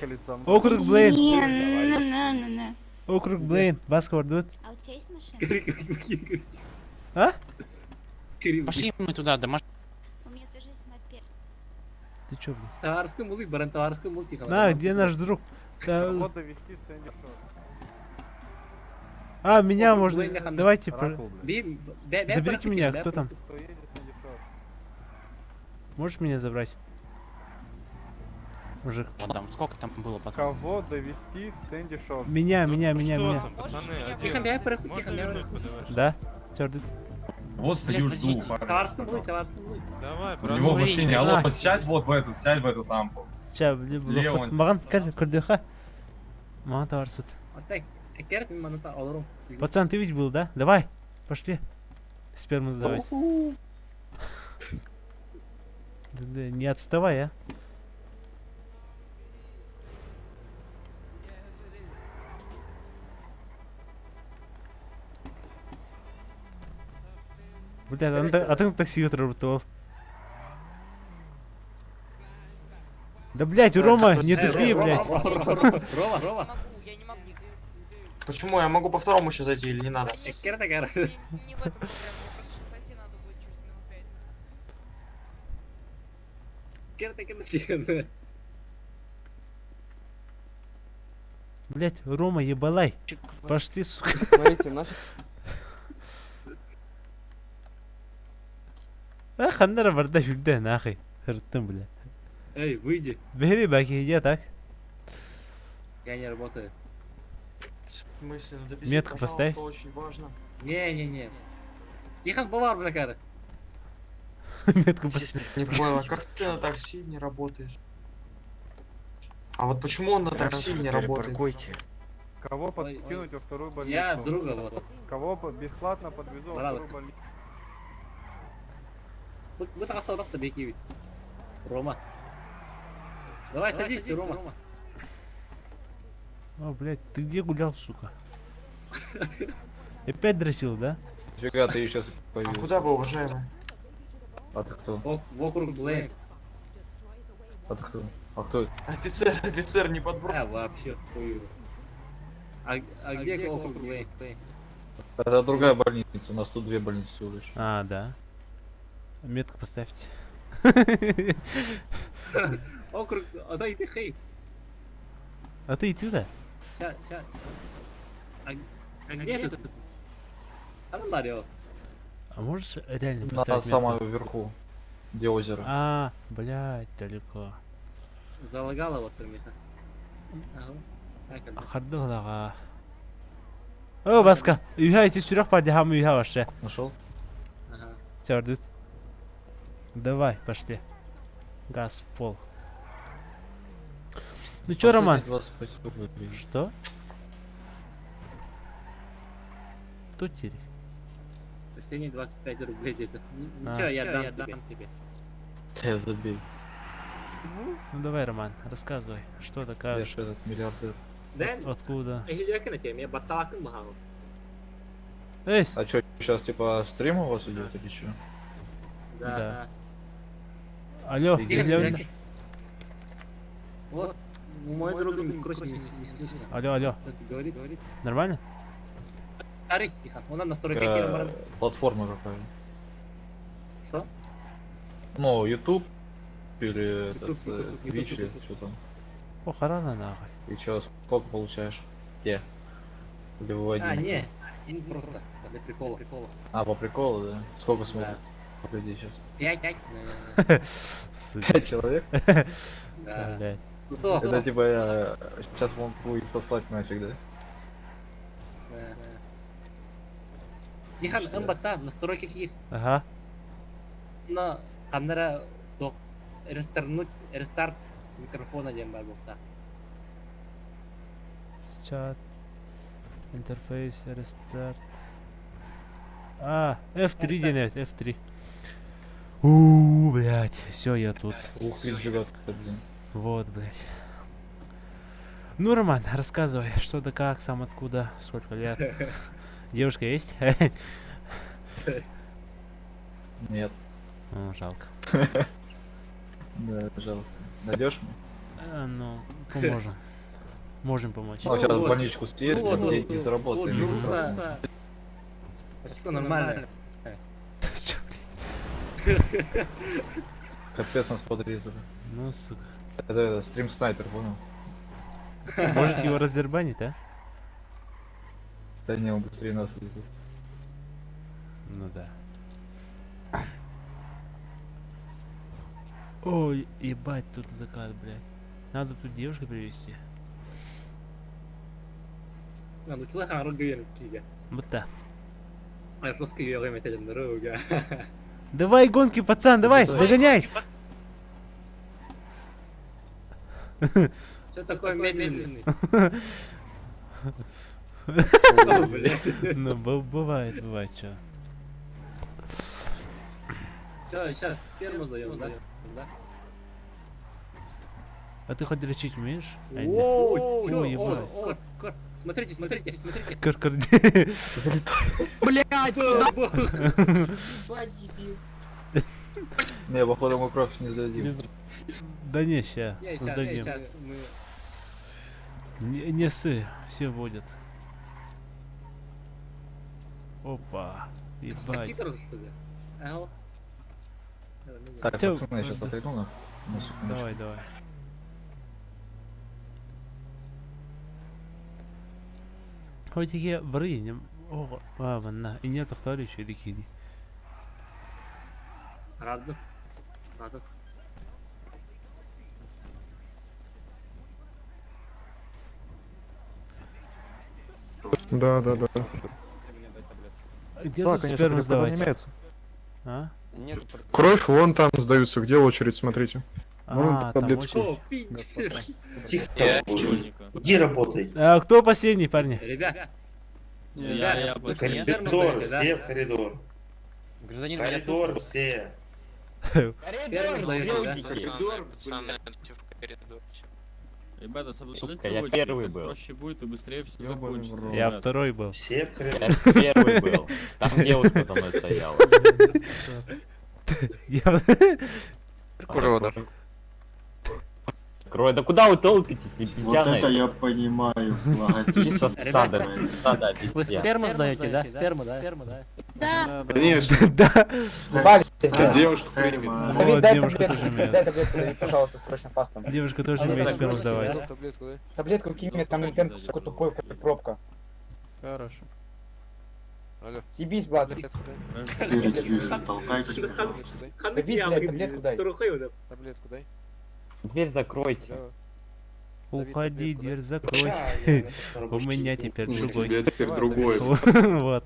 Округ Блейн! Не. Округ Блейн! Баска вардут? А у тебя есть машина? А? Пошли мы туда, до машины. У меня тоже есть мопед. Ты чё, блядь? Товарский мулик, баран товарский мультик. На, где наш друг? Вот довести Сэнди Шорс. А, меня можно... Давайте... Заберите Заберите меня, кто там? Кто едет, Сэнди Шорс? Можешь меня забрать? Мужик. Вот там, сколько там было потом? Кого довести в Сэнди Шорс? Меня. Тихо, Да? Чёрт. Вот стою, жду. Товарский мулик. Давай, У него в машине, алло, сядь вот в эту тампу. Ча, блин, Леон. Маган, кырдыха. Маган товарсут. Ата, экерт мен мана алырым. Пацан, ты ведь был, да? Давай, пошли. Сперму сдавать. Да, не отставай, а. Блядь, а ты на такси отработал. Да, блядь, Рома, не тупи, блядь. Рома. Почему? Я могу по второму сейчас зайти или не надо? Экерт экер. Экерт. Блядь, Рома, ебалай. Пошли, сука. Смотрите, наш... Хандара барда шульда, нахуй. Хрттым, бля. Эй, выйди. Бери баки, иди так. Я не работаю. В смысле? Ну, довези, Метку пожалуйста, поставь. очень важно. Не. Тихон Бавар, бля, Метку поставь. Не понял, а как ты на такси не работаешь? А вот почему он на такси не работает? Кого Ой, подкинуть во вторую больницу? Я друга вот. Кого бесплатно подвезу во Браво. вторую больницу? Вы так солдат-то беги ведь. Рома. Давай садись, Рома. О, блядь, ты где гулял, сука? Опять дрочил, да? Фига, ты сейчас А появился. куда вы, уважаемый? А ты кто? Вокруг Блейн. А ты кто? А кто это? Офицер, не подбрось. Вообще хую. А где вокруг Блейн? Это другая больница, у нас тут две больницы всего лишь. А, да. Метку поставьте. Округ, дай ты хейт. А ты и туда? Ща. А где ты? Там Марио. А можешь реально На поставить самом метку? верху, где озеро. А, блядь, далеко. Залагало вот там это. Ахардыгылага. О, баска. Үйхэ эти сүрэх парди хам үйхэ ваше. Нашел? Ага. Чардыт. Давай, пошли. Газ в пол. Ну чё, Роман? 25 рублей. Что? Кто теперь? Последние 25 рублей где-то. А. Ничего, я дам тебе. Да забей. Ну давай, Роман, рассказывай. Что такое? Я же этот миллиардер. Да? Откуда? Я на теме, я баталаком махал. Эйс! А чё, сейчас типа стрим у вас идет или чё? Да. Алло, Где Леонид. Вот, мой друг микроси не слышно. Алло. Говорит. Нормально? Старый, тихо. Он на 40 километров. Платформа какая? Что? Ну, YouTube или этот YouTube. Twitch или что там. О, рано нахуй. И чё, сколько получаешь? Те. Или вы один? Не просто. Для прикола. А, по приколу, да? Сколько смотрят? Людей сейчас. 5. Сука. 5 человек? Да. Блядь. Это типа я сейчас могу их послать нафиг, да? Тихон, ымбатта, настройки кир. Ага. Но, камера, рестарт микрофона дем бар бокта. Чат. Интерфейс, рестарт. А, F3 денет, F3. Блядь, все, я тут. Ух ты, нифига ты, блин. Вот, блядь. Ну, Роман, рассказывай, что да как, сам откуда, сколько лет. Девушка есть? Нет. Ну, жалко. Да, жалко. Найдешь мне? Ну, поможем. Можем помочь. Ну, сейчас в больничку съездим, деньги заработаем. Джуса. Что нормально? Чё, блядь? Капец нас подрезали. Ну, сука. Это стрим снайпер, понял? Может его раздербанить, а? Да не, он быстрее нас летит. Ну да. Ой, ебать, тут закат, блядь. Надо тут девушку привезти. Ну, чего я говорю, кига. Вот так. А я просто говорю, я тебе дорога. Давай гонки, пацан, давай, догоняй! Что такое медленный? Ну, бывает, чё. Что, сейчас сперму сдаем, да? А ты хоть лечить умеешь? Воу, чё? Ой, ебать. Смотрите. Каркарди. Блядь, Не, походу мы кровь не сдадим. Да не, ща, сдадим. Сейчас. Не ссы, все будет. Опа, ебать. Так, Чё? пацаны, я сейчас отойду на секундочку. Давай. Хоть я брынем. О, мана, и нет товарища Рикини. Рада. Да. Где тут сперму сдавать? А? Кровь вон там сдаются, где очередь, смотрите. А, там таблетку. очередь. Тихо. Иди работай. А кто последний, парни? Ребят. Коридор, все в коридор. Гражданин, Коридор, все. Сперму сдаете, да? Ребята, я первый был. проще будет и быстрее все закончится. Я второй был. Все в коридор. Я первый был. Там девушка со мной стояла. Урода. Крой, да куда вы толпитесь, не Вот это я понимаю. Чисто стадо, Вы сперму сдаете, да? Сперму, да? Да. Конечно. Да. Девушка Вот, девушка тоже умеет. Пожалуйста, срочно фастом. Девушка тоже умеет сперму сдавать. Таблетку кинь мне, там интернет, сука, тупой, как пробка. Хорошо. Алло. Съебись, Влад. Толкайте. Давид, блядь, таблетку дай. Таблетку дай. Дверь закройте. Давай. Уходи, дверь закрой. У меня теперь другой. теперь другой. Вот.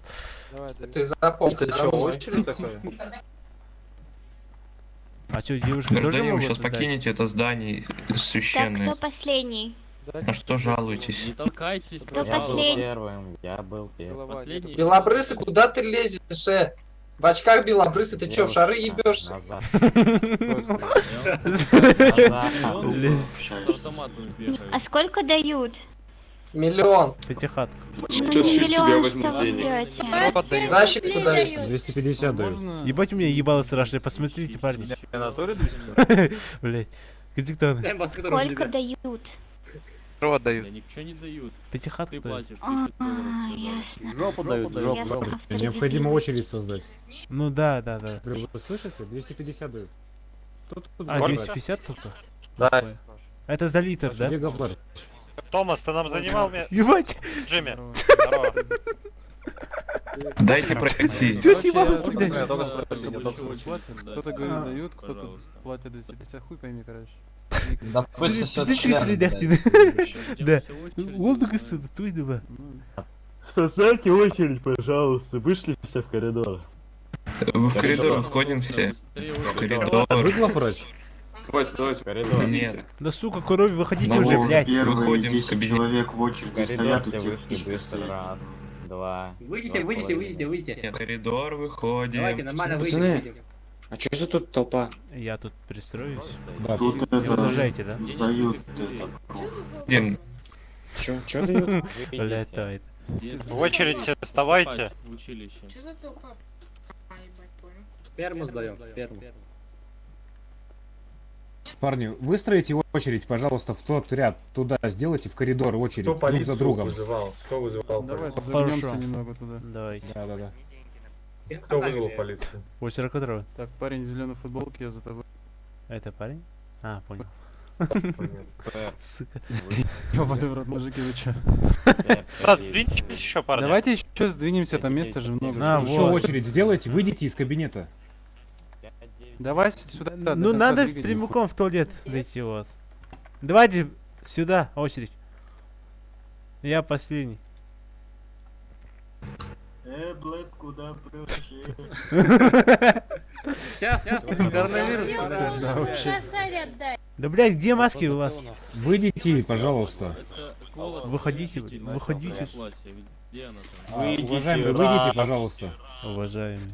Давай, Давид. Ты запомни, Это что, очередь такая? А что, девушки тоже могут сдать? это здание Так, кто последний? На что жалуетесь? Не толкайтесь, Кто Я был последний? первым, я был первым. Голова Последний. нету. Белобрысы, куда ты лезешь, В очках белобрысы, ты чё, в шары ебёшься? Назад. С автоматом бегает. А сколько дают? Миллион. Пятихатка. Ну, не миллион, что вы берете? Защиту дают. 250 дают. Ебать, у меня ебало страшное, посмотрите, парни. Блять. Где-то Сколько дают? Дрова Да дают. ничего не дают. пятихатка. Ты платишь А, 1000 долларов, сказали. ясно. Жопу дают, жопу. Необходимо очередь создать. Ну да. Вы слышите? 250 дают. А, 250 только? Да. Это за литр, да? Говнар? Томас, ты нам занимал место? Ебать! Джимми. Дайте пройти. Чё съебало, Я блядь? только спросил, я только Большой спросил. очередь, да. Кто-то говорит А. дают, кто-то Пожалуйста. платит 250, хуй пойми, короче. Да Птички следяхтины. Да. Воздух из сюда, туй дуба. Создайте очередь, пожалуйста, вышли все в коридор. В коридор выходим все. В коридор. Выглаврать? В коридор. Нет. Да сука, коровь, выходите Ну, уже, блядь. Выходим в кабинет. человек в В очереди коридор стоят, и все тех вышли фишка быстро. стоит. Раз, два. Выйдите. В коридор выходим. Давайте, нормально выйдем. А чё за тут толпа? Я тут пристроюсь. Тут Не это возражаете, да? сдают это. Блин, Чё дают? Блядь, давай. В очередь вставайте. В училище. Сперму сдаем, сперму. Парни, выстроите очередь, пожалуйста, в тот ряд. Туда сделайте в коридор очередь, друг за другом. Давай, Хорошо. развернемся немного туда. Давайте. Да. Кто вызвал полицию? Очередь которого? Так, парень в зеленой футболке, я за тобой. Это парень? А, понял. Сука. Ёбаный в рот, мужики, вы чё? Сдвиньтесь еще, парни. Давайте еще сдвинемся, там места же много. На, Еще вот. очередь сделайте, выйдите из кабинета. Давай сюда. до Ну конца надо двигайтесь. прямиком в туалет зайти вот. Давайте сюда очередь. Я последний. Блэд, куда проще? Сейчас, коронавирус. Да, вообще. Да, блядь, где маски у вас? Выйдите, пожалуйста. Выходите, выходите. Где она там? Уважаемый, выйдите, пожалуйста. Уважаемый.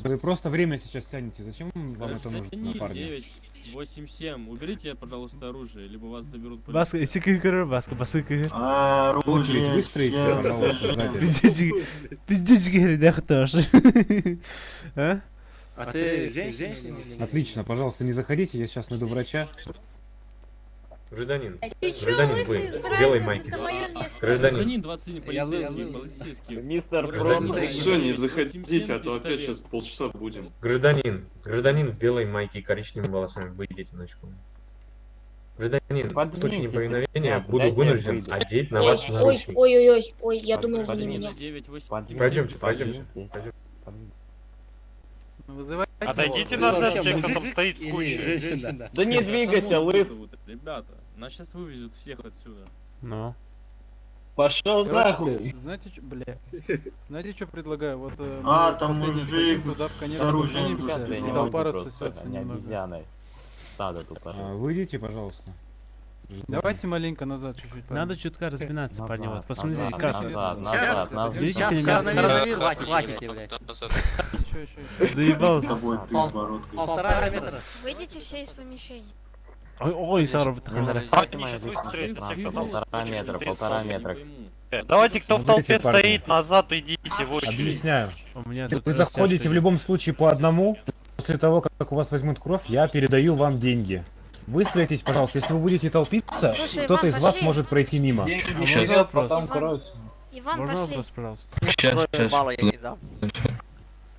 Вы просто время сейчас тянете. Зачем вам это Это нужно, не парни? 987. Уберите, пожалуйста, оружие, либо вас заберут полицию. Баска, сикы, баска, басыка. Очередь выстроите, пожалуйста, сзади. Пиздечки, да кто ж. А? А ты женщина? Отлично, пожалуйста, не заходите, я сейчас найду врача. Гражданин. Ты чё, лысый, избирательница, это моё место. Гражданин 21 полицейский. Мистер Гражданин, Все, не 987 заходите, а то опять пистолет. сейчас полчаса будем. Гражданин в белой майке и коричневыми волосами, выйдите на секунду. Гражданин, в случае неповиновения буду вынужден одеть на вас наручники. Ой, я думал, вы не меня. Пойдемте. Отойдите назад, те, кто там стоит в куче. Да не двигайся, лысый. Ребята, нас сейчас вывезут всех отсюда. Ну. Пошел нахуй. Знаете, что, бля? Знаете, что предлагаю? Вот там мужик туда в конец с оружием. поженимся, и толпа рассосется немного. Выйдите, пожалуйста. Давайте маленько назад чуть-чуть. Надо чутка разминаться, парни. Вот посмотрите, как. Видите, Сейчас, перемяться. хватит, блядь. Еще. Заебал. Полтора метра. Выйдите все из помещения. Ой, Сара, бтахандара. Полтора метра. Давайте, кто в толпе стоит, назад идите в очередь. Объясняю. У меня тут Вы заходите в любом случае по одному. После того, как у вас возьмут кровь, я передаю вам деньги. Выстроитесь, пожалуйста. Если вы будете толпиться, Слушай, кто-то Иван, из вас пошли. может пройти мимо. Можно вопрос? Иван, Можно пошли. вопрос, пожалуйста? Сейчас.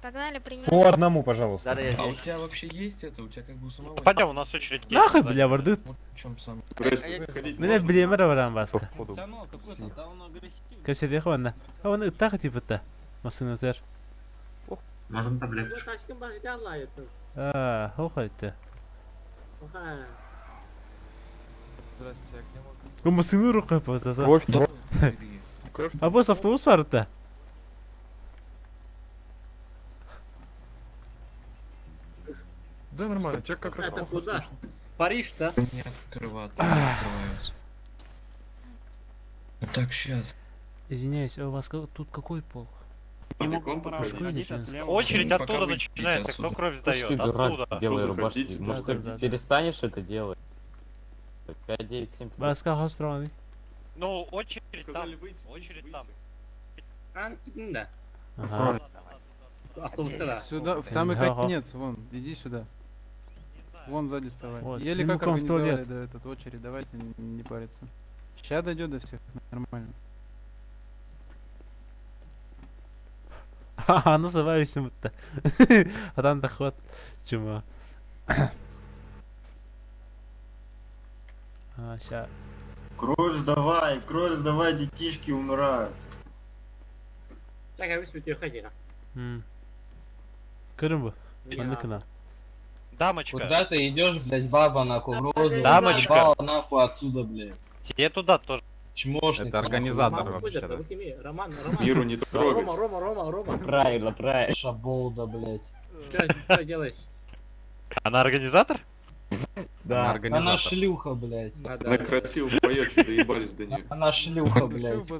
Погнали, принимай. По одному, пожалуйста. А у тебя вообще есть это? У тебя как бы у самого... Пойдем, у нас очередь. Нахуй, бля, вардут. В чем сам? Меня блемера варам баска. Как все дехуанна. А он так типа-то. Масыны тер. Можно таблетку. Хохай-то. Здрасте, я к нему. У масыны рукой позата. Кровь, да? А босс автобус варта. Да нормально, тебя как раз Это куда? Париж-то? Не открываться, не открываются. Так, сейчас. Извиняюсь, а у вас тут какой пол? Мужской или женский? Очередь оттуда начинается, кто кровь сдает, оттуда. Белые рубашки. Может, ты перестанешь это делать? 5, 9, 7. Вас как устроены? Ну, очередь там, очередь там. Да. Ага. Автобус когда? Сюда, в самый Ага. конец, вон, иди сюда. Вон сзади вставай. Вот, Еле как прямиком в организовали туалет. до этот очередь, давайте не париться. Сейчас дойдет до всех, нормально. Ха-ха, называюсь будто. А там доход. Чума. А, ща. Кровь сдавай, детишки умирают. Так, я выспать ее ходила. Кырым Маныкына. Дамочка, ты идешь, блядь, баба нахуй, в розовом, Дамочка. заебала нахуй отсюда, блядь. тебе туда тоже. Чмошница. Это организатор Роман, Роман. Миру не трогать. Рома. Правильно. Шаболда, блядь. Что делаешь? Она организатор? Да, она шлюха, блядь. Она красиво поет, что доебались до нее. Она шлюха, блядь.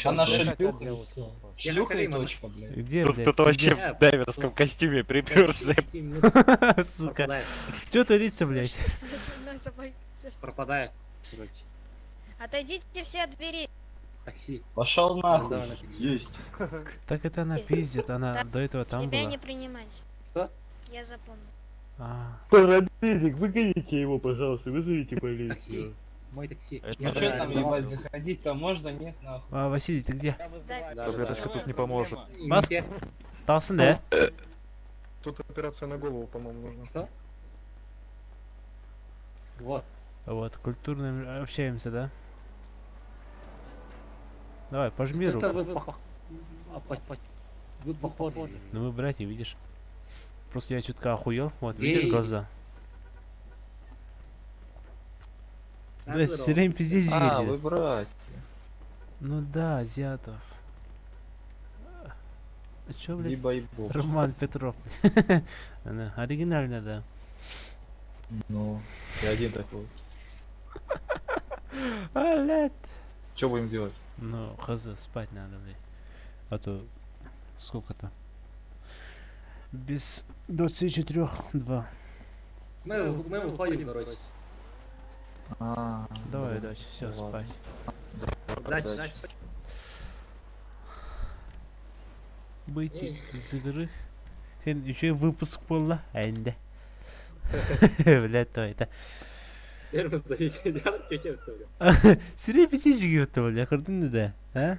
Она шлюха, и всё. Шлюха и точка, блядь. Где, Тут блядь? кто-то вообще в дайверском костюме приперся. Сука. Чё творится, блядь? Пропадает. Короче. Отойдите все от двери. Такси. Пошел нахуй. Есть. Так это она пиздит, она Так, до этого там Тебя была. не принимать. Что? Я запомнил. А, Парамедик, выгоните его, пожалуйста, вызовите Такси. полицию. Мой такси. Ну что там, ебать, заходить-то можно, нет, нахуй? а, Василий, ты где? Дай. Таблеточка тут не поможет. Бас? Талсын, да? Тут операция на голову, по-моему, нужна. Что? Вот. Вот, культурно общаемся, да? Давай, пожми руку. Это вы похожи. Ну мы братья, видишь? Просто я чутка охуел. Вот, видишь Эй. глаза? Да, все время пиздец едет. братья. Ну да, Азиатов. А чё, блядь? Либо и бог. Роман Петров. Она оригинально, да. Ну, я один такой. Блядь. Что будем делать? Ну, хз, спать надо, блядь. А то... Сколько-то? Без 24-2. Мы уходим, короче. Давай, дальше, все, спать. Дальше. Выйти из игры. Еще и выпуск было. Энде. Блядь, то это. Сирей писечки gibi oldu ya. Gördün mü de? Ha?